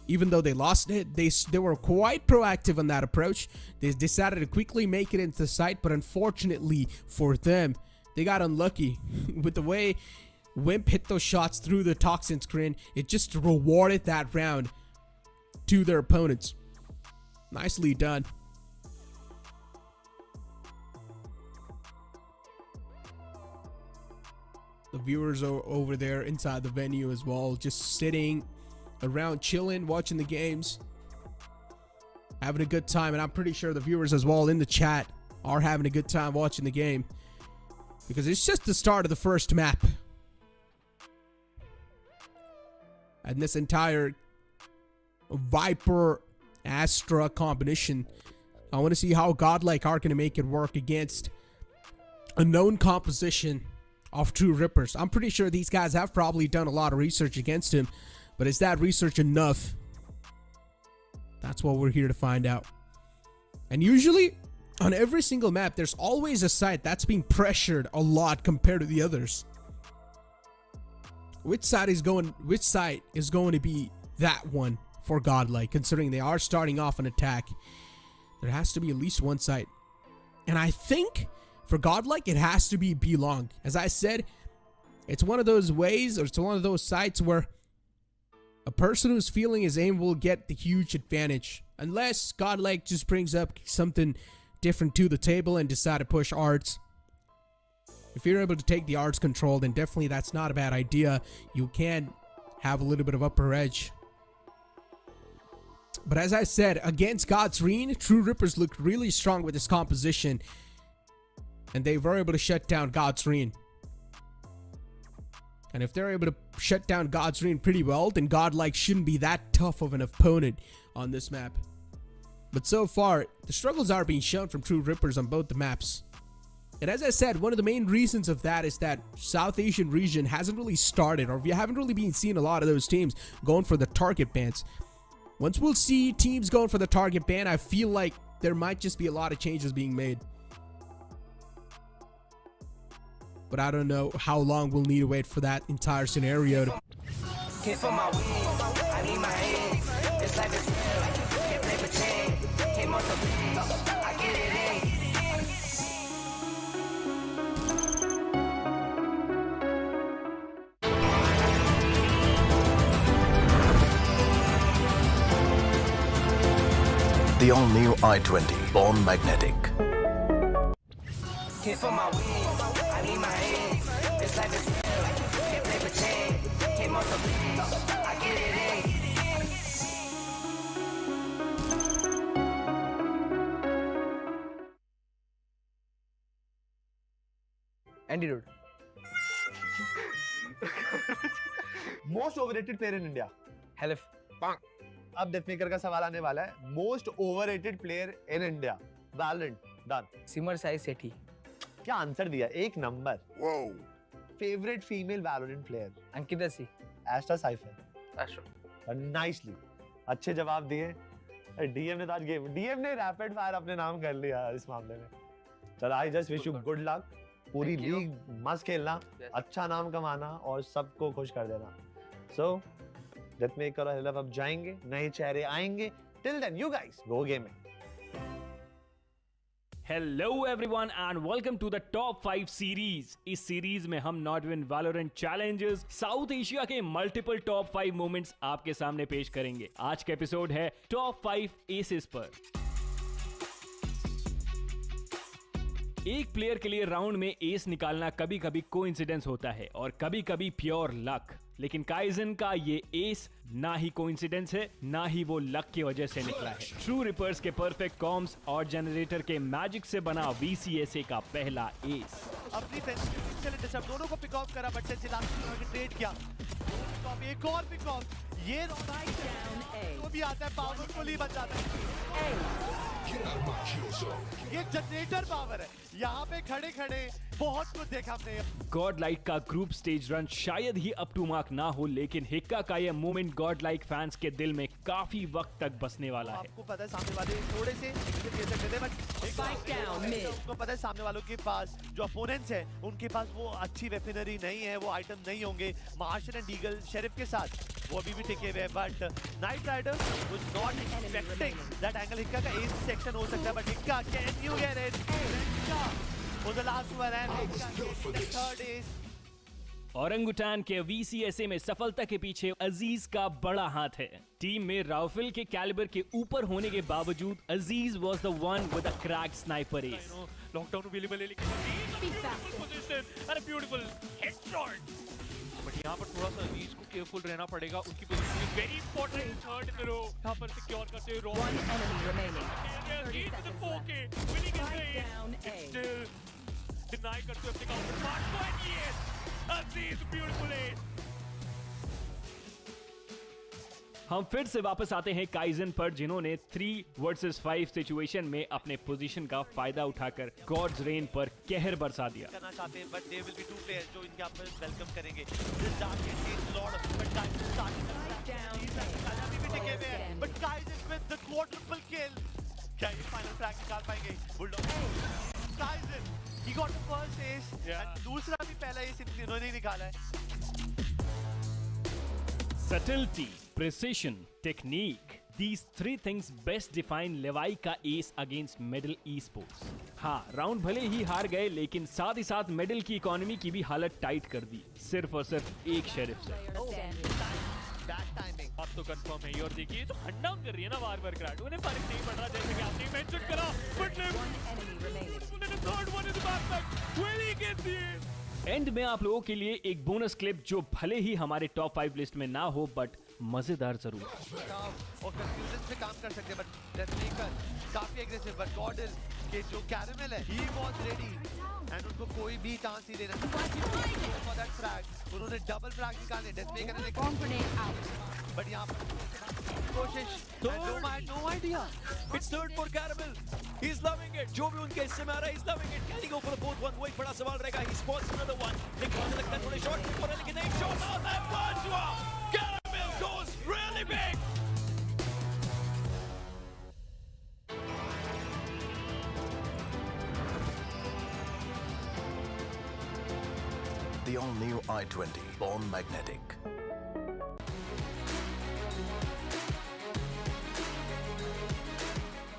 Even though they lost it, they were quite proactive on that approach. They decided to quickly make it into sight. But unfortunately for them, they got unlucky with the way Wimp hit those shots through the toxin screen. It just rewarded that round to their opponents. Nicely done. The viewers are over there inside the venue as well, just sitting around chilling, watching the games, having a good time. And I'm pretty sure the viewers as well in the chat are having a good time watching the game, because it's just the start of the first map. And this entire Viper Astra combination, I want to see how Godlike are going to make it work against a known composition of True Rippers. I'm pretty sure these guys have probably done a lot of research against him, but is that research enough? That's what we're here to find out. And usually on every single map, there's always a site that's being pressured a lot compared to the others. Which side is going to be that one for Godlike, considering they are starting off an attack? There has to be at least one site. And I think for Godlike, it has to be B long. As I said, it's one of those ways, or it's one of those sites where a person who's feeling his aim will get the huge advantage. Unless Godlike just brings up something different to the table and decide to push arts. If you're able to take the arts control, then definitely that's not a bad idea. You can have a little bit of upper edge. But as I said, against Godsreen, True Rippers looked really strong with this composition. And they were able to shut down Godsreen. And if they're able to shut down Godsreen pretty well, then Godlike shouldn't be that tough of an opponent on this map. But so far, the struggles are being shown from True Rippers on both the maps. And as I said, one of the main reasons of that is that South Asian region hasn't really started, or we haven't really been seeing a lot of those teams going for the target bans. Once we'll see teams going for the target ban, I feel like there might just be a lot of changes being made. But I don't know how long we'll need to wait for that entire scenario to... Hit for my wins, I need my hands. This life is real, can't play pretend. Hit most of things, I get it in. The all-new i20, born magnetic. Hit for my wins, I need my hands. This life is real, can't play pretend. Hit most of things, I get it in. Antidote. Most overrated player in India. Helif. अब डेथमेकर का सवाल आने वाला है. Most overrated player in India. Valorant. Done. सिमर साई सेठी. क्या answer दिया? एक number. Favorite female Valorant player. Ankita C. ASTER Cypher. ASTER. Nicely. अच्छे जवाब दिए. DM ने तो आज गेम. DM ने रैपिड फायर अपने नाम कर लिया इस मामले में. चलो I just wish you good luck. पूरी लीग मस्त खेलना, अच्छा नाम कमाना और सबको खुश कर देना. So डेथमेकर और हिलफ अब जाएंगे, नए चेहरे आएंगे. Till then, you guys go gaming. Hello everyone and welcome to the Top 5 series. इस सीरीज में हम NODWIN Valorant Challenges south Asia के मल्टीपल टॉप 5 मोमेंट्स आपके सामने पेश करेंगे. आज का एपिसोड है टॉप 5 एसेस पर. एक प्लेयर के लिए राउंड में एस निकालना कभी कभी कोइंसिडेंस होता है और कभी कभी प्योर लक. लेकिन काइजन का ये एस ना ही कोइंसिडेंस है, ना ही वो लक की वजह से निकला है. ट्रू रिपर्स के परफेक्ट कॉम्स और जनरेटर के मैजिक से बना VCSA का पहला एस. अपनी डिस्टर्ब दोनों को पिक ऑफ करा, बट से ट्रेड किया. एक और पिक ऑफ. ये वो भी आता है, पावरफुली बच जाता है. ये जनरेटर पावर है. यहाँ पे खड़े खड़े बहुत कुछ देखा हमने. गॉडलाइक का ग्रुप स्टेज रन शायद ही अप टू मार्क ना हो, लेकिन हिक्का का ये मोमेंट गॉडलाइक फैंस के दिल में काफी वक्त तक बसने वाला है. आपको पता है सामने वाले थोड़े से आपको पता है सामने वालों के पास जो अपोनेंट्स है उनके पास वो अच्छी वेपनरी नहीं है, वो आइटम नहीं होंगे. मार्शल एंड ईगल शेरिफ के साथ वो अभी भी टिके हुए हैं, but knight rider was not expecting that angle. Hikka का एस सेक्शन हो सकता है, but Hikka can you get it? Hikka was the last one and the third is. Orangutan के VCSA में सफलता के पीछे अजीज का बड़ा हाथ है. टीम में राउफिल के कैलिबर के ऊपर होने के बावजूद Aziz was the one with a crack sniper ace. Lockdown available है लेकिन position and a beautiful headshot. But यहाँ पर थोड़ा सा अजीज को केयरफुल रहना पड़ेगा. उनकी position is very important. Third in row यहाँ पर सिक्योर करते हुए row. One enemy remaining. 30 seconds deny करते हुए अपने काउंटर पार्ट को. And yes, Aziz beautiful ace. हम फिर से वापस आते हैं काइजन पर, जिन्होंने 3 वर्सेस 5 सिचुएशन में अपने पोजीशन का फायदा उठाकर गॉड्स रेन पर कहर बरसा दिया. करना चाहते हैं, but there will be 2 players जो इनके आप वेलकम करेंगे. This dark and lord but Kaizen starting down, but Kaizen with the quadruple kill. क्या ये फाइनल फ्रैग निकाल पाएंगे? Bulldog Kaizen he got the first ace and दूसरा भी पहला ace इन्होंने निकाला है. Subtlety, precision, technique. These 3 things best define लेवाई का ace against MLT Esports. हाँ, राउंड भले ही हार गए, लेकिन साथ ही साथ मेडल की इकोनॉमी की भी हालत टाइट कर दी, सिर्फ और सिर्फ एक शेरिफ से. Bad timing. अब तो कंफर्म है. और देखिए तो हट डाउन कर रही है ना बार-बार क्राउड. उन्हें फर्क नहीं पड़ रहा, जैसे कि आपने मेंशन करा. But third one is back. Will he get the end में आप लोगों के लिए एक बोनस क्लिप जो भले ही हमारे टॉप 5 लिस्ट में ना हो, बट मजेदार जरूर. और कंफ्यूजन से काम कर सकते हैं, बट डेथमेकर काफी एग्रेसिव. बट गॉडल के जो कैरेमल है, ही वाज रेडी एंड उनको कोई भी चांस नहीं देना. फॉर दैट फ्रैग उन्होंने डबल फ्रैग निकाले. डेथमेकर ने बट यहाँ पर कोशिश third. No idea. It's third for Caramel. He's loving it. जो भी उनके हिस्से में आ रहा है, he's loving it. Can he go for the fourth one? वही बड़ा सवाल रहेगा. He spots another one. लेकिन मुझे लगता है थोड़े शॉट हो रहे हैं, लेकिन एक शॉट और that one. Caramel goes really big. The all-new i20, born magnetic.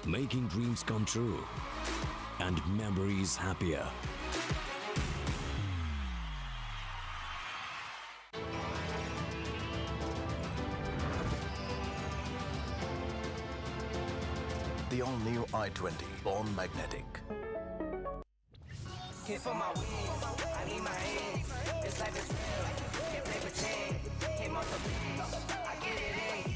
Making dreams come true and memories happier. The all-new i20, born magnetic. Hit for my wins, I need my hands. This life is real, can't play pretend. Hit on the wins, I get it in.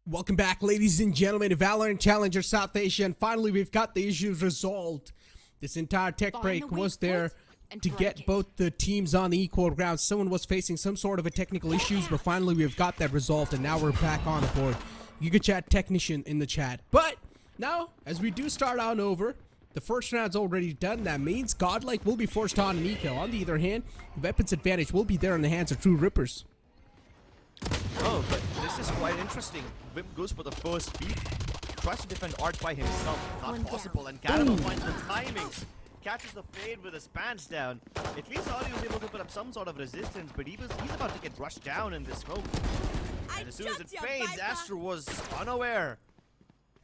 Welcome back, ladies and gentlemen, to Valorant Challenger South Asia, and finally we've got the issues resolved. This entire tech break was there to get both the teams on the equal ground. Someone was facing some sort of a technical issues, but finally we've got that resolved, and now we're back on the board. You can chat technician in the chat. But now, as we do start on over, the first round's already done. That means Godlike will be forced on an eco. On the other hand, weapons advantage will be there in the hands of True Rippers. Oh, but this is quite interesting. Vim goes for the first peek, tries to defend Art by himself. Not possible, and Caramel finds the timing. Catches the fade with his pants down. At least Ari was able to put up some sort of resistance, but he's about to get rushed down in this smoke. And as soon as it fades, ASTER was unaware.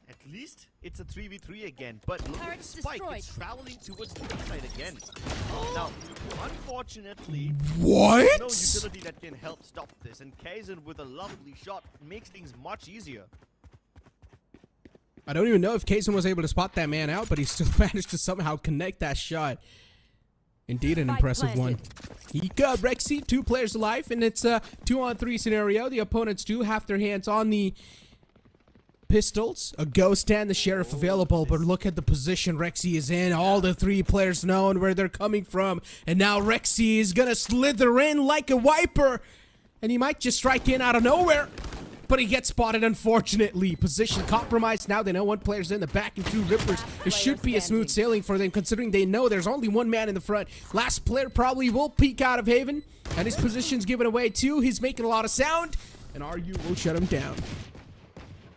At least it's a 3v3 again, but look at the spike. It's traveling towards the right side again. Now, unfortunately, what? There's no utility that can help stop this, and Kaizen with a lovely shot makes things much easier. I don't even know if Kaizen was able to spot that man out, but he still managed to somehow connect that shot. Indeed, an impressive one. He got Rexy, 2 players alive, and it's a 2-on-3 scenario. The opponents do have their hands on the pistols, a ghost and the sheriff available, but look at the position Rexy is in. All the 3 players knowing where they're coming from, and now Rexy is gonna slither in like a wiper, and he might just strike in out of nowhere, but he gets spotted, unfortunately. Position compromised. Now they know 1 player's in the back and 2 Rippers. It should be a smooth sailing for them, considering they know there's only 1 man in the front. Last player probably will peek out of Haven, and his position's given away too. He's making a lot of sound, and RU will shut him down.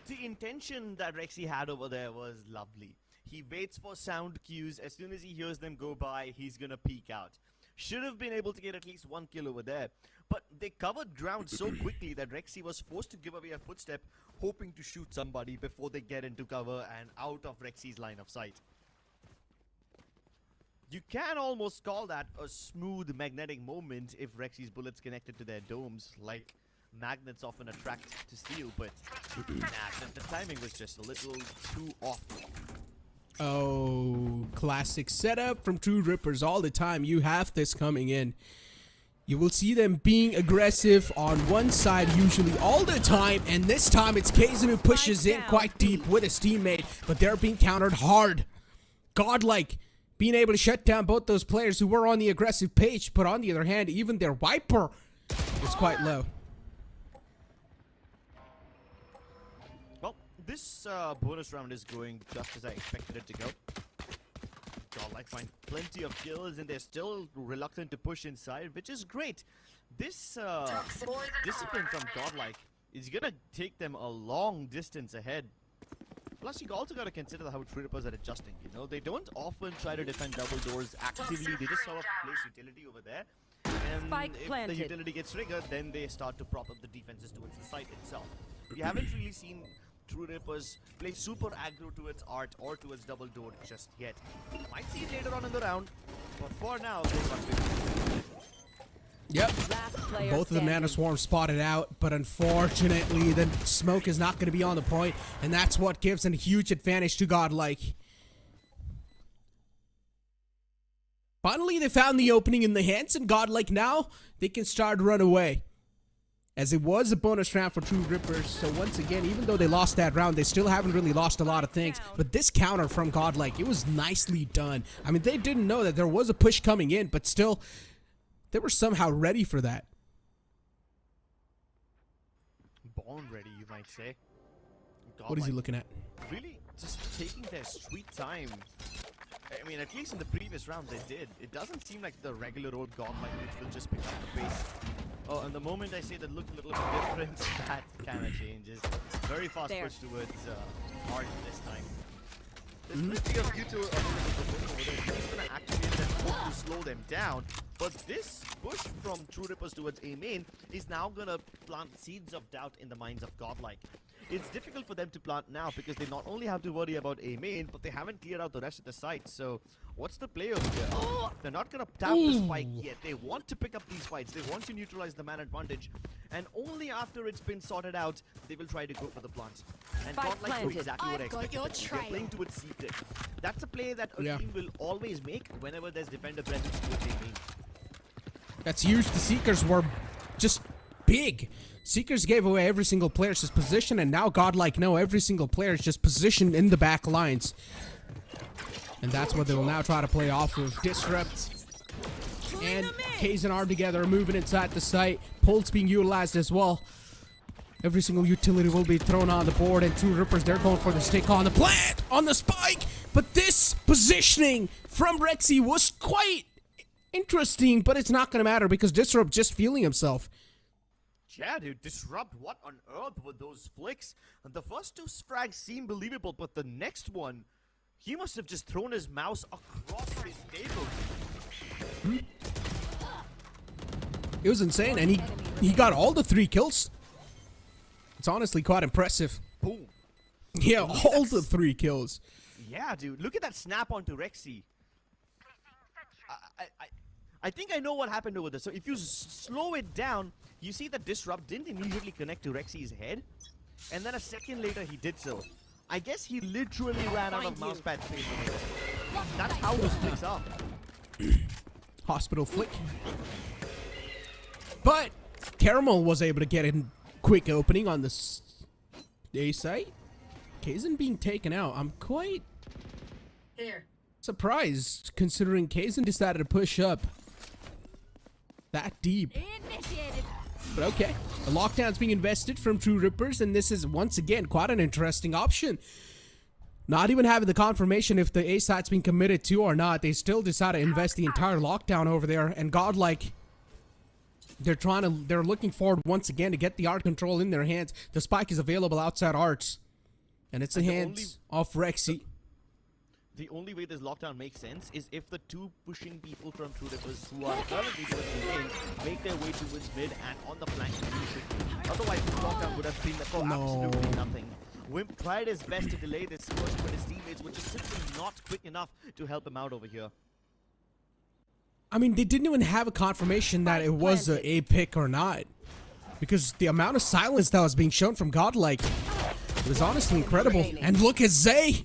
The intention that Rexy had over there was lovely. He waits for sound cues. As soon as he hears them go by, he's gonna peek out. Should have been able to get at least 1 kill over there. But they covered ground so quickly that Rexy was forced to give away a footstep, hoping to shoot somebody before they get into cover and out of Rexy's line of sight. You can almost call that a smooth magnetic moment if Rexy's bullets connected to their domes, like magnets often attract to steel, but nah, the timing was just a little too off. Oh, classic setup from True Rippers all the time. You have this coming in. You will see them being aggressive on one side usually all the time, and this time it's Kaizen who pushes in quite deep with his teammate, but they're being countered hard. Godlike being able to shut down both those players who were on the aggressive page, but on the other hand, even their wiper is quite low. Well, this bonus round is going just as I expected it to go. Godlike find plenty of kills, and they're still reluctant to push inside, which is great. This discipline from Godlike is gonna take them a long distance ahead. Plus, you also gotta consider how True Rippers are adjusting. You know, they don't often try to defend double doors actively. They just sort of place utility over there, and if the utility gets triggered, then they start to prop up the defenses towards the site itself. We haven't really seen True Rippers play super aggro towards Art or towards double door just yet. Might see it later on in the round, but for now, they've got big. Yep, both of the Mana Swarm spotted out, but unfortunately the smoke is not going to be on the point, and that's what gives a huge advantage to Godlike. Finally, they found the opening in the hands, and Godlike now, they can start to run away. as it was a bonus round for True Rippers. So once again, even though they lost that round, they still haven't really lost a lot of things. But this counter from Godlike, it was nicely done. I mean, they didn't know that there was a push coming in, but still, they were somehow ready for that. Born ready, you might say. What is he looking at? Really just taking their sweet time. I mean, at least in the previous round they did. It doesn't seem like the regular old Godlike, which will just pick up the pace. Oh, and the moment I say that looked a little bit different, that kind of changes. Very fast push towards Art this time. There's plenty of Yuto available over there. He's going to activate them, hope to slow them down. But this push from True Rippers towards A main is now going to plant seeds of doubt in the minds of Godlike. It's difficult for them to plant now because they not only have to worry about A main, but they haven't cleared out the rest of the site. So what's the play over here? They're not going to tap the spike yet. They want to pick up these fights. They want to neutralize the man advantage. And only after it's been sorted out, they will try to go for the plant. And Godlike know exactly what I expected. They're playing towards secret. That's a play that a team will always make whenever there's defender presence towards A main. That's huge. The Seekers were just big. Seekers gave away every single player's position, and now Godlike know every single player is just positioned in the back lines. And that's what they will now try to play off of. Disrupt and K's and Arm together are moving inside the site. Pulse being utilized as well. Every single utility will be thrown on the board, and True Rippers, they're going for the stick on the plant, on the spike. But this positioning from Rexy was quite interesting, but it's not going to matter because Disrupt just feeling himself. Yeah, dude, Disrupt, what on earth were those flicks? And the first two frags seem believable, but the next one, he must have just thrown his mouse across his table. It was insane, and he got all the 3 kills. It's honestly quite impressive. Boom. Yeah, all the 3 kills. Yeah, dude, look at that snap onto Rexy. I think I know what happened over there. So if you slow it down, you see that Disrupt didn't immediately connect to Rexy's head, and then a second later he did so. I guess he literally ran out of mousepad space over there. That's how those flicks are. Hospital flick. But Caramel was able to get a quick opening on the A site. Kazan being taken out. I'm quite surprised considering Kazan decided to push up that deep. But okay, the lockdown's being invested from True Rippers, and this is once again quite an interesting option. Not even having the confirmation if the A site's been committed to or not, they still decide to invest the entire lockdown over there. And Godlike, they're looking forward once again to get the art control in their hands. The spike is available outside arts, and it's in the hands of Rexy. The only way this lockdown makes sense is if the 2 pushing people from True Rippers who are currently towards the lane make their way towards mid and on the flank really quickly. Otherwise, this lockdown would have been for absolutely nothing. Wimp tried his best to delay this push, but his teammates were just simply not quick enough to help him out over here. I mean, they didn't even have a confirmation that it was a pick or not, because the amount of silence that was being shown from Godlike was honestly incredible. And look at Zay.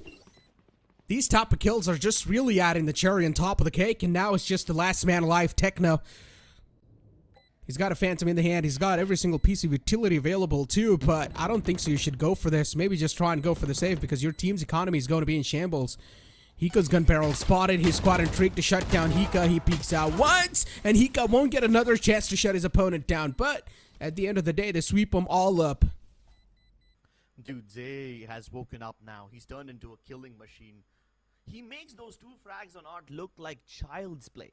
These top of kills are just really adding the cherry on top of the cake, and now it's just the last man alive, Techno. He's got a Phantom in the hand. He's got every single piece of utility available too, but I don't think so you should go for this. Maybe just try and go for the save because your team's economy is going to be in shambles. Hika's gun barrel spotted. His squad intrigued to shut down Hika. He peeks out once, and Hika won't get another chance to shut his opponent down, but at the end of the day, they sweep them all up. Dude, Zay has woken up now. He's turned into a killing machine. He makes those 2 frags on Art look like child's play.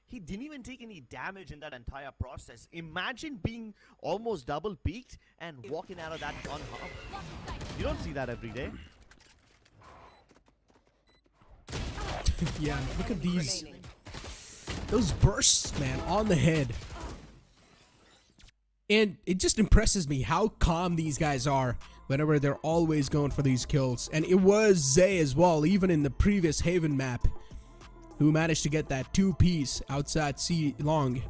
He didn't even take any damage in that entire process. Imagine being almost double peaked and walking out of that unharmed. You don't see that every day. Yeah, look at these. Those bursts, man, on the head. And it just impresses me how calm these guys are whenever they're always going for these kills. And it was Zay as well, even in the previous Haven map, who managed to get that 2-piece outside C long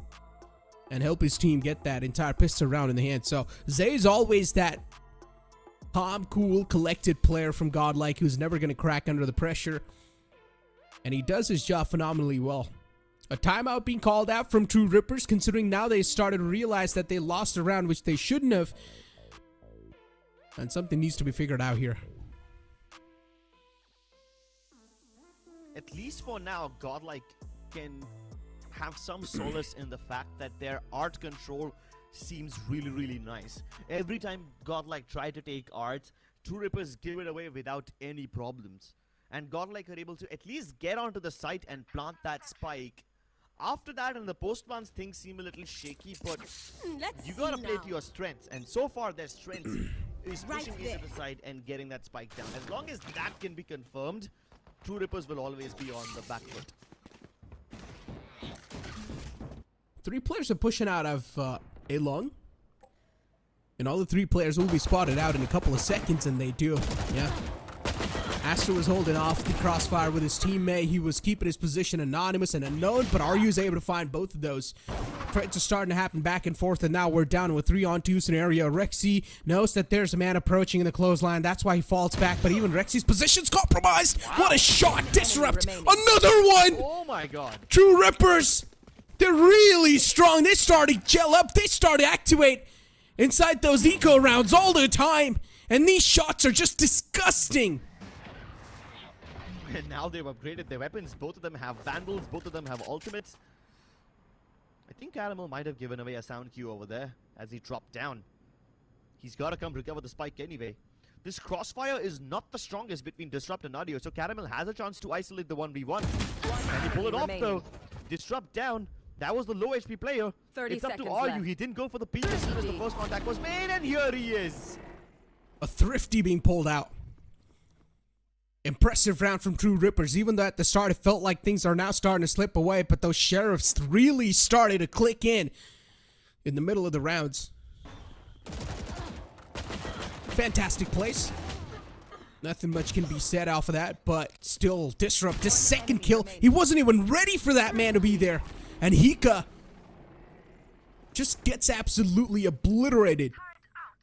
and help his team get that entire pistol round in the hand. So Zay's always that calm, cool, collected player from Godlike who's never going to crack under the pressure. And he does his job phenomenally well. A timeout being called out from True Rippers, considering now they started to realize that they lost a round, which they shouldn't have. And something needs to be figured out here. At least for now, Godlike can have some solace in the fact that their art control seems really, really nice. Every time Godlike try to take art, True Rippers give it away without any problems. And Godlike are able to at least get onto the site and plant that spike. After that, in the post-plants, things seem a little shaky, but you gotta play to your strengths. And so far, their strength is pushing into the side and getting that spike down. As long as that can be confirmed, True Rippers will always be on the back foot. 3 players are pushing out of A-Long. And all the 3 players will be spotted out in a couple of seconds, and they do. Yeah. ASTER was holding off the crossfire with his teammate. He was keeping his position anonymous and unknown, but RU is able to find both of those. Fights are starting to happen back and forth, and now we're down to a 3-on-2 scenario. Rexy knows that there's a man approaching in the clothesline. That's why he falls back, but even Rexy's position's compromised. Wow. What a shot! Disrupt! Another one! Oh my god. True Rippers! They're really strong. They start to gel up. They start to activate inside those eco rounds all the time. And these shots are just disgusting. And now they've upgraded their weapons. Both of them have Vandals. Both of them have ultimates. I think Caramel might have given away a sound cue over there as he dropped down. He's got to come recover the spike anyway. This crossfire is not the strongest between Disrupt and Audio, so Caramel has a chance to isolate the 1v1. And he pull it off though. Disrupt down. That was the low HP player. 30 it's up to seconds RU. left. He didn't go for the peak as soon as the first contact was made, and here he is. A Thrifty being pulled out. Impressive round from True Rippers, even though at the start it felt like things are now starting to slip away, but those sheriffs really started to click in the middle of the rounds. Fantastic place. Nothing much can be said off of that, but still Disrupt, his second kill. He wasn't even ready for that man to be there. And Hika just gets absolutely obliterated.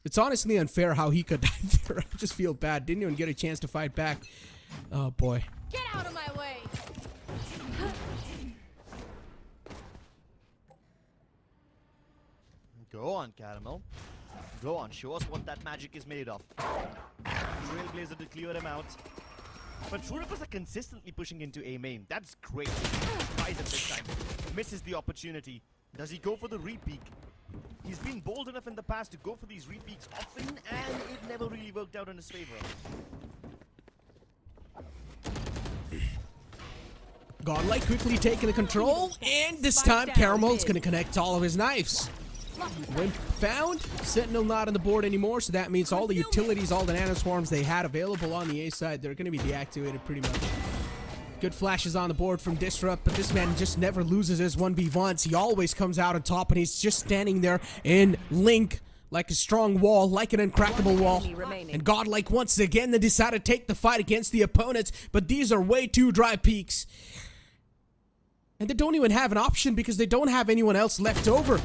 It's honestly unfair how Hika died there. I just feel bad. Didn't even get a chance to fight back. Oh boy. Get out of my way. Go on, Caramel. Go on, show us what that magic is made of. Trailblazer to clear him out. But True Rippers are consistently pushing into A main. That's great. Tries it this time. Misses the opportunity. Does he go for the repeak? He's been bold enough in the past to go for these repeats often, and it never really worked out in his favor. Godlike quickly taking the control, and this time Caramel's gonna connect all of his knives. When found, Sentinel not on the board anymore, so that means all the utilities, all the nanoswarms they had available on the A side, they're gonna be deactivated pretty much. Good flashes on the board from Disrupt, but this man just never loses his 1v1s. He always comes out on top, and he's just standing there in Link like a strong wall, like an uncrackable wall. And Godlike once again, they decide to take the fight against the opponents, but these are way too dry peaks. And they don't even have an option because they don't have anyone else left over.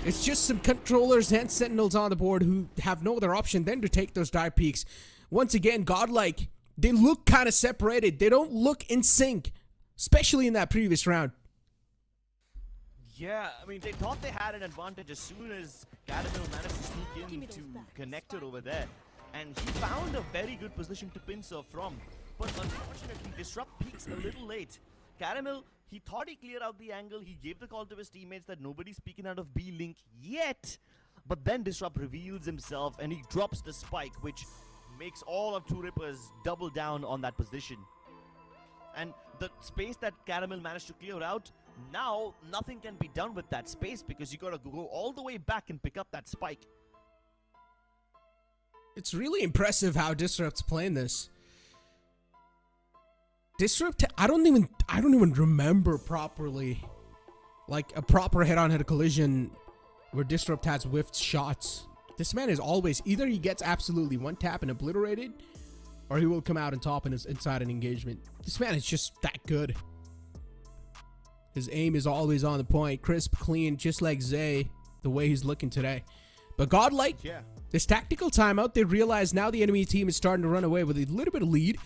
It's just some controllers and sentinels on the board who have no other option than to take those dry peaks. Once again, Godlike, they look kind of separated. They don't look in sync, especially in that previous round. Yeah, I mean, they thought they had an advantage as soon as Caramel managed to sneak in to connector over there. And he found a very good position to pincer from. But unfortunately, Disrupt peaks a little late. Caramel, he thought he cleared out the angle. He gave the call to his teammates that nobody's peeking out of B-Link yet. But then Disrupt reveals himself and he drops the spike, which makes all of True Rippers double down on that position. And the space that Caramel managed to clear out, now nothing can be done with that space because you gotta go all the way back and pick up that spike. It's really impressive how Disrupt's playing this. Disrupt, I don't even remember properly, like a proper head-on-head collision where Disrupt has whiffed shots. This man is always, either he gets absolutely one tap and obliterated, or he will come out on top and is inside an engagement. This man is just that good. His aim is always on the point, crisp, clean, just like Zay, the way he's looking today. But Godlike, this tactical timeout, they realize now the enemy team is starting to run away with a little bit of lead.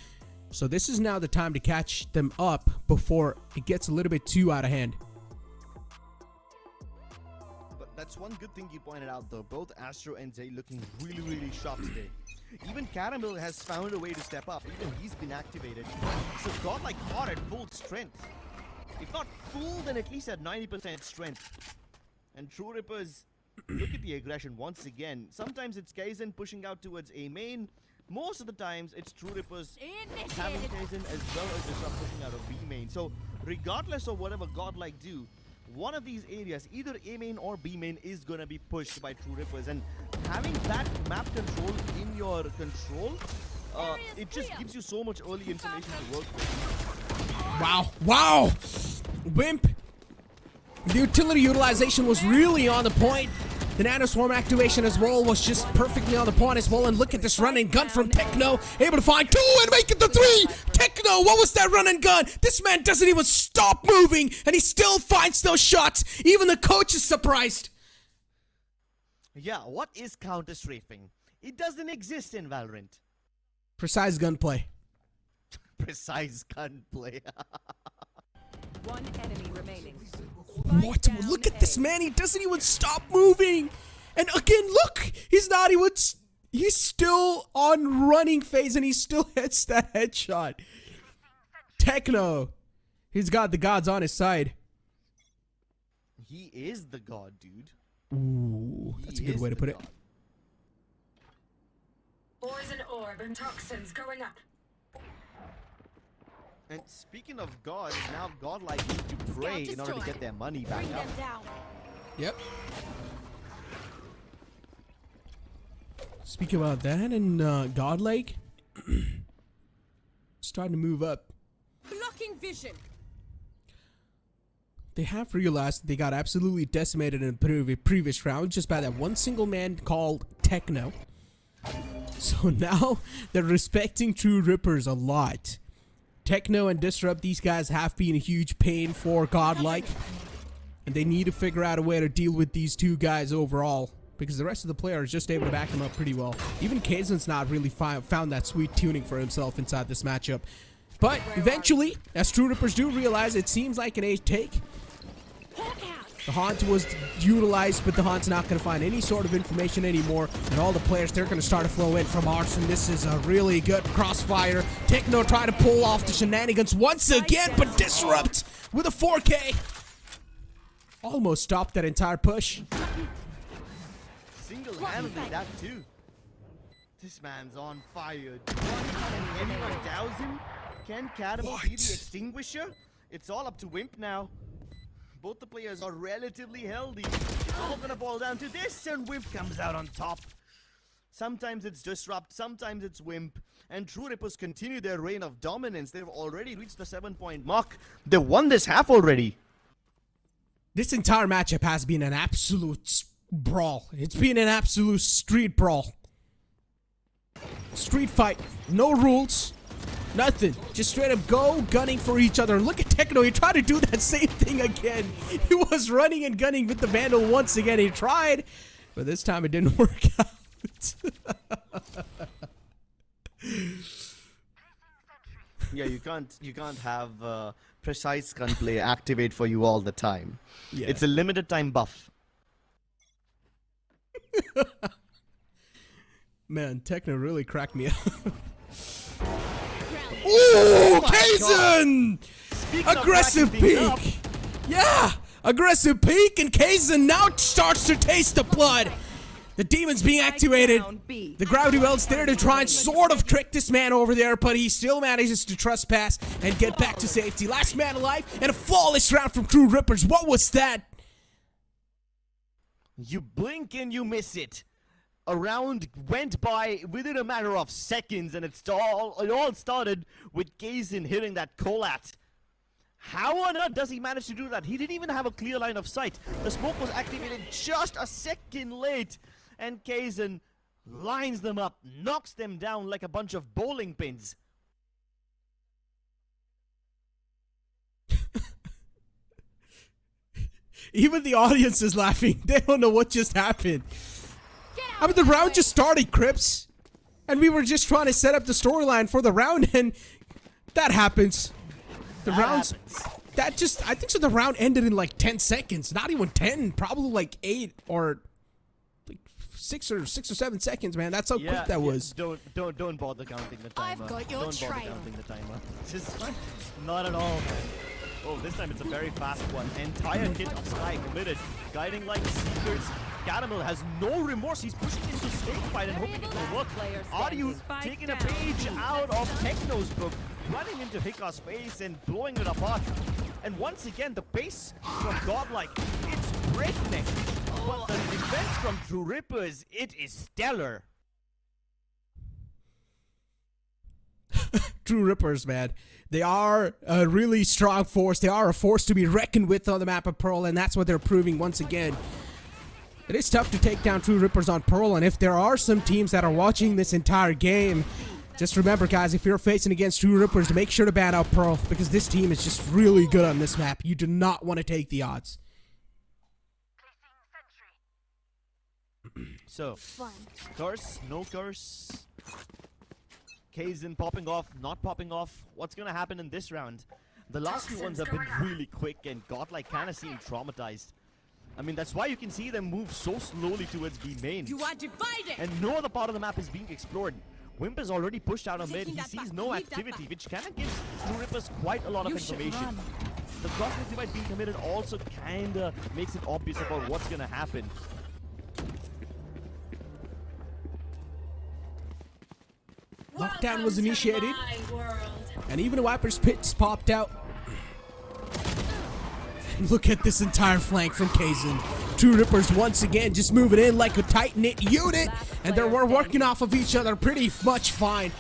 So this is now the time to catch them up before it gets a little bit too out of hand. But that's one good thing you pointed out, though. Both Astro and Zay looking really, really sharp today. Even Caramel has found a way to step up. Even he's been activated. So Godlike are at full strength. If not full, then at least at 90% strength. And True Rippers, look at the aggression once again. Sometimes it's Kaizen pushing out towards A main. Most of the times, it's True Rippers having Kaizen as well as Disrupt pushing out of B main. So regardless of whatever Godlike do, one of these areas, either A main or B main, is going to be pushed by True Rippers. And having that map control in your control, it just gives you so much early information to work with. Wow. Wow. Wimp. The utility utilization was really on the point. The Nanoswarm activation as well was just perfectly on the point as well. And look at this run and gun from Techno. Able to find 2 and make it the 3. Techno, what was that run and gun? This man doesn't even stop moving and he still finds those shots. Even the coach is surprised. Yeah, what is counter-strafing? It doesn't exist in Valorant. Precise gunplay. Precise gunplay. One enemy remaining. What? Look at this man. He doesn't even stop moving. And again, look. He's not even... He's still on running phase and he still hits that headshot. Techno. He's got the gods on his side. He is the god, dude. Ooh, that's a good way to put it. Poison orb and toxins going up. And speaking of gods, now Godlike need to pray in order to get their money back up. Yep. Speaking about that, and Godlike starting to move up. Blocking vision. They have realized that they got absolutely decimated in the previous round just by that one single man called Techno. So now they're respecting True Rippers a lot. Techno and Disrupt, these guys have been a huge pain for Godlike. And they need to figure out a way to deal with these two guys overall. Because the rest of the players are just able to back them up pretty well. Even Kaizen's not really found that sweet tuning for himself inside this matchup. But eventually, as True Rippers do realize, it seems like an A take. The Haunt was utilized, but the Haunt's not going to find any sort of information anymore. And all the players, they're going to start to flow in from Arson. This is a really good crossfire. Techno trying to pull off the shenanigans once again, but Disrupt with a 4K. Almost stopped that entire push. Single-handedly, that too. This man's on fire. Can anyone douse him? Can Caramel be the extinguisher? It's all up to Wimp now. Both the players are relatively healthy. It's all gonna boil down to this, and Wimp comes out on top. Sometimes it's Disrupt, sometimes it's Wimp. And True Rippers continue their reign of dominance. They've already reached the 7-point mark. They won this half already. This entire matchup has been an absolute brawl. It's been an absolute street brawl. Street fight. No rules. Nothing. Just straight up go gunning for each other. Look at Techno. He tried to do that same thing again. He was running and gunning with the Vandal once again. He tried, but this time it didn't work out. Yeah, you can't have precise gunplay activate for you all the time. Yeah. It's a limited time buff. Man, Techno really cracked me up. Ooh, Kaizen! Aggressive peek! Yeah! Aggressive peek, and Kaizen now starts to taste the blood. The demon's being activated. The gravity welt's there to try and sort of trick this man over there, but he still manages to trespass and get back to safety. Last man alive, and a flawless round from True Rippers. What was that? You blink and you miss it. A round went by within a matter of seconds, and it all started with Kaizen hitting that collat. How on earth does he manage to do that? He didn't even have a clear line of sight. The smoke was activated just a second late, and Kaizen lines them up, knocks them down like a bunch of bowling pins. Even the audience is laughing. They don't know what just happened. I mean, the round just started, Crips. And we were just trying to set up the storyline for the round, and That happens. The That rounds. happens. That just, I think so. The round ended in like 10 seconds. Not even 10. Probably like 8 or like 6 or 7 seconds, man. That's how quick that was. Don't bother counting the timer. I've got your Don't bother trail. counting the timer. Just not at all, man. Oh, this time it's a very fast one. Entire kit of Sky committed. Guiding like Seekers. Caramel has no remorse. He's pushing into snake fight and hoping it will work. Are you taking a page out of Techno's book? Running into Hika's face and blowing it apart. And once again, the pace from Godlike, it's breakneck. But the defense from True Rippers, it is stellar. True Rippers, man. They are a really strong force. They are a force to be reckoned with on the map of Pearl, and that's what they're proving once again. It is tough to take down True Rippers on Pearl, and if there are some teams that are watching this entire game, just remember, guys, if you're facing against True Rippers, make sure to ban out Pearl, because this team is just really good on this map. You do not want to take the odds. So, curse, no curse. Kaizen popping off, not popping off. What's gonna happen in this round? The last few ones have been really quick, and Godlike kind of seem traumatized. I mean, that's why you can see them move so slowly towards B main. You are divided. And no other part of the map is being explored. Wimp is already pushed out on mid. He sees no activity, which kind of gives True Rippers quite a lot of information. The crossfire divide being committed also kind of makes it obvious about what's gonna happen. Lockdown was initiated, and even the Viper's pits popped out. Look at this entire flank from Kaizen. True Rippers once again just moving in like a tight-knit unit, and they're working off of each other pretty much fine.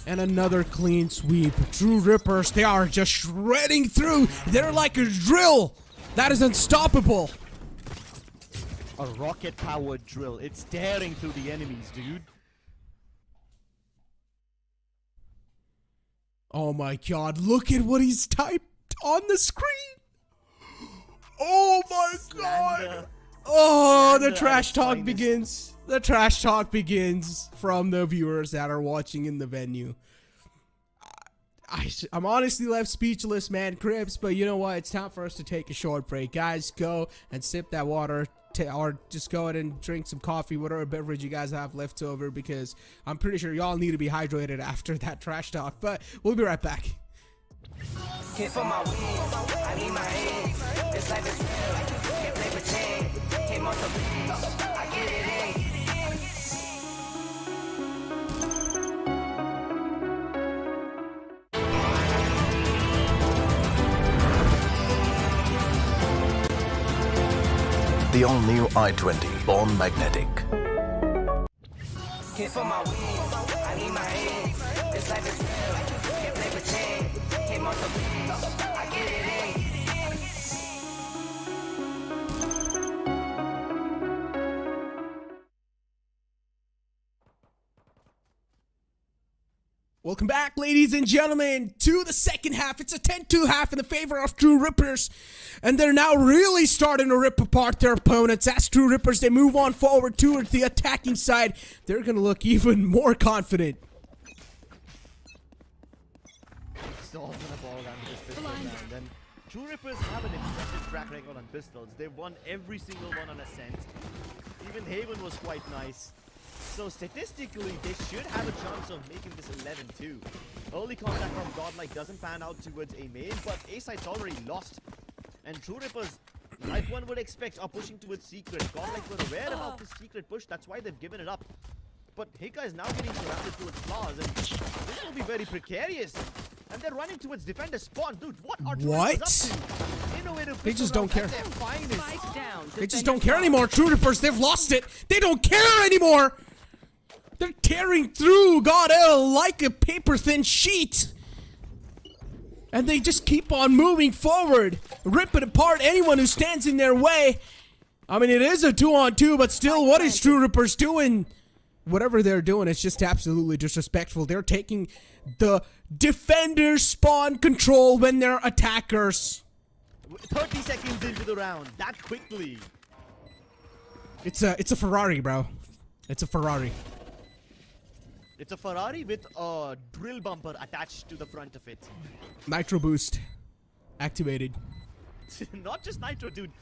And another clean sweep. True Rippers, they are just shredding through. They're like a drill. That is unstoppable. A rocket-powered drill. It's tearing through the enemies, dude. Oh my god, look at what he's typed on the screen. Oh my god. Oh, the trash talk begins. The trash talk begins from the viewers that are watching in the venue. I'm honestly left speechless, man, Crips, but you know what? It's time for us to take a short break. Guys, go and sip that water, or just go ahead and drink some coffee, whatever beverage you guys have left over, because I'm pretty sure y'all need to be hydrated after that trash talk, but we'll be right back. Hit for my wins, I need my hands. This life is real, can't play pretend. Hit most of the I get it in. The all-new i20, born magnetic. Hit for my wins, I need my hands. This life is real, can't play pretend. Hit most of the I get it in. Welcome back, ladies and gentlemen, to the second half. It's a 10-2 half in the favor of True Rippers, and they're now really starting to rip apart their opponents. As True Rippers, they move on forward towards the attacking side. They're going to look even more confident. Still gonna ball down to this pistol round, and True Rippers have an impressive track record on pistols. They've won every single one on Ascent. Even Haven was quite nice. So statistically, they should have a chance of making this 11-2. Early contact from Godlike doesn't pan out towards a main, but A site's already lost. And True Rippers, like one would expect, are pushing towards Secret. Godlike were aware about this Secret push, that's why they've given it up. But Hika is now getting surrounded towards Flowers, and this will be very precarious. And they're running towards Defender spawn. Dude, what are True Rippers up to? Innovative They just don't care. at their finest. They just don't care anymore. True Rippers, they've lost it. They don't care anymore. They're tearing through God L like a paper-thin sheet. And they just keep on moving forward, ripping apart anyone who stands in their way. I mean, it is a 2-on-2, but still, what is True Rippers doing? Whatever they're doing, it's just absolutely disrespectful. They're taking the defender spawn control when they're attackers. 30 seconds into the round, that quickly. It's a Ferrari, bro. It's a Ferrari. It's a Ferrari with a drill bumper attached to the front of it. Nitro boost activated. Not just nitro, dude.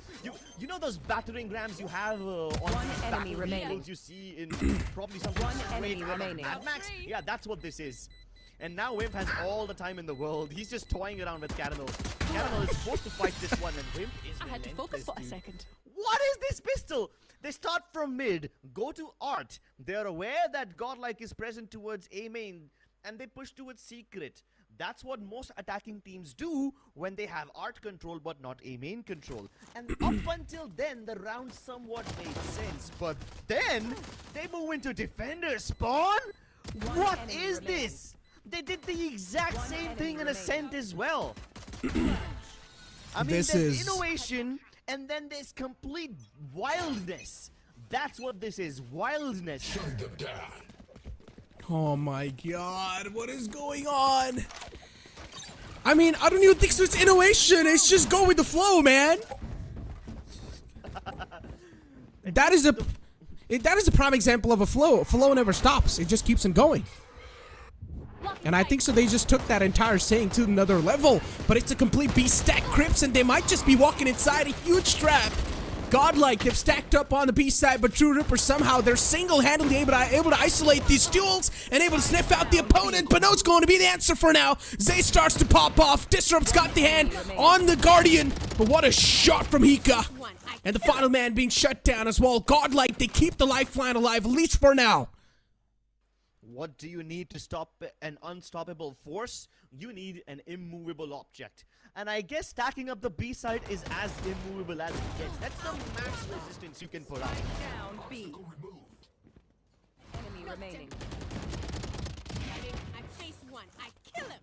You know those battering rams you have on One these enemy battle remaining. vehicles you see in probably some One straight enemy out of remaining. Mad Max? Yeah, that's what this is. And now Wimp has all the time in the world. He's just toying around with Caramel. Caramel is supposed to fight this one, and Wimp is I had to focus for a relentless, dude. second. What is this pistol? They start from mid, go to art. They're aware that Godlike is present towards A main, and they push towards secret. That's what most attacking teams do when they have art control but not A main control. And up until then, the round somewhat made sense. But then, they move into defender spawn? What enemy is remaining. this? They did the exact One same enemy thing in remaining. Ascent as well. I mean, This there's is- innovation, and then there's complete wildness. That's what this is, wildness. Oh my god, what is going on? I mean, I don't even think so it's innovation, it's just go with the flow, man. That is a prime example of a flow. A flow never stops, it just keeps on going. And I think so they just took that entire saying to another level, but it's a complete beast stack Crips, and they might just be walking inside a huge trap. Godlike, they've stacked up on the B side, but True Ripper somehow they're single-handedly able to isolate these duels and able to sniff out the opponent. But no, it's going to be the answer for now. Zay starts to pop off. Disrupt's got the hand on the Guardian, but what a shot from Hika. And the final man being shut down as well. Godlike, they keep the lifeline alive, at least for now. What do you need to stop an unstoppable force? You need an immovable object. And I guess stacking up the B side is as immovable as it gets. That's the max resistance you can put up. Down B. Enemy remaining. I face one. I kill him.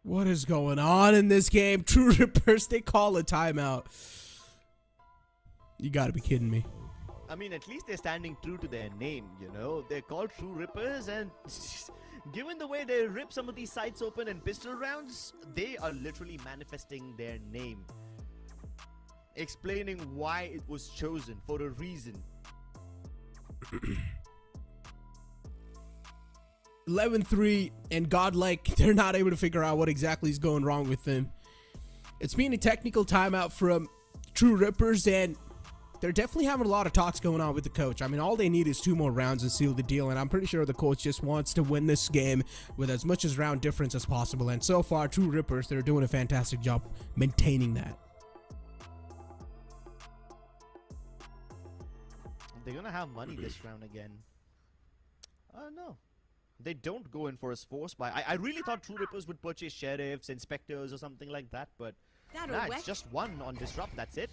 What is going on in this game? True Rippers, they call a timeout. You gotta be kidding me. I mean, at least they're standing true to their name, you know? They're called True Rippers, and given the way they rip some of these sites open in pistol rounds, they are literally manifesting their name. Explaining why it was chosen for a reason. 11-3 and Godlike, they're not able to figure out what exactly is going wrong with them. It's been a technical timeout from True Rippers, and they're definitely having a lot of talks going on with the coach. I mean, all they need is 2 more rounds and seal the deal, and I'm pretty sure the coach just wants to win this game with as much as round difference as possible. And so far, True Rippers, they're doing a fantastic job maintaining that. They're gonna have money this round again. No. They don't go in for a force buy. I really thought True Rippers would purchase sheriffs, inspectors, or something like that, but nah, it's just one on Disrupt, that's it.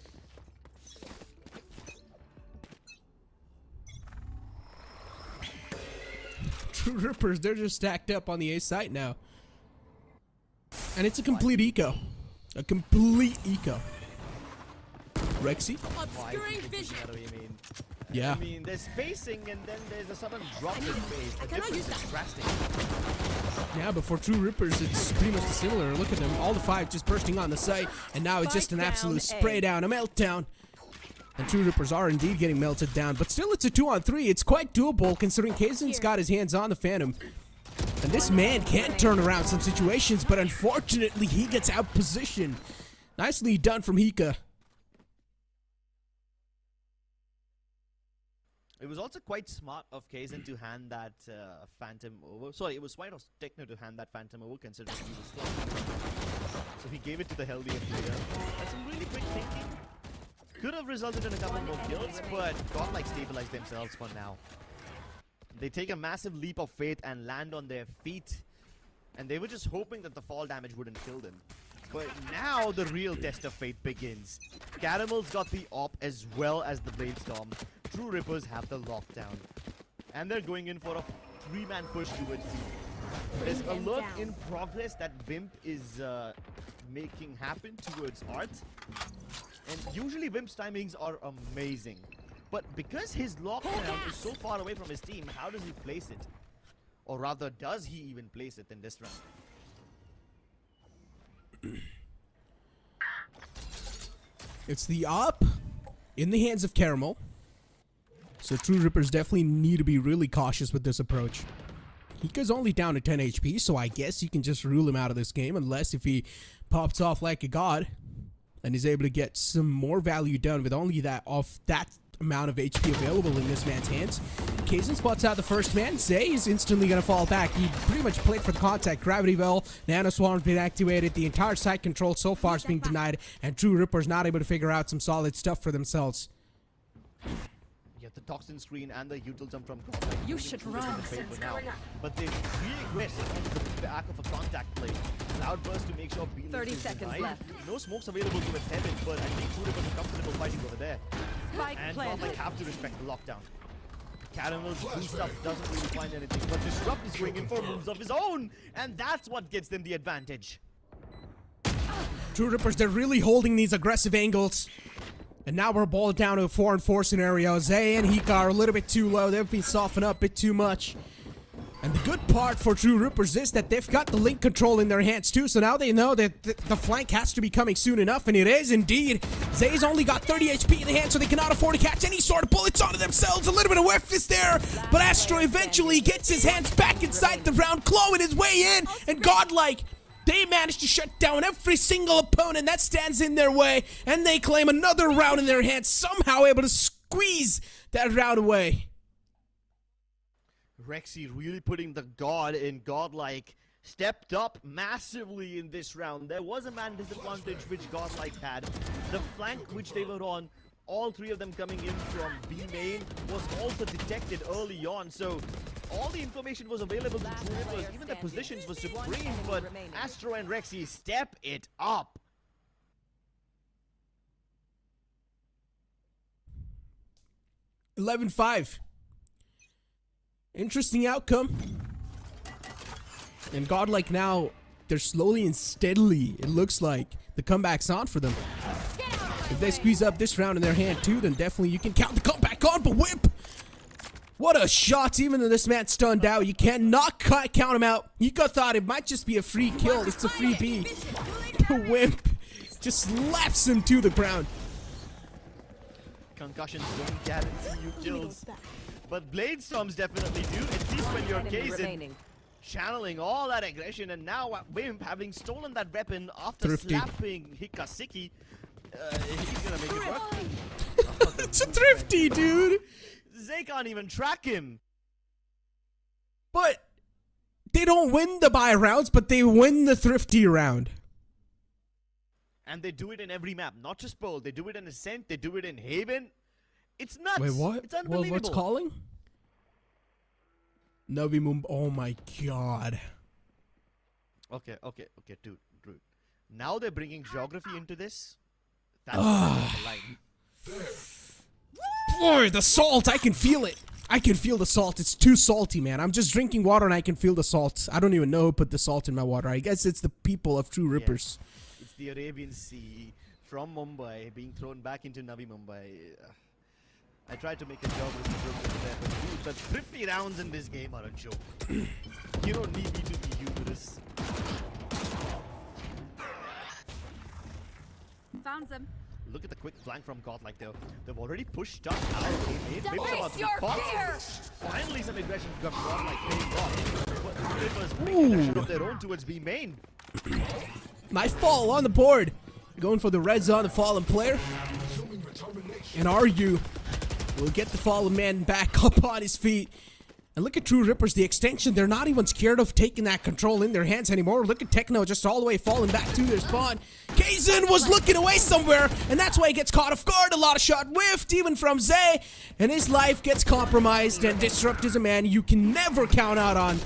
True Rippers, they're just stacked up on the A site now. And it's a complete eco. A complete eco. Rexy? Obscuring vision. Yeah. I mean, there's spacing and then there's a sudden drop in phase. The Can I use difference is drastic. Yeah, but for True Rippers, it's pretty much similar. Look at them, all the 5 just bursting on the site, and now it's just an absolute spray down, a meltdown. And True Rippers are indeed getting melted down, but still it's a 2-on-3. It's quite doable considering Kaizen's got his hands on the Phantom. And this man can turn around some situations, but unfortunately he gets out positioned. Nicely done from Hika. It was also quite smart of Kaizen to hand that Phantom over. Sorry, it was smart of Techno to hand that Phantom over considering he was slow. So he gave it to the healthier player. That's some really quick thinking. Could have resulted in a couple more kills, but Godlike stabilized themselves for now. They take a massive leap of faith and land on their feet. And they were just hoping that the fall damage wouldn't kill them. But now the real test of fate begins. Caramel's got the op as well as the Blade Storm. True Rippers have the lockdown. And they're going in for a 3-man push towards B. There's alert in progress that Wimp is making happen towards Art. And usually Wimp's timings are amazing. But because his lockdown is so far away from his team, how does he place it? Or rather, does he even place it in this round? It's the op in the hands of Caramel. So True Rippers definitely need to be really cautious with this approach. Hika's only down to 10 HP, so I guess you can just rule him out of this game, unless if he pops off like a god and is able to get some more value done with only that amount of HP available in this man's hands. Kaizen spots out the first man. Zay is instantly going to fall back. He pretty much played for the contact. Gravity Well, Nano Swarm's been activated. The entire site control so far is being denied, and True Ripper's not able to figure out some solid stuff for themselves. You have the toxin screen and the util jump from Godlike. You should run. But they really aggressive on the back of a contact play. Cloudburst to make sure Bean 30 is seconds denied. left. No smokes available to its heaven, but I think True Rippers are comfortable fighting over there. Spike And planted. Godlike have to respect the lockdown. Caramel's boost up doesn't really find anything, but Disrupt is going in for moves of his own, and that's what gets them the advantage. True Rippers, they're really holding these aggressive angles. And now we're balled down to a 4-on-4 scenario. Zay and Hika are a little bit too low. They've been softened up a bit too much. And the good part for True Rippers is that they've got the link control in their hands too, so now they know that the flank has to be coming soon enough, and it is indeed. Zay's only got 30 HP in the hand, so they cannot afford to catch any sort of bullets onto themselves. A little bit of whiff is there, but Astro eventually gets his hands back inside the round, clawing his way in, and Godlike, they managed to shut down every single opponent that stands in their way, and they claim another round in their hands, somehow able to squeeze that round away. Rexy really putting the god in Godlike. Stepped up massively in this round. There was a man disadvantage which Godlike had. The flank which they were on, all three of them coming in from B main, was also detected early on. So all the information was available to True Rippers. Even the positions were supreme, but Astro and Rexy step it up. 11-5. Interesting outcome. And Godlike now, they're slowly and steadily, it looks like, the comeback's on for them. If they squeeze up this round in their hand too, then definitely you can count the comeback on, but Whip! What a shot, even though this man's stunned out. You cannot count him out. Yika thought it might just be a free kill. It's a free B. The Whip just slaps him to the ground. Concussions don't guarantee you kills. But Blade Storms definitely do, at least when you're Kaizen. Channeling all that aggression, and now Wimp, having stolen that weapon after slapping Hikasiki, he's gonna make it work. It's a thrifty, dude. Zay can't even track him. But they don't win the buy rounds, but they win the thrifty round. And they do it in every map, not just Pearl. They do it in Ascent, they do it in Haven. It's nuts. Wait, what? It's unbelievable. What's calling? Navi Mumbai. Oh my god. Okay, dude. Now they're bringing geography into this. That's the line. Boy, the salt, I can feel it. I can feel the salt. It's too salty, man. I'm just drinking water and I can feel the salt. I don't even know who put the salt in my water. I guess it's the people of True Rippers. Yeah. It's the Arabian Sea from Mumbai being thrown back into Navi Mumbai. I tried to make a joke with the joke there, but dude, the thrifty rounds in this game are a joke. You don't need me to be humorous. Found them. Look at the quick flank from Godlike there. They've already pushed up out of game. Maybe about to be caught. Finally some aggression from Godlike paying off. But Rivers making a shot of their own towards B main. Nice fall on the board. Going for the red zone, the fallen player. And Argue will get the fallen man back up on his feet. And look at True Rippers, the extension. They're not even scared of taking that control in their hands anymore. Look at Techno just all the way falling back to their spawn. Kaizen was looking away somewhere, and that's why he gets caught off guard. A lot of shot whiffed, even from Zay. And his life gets compromised, and Disrupt is a man you can never count out on.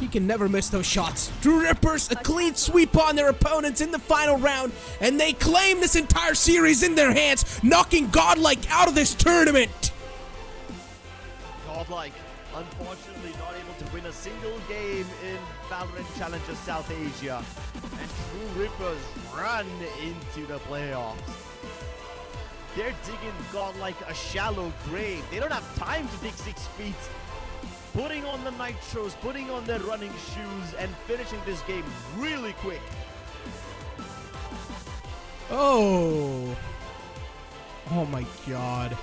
He can never miss those shots. True Rippers, a clean sweep on their opponents in the final round, and they claim this entire series in their hands, knocking Godlike out of this tournament. Godlike, unfortunately not able to win a single game in Valorant Challenger South Asia. And True Rippers run into the playoffs. They're digging Godlike a shallow grave. They don't have time to dig 6 feet. Putting on the nitros, putting on their running shoes, and finishing this game really quick. Oh. Oh my god.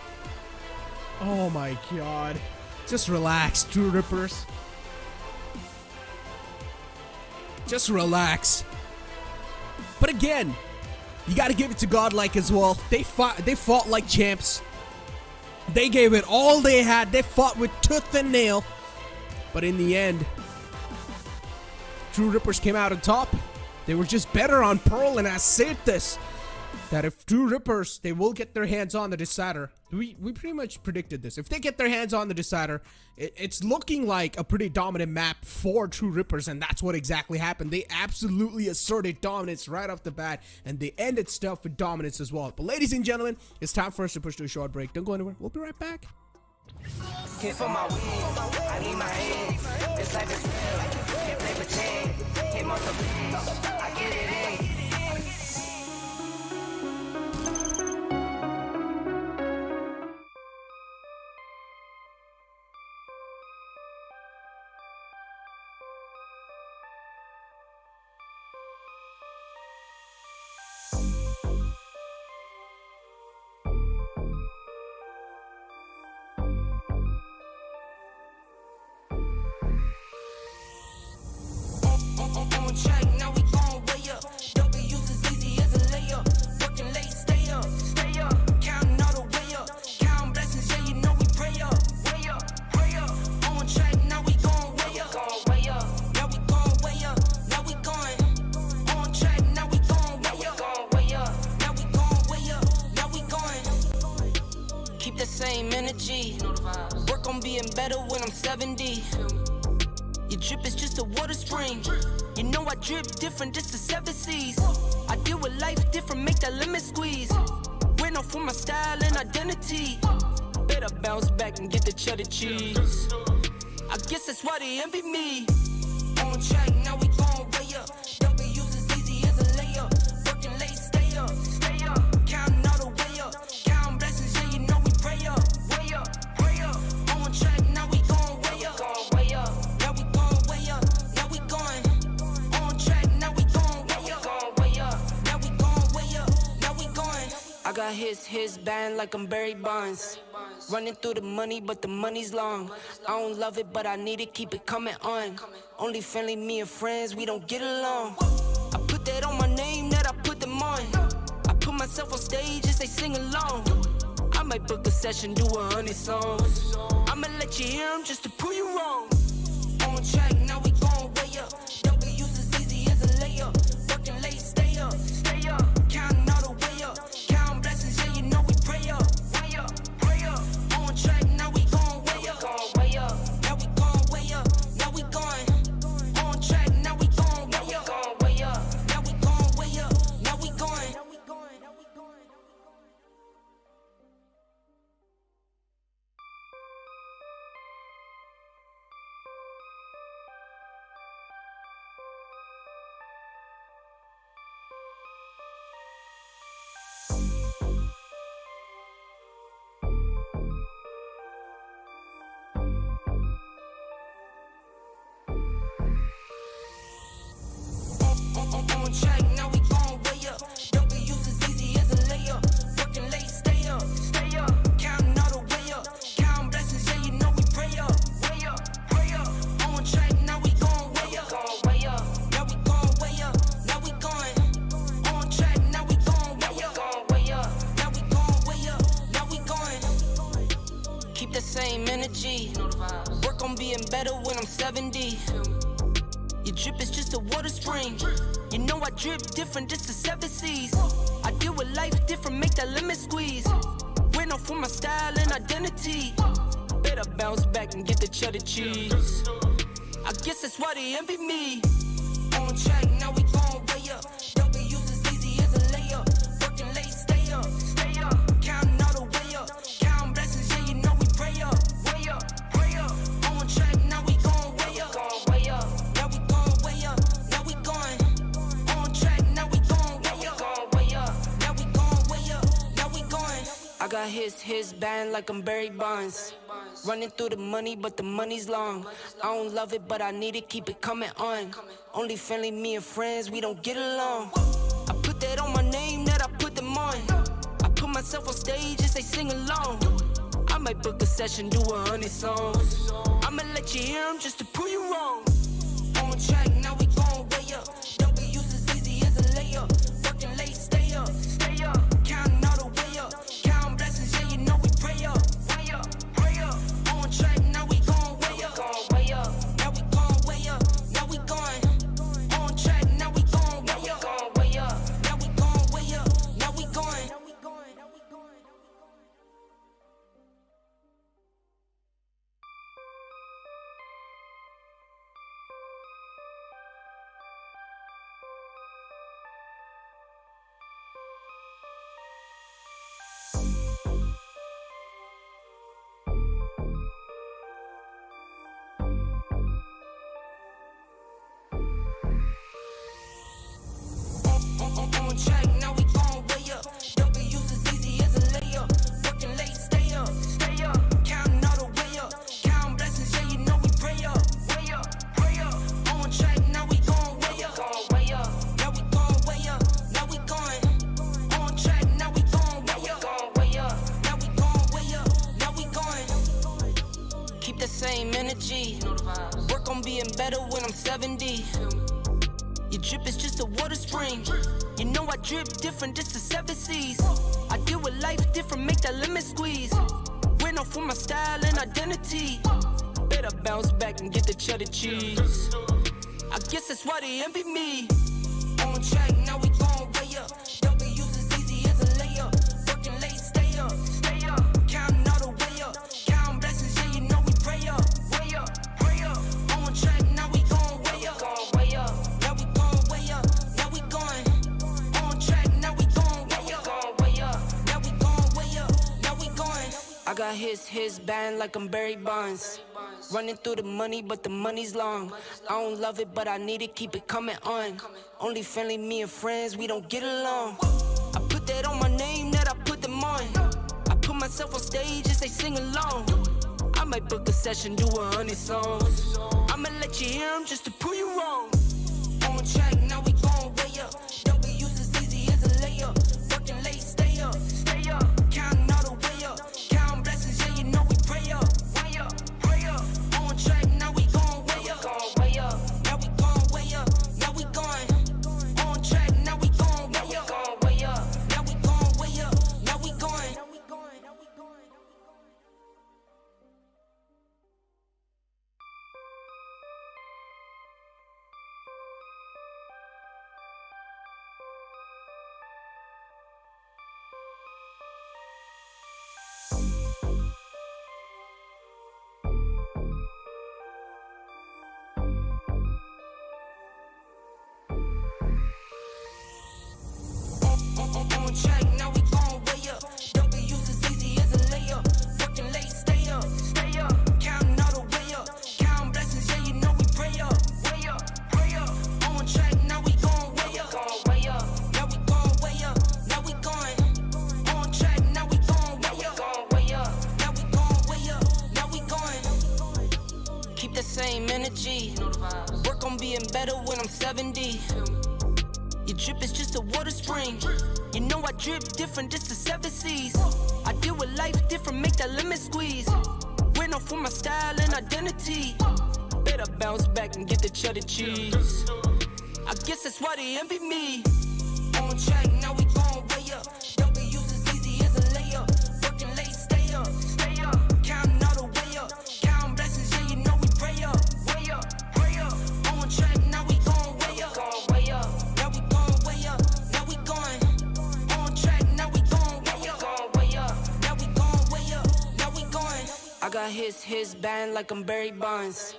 Oh my god. Just relax, True Rippers. Just relax. But again, you gotta give it to Godlike as well. They fought like champs. They gave it all they had. They fought with tooth and nail. But in the end, True Rippers came out on top. They were just better on Pearl, and I said this, that if True Rippers, they will get their hands on the decider. We pretty much predicted this. If they get their hands on the decider, it's looking like a pretty dominant map for True Rippers, and that's what exactly happened. They absolutely asserted dominance right off the bat, and they ended stuff with dominance as well. But ladies and gentlemen, it's time for us to push to a short break. Don't go anywhere. We'll be right back. Hit for my wins, I need my hands. This life is real, can't play pretend. Hit most of wins, I get it in. On track, now we gon' way up. W's as easy as a layup. Working late, stay up, stay up. Counting all the way up. Counting blessings, yeah, you know we pray up, way up, pray up. On track, now we gon' way up, way up. Now we gon' way up, now we going. On track, now we gon' way up, way up. Now we gon' way up, now we going. Keep the same energy. Work on being better when I'm 70. Your drip is just a water spring. You know I drip different, this the 7 seas. I deal with life different, make that lemon squeeze. Went off for my style and identity. Better bounce back and get the cheddar cheese. I guess that's why they envy me. On track, now we gon' way up. W's as easy as a layup. Working late, stay up, stay up. Counting all the way up. Counting blessings, yeah, you know we pray up, way up, pray up. On track, now we gon' way up, way up. I got his band like I'm Barry Bonds. Running through the money, but the money's long. I don't love it, but I need it, keep it coming on. Only friendly, me and friends, we don't get along. I put that on my name, that I put them on. I put myself on stage as they sing along. I might book a session, do 100 songs. I'ma let you hear them just to prove you wrong. On track, now we gon' way up. W's as easy as a layup. Working late, stay up, stay up. Counting all the way up. Counting blessings, yeah, you know we pray up, way up, pray up. On track, now we gon' way up, way up. Now we gon' way up, now we going. On track, now we gon' way up, way up. Now we gon' way up, now we going. On track, now we gon' way up. W's as easy as a layup. Working late, stay up, stay up. Counting all the way up. Counting blessings, yeah, you know we pray up, way up, pray up. On track, now we gon' way up, way up. Now we gon' way up, now we going. On track, now we gon' way up, way up. Now we gon' way up, now we going. Keep the same energy. Work on being better when I'm 70. Your drip is just a water spring. You know I drip different, this the 7 seas. I deal with life different, make that lemon squeeze. Went off for my style and identity. Better bounce back and get the cheddar cheese. I guess that's why they envy me. On track, now we gon' way up. W's as easy as a layup. Working late, stay up, stay up. Counting all the way up. Counting blessings, yeah, you know we pray up, way up, pray up. On track, now we gon' way up, way up. Now we gon' way up, now we going. On track, now we gon' way up, way up. Now we gon' way up, now we going. I got his band like I'm Barry Bonds. Running through the money, but the money's long. I don't love it, but I need it, keep it coming on. Only friendly, me and friends, we don't get along. I put that on my name, that I put them on. I put myself on stage as they sing along. I I might book a session, do 100 songs. I'ma let you hear them just to prove you wrong. On track, now we gon' way up. W's as easy as a layup. Working late, stay up. Counting all the way up. Counting blessings, yeah, you know we pray up. Pray up. On track, now we gon' way up. Now we gon' way up. Now we going. On track, now we gon' way up. Now we gon' way up. Now we going. On track, now we gon' way up. W's as easy as a layup. Working late, stay up. Counting all the way up. Counting blessings, yeah, you know we pray up. Pray up. On track, now we gon' way up. Now we gon' way up. Now we going. On track, now we gon' way up. Now we gon' way up. Now we going. Keep the same energy. Work on being better when I'm 70. Your drip is just a water spring. You know I drip different, just the 7 C's. I deal with life different, make that lemon squeeze. Went off for my style and identity. Better bounce back and get the cheddar cheese. I guess that's why they envy me. On track, now we gon' way up. W's as easy as a layup. Working late, stay up. Counting all the way up. Counting blessings, yeah, you know we pray up. Pray up. On track, now we gon' way up. Now we gon' way up. Now we going. On track, now we gon' way up. Now we gon' way up. Now we going. I got his band like I'm Barry Bonds. Running through the money, but the money's long. I don't love it, but I need it, keep it coming on. Only friendly, me and friends, we don't get along. I put that on my name, that I put them on. I put myself on stage as they sing along. I might book a session, do 100 songs. I'ma let you hear them just to prove you wrong. On track, now we gon' way up. W's as easy as a layup. Working late, stay up. Counting all the way up. Counting blessings, yeah, you know we pray up. Pray up. On track, now we gon' way up. Now we gon' way up. Now we going. On track, now we gon' way up. Now we gon' way up. Now we going. On track, now we gon' way up. W's as easy as a layup. Working late, stay up. Counting all the way up. Counting blessings, yeah, you know we pray up. Pray up. On track, now we gon' way up. Now we gon' way up. Now we going. On track, now we gon' way up. Now we gon' way up. Now we going. Keep the same energy. Work on being better when I'm 70. Your drip is just a water spring. You know I drip different, just the 7 C's. I deal with life different, make that lemon squeeze. Went off for my style and identity. Better bounce back and get the cheddar cheese. I guess that's why they envy me. On track, now we gon' way up. W's as easy as a layup. Working late, stay up. Counting all the way up. Counting blessings, yeah, you know we pray up. Pray up. On track, now we gon' way up. Now we gon' way up. Now we going. On track, now we gon' way up. Now we gon' way up. Now we going. I got his band like I'm Barry Bonds.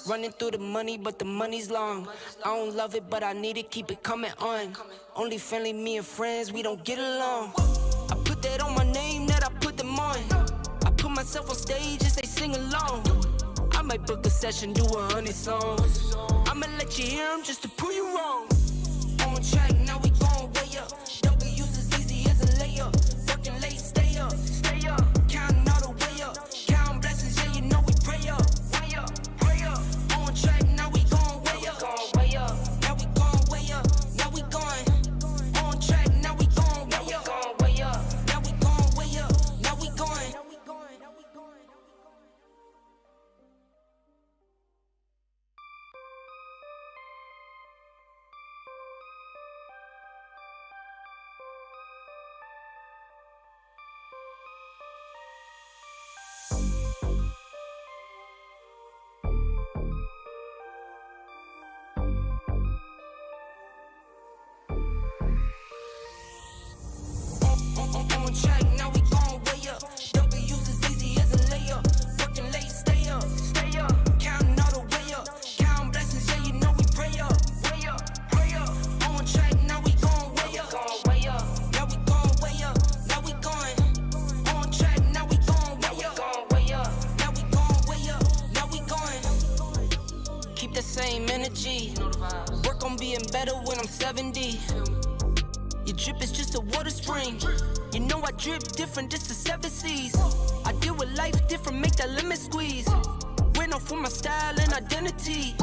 Running through the money, but the money's long. I don't love it, but I need it, keep it coming on. Only friendly, me and friends, we don't get along. I put that on my name, that I put them on. I put myself on stage as they sing along. I might book a session, do 100 songs. I'ma let you hear them just to prove you wrong. On track, now we gon' way up. W's as easy as a layup. Working late, stay up. Counting all the way up. Counting blessings, yeah, you know we pray up. Pray up. On track, now we gon' way up. Now we gon' way up. Now we going. On track, now we gon' way up. Now we gon' way up. Now we going. same energy. Work on being better when I'm 70. Your drip is just a water spring. You know I drip different, just the 7 C's. I deal with life different, make that limit squeeze. Went off for my style and identity.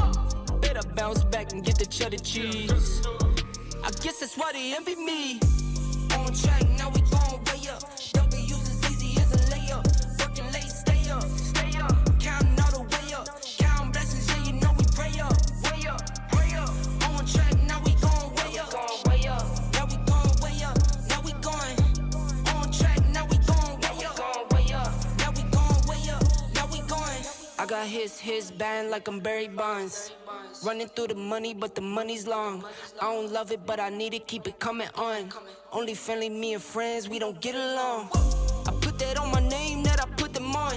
Better bounce back and get the cheddar cheese. I guess that's why they envy me. On track, now we gon' way up. W's as easy as a layup. Working late, stay up. Counting all the way up. Counting blessings, yeah, you know we pray up. Way up, pray up. On track, now we gon' way up. Now we gon' way up. Now we going. On track, now we gon' way up. Now we gon' way up. Now we going. I got his band like I'm Barry Bonds. Running through the money, but the money's long. I don't love it, but I need it, keep it coming on. Only friendly, me and friends, we don't get along. I put that on my name, that I put them on.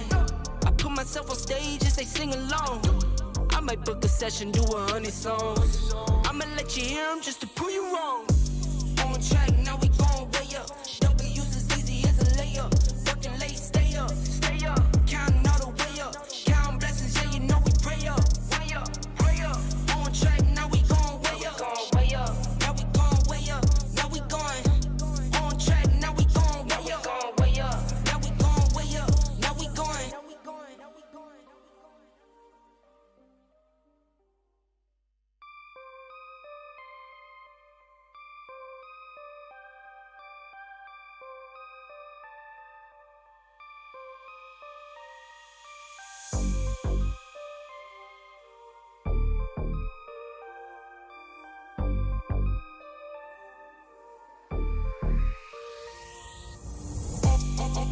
I put myself on stage and say sing along. I might book a session, do 100 songs. I'ma let you hear them just to prove you wrong. On track, now we gon' way up. W's as easy as a layup. Working late, stay up. Counting all the way up. Counting blessings, yeah, you know we pray up. On track, now we gon' way up. Now we gon' way up. Now we going. On track, now we gon' way up. Now we gon' way up. Now we going.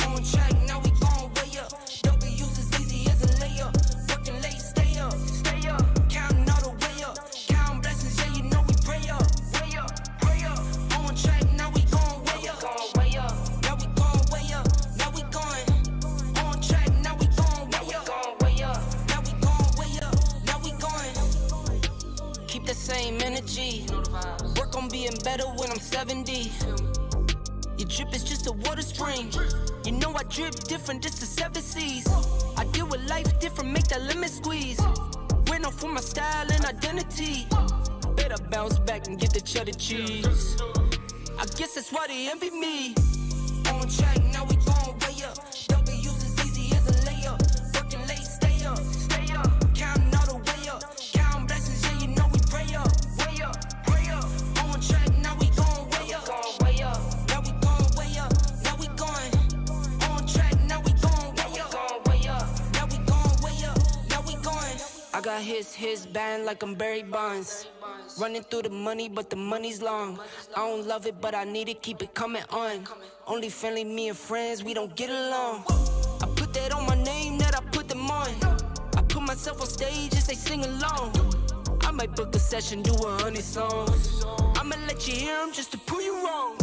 On track, now we gon' way up. W's as easy as a layup. Working late, stay up. Counting all the way up. Counting blessings, yeah, you know we pray up. On track, now we gon' way up. Now we gon' way up. Now we going. On track, now we gon' way up. Now we gon' way up. Now we going. Keep the same energy. Work on being better when I'm 70. Your drip is just a water spring. You know I drip different, just the 7 C's. I deal with life different, make that limit squeeze. Went off for my style and identity. Better bounce back and get the cheddar cheese. I guess that's why they envy me. On track, now we gon' way up. W's as easy as a layup. Working late, stay up. Counting all the way up. Counting blessings, yeah, you know we pray up. On track, now we gon' way up. Now we gon' way up. Now we going. On track, now we gon' way up. Now we gon' way up. Now we going. I got his band like I'm Barry Bonds. Running through the money, but the money's long. I don't love it, but I need it, keep it coming on. Only friendly, me and friends, we don't get along. I put that on my name, that I put them on. I put myself on stage and say sing along. I might book a session, do 100 songs. I'ma let you hear them just to prove you wrong.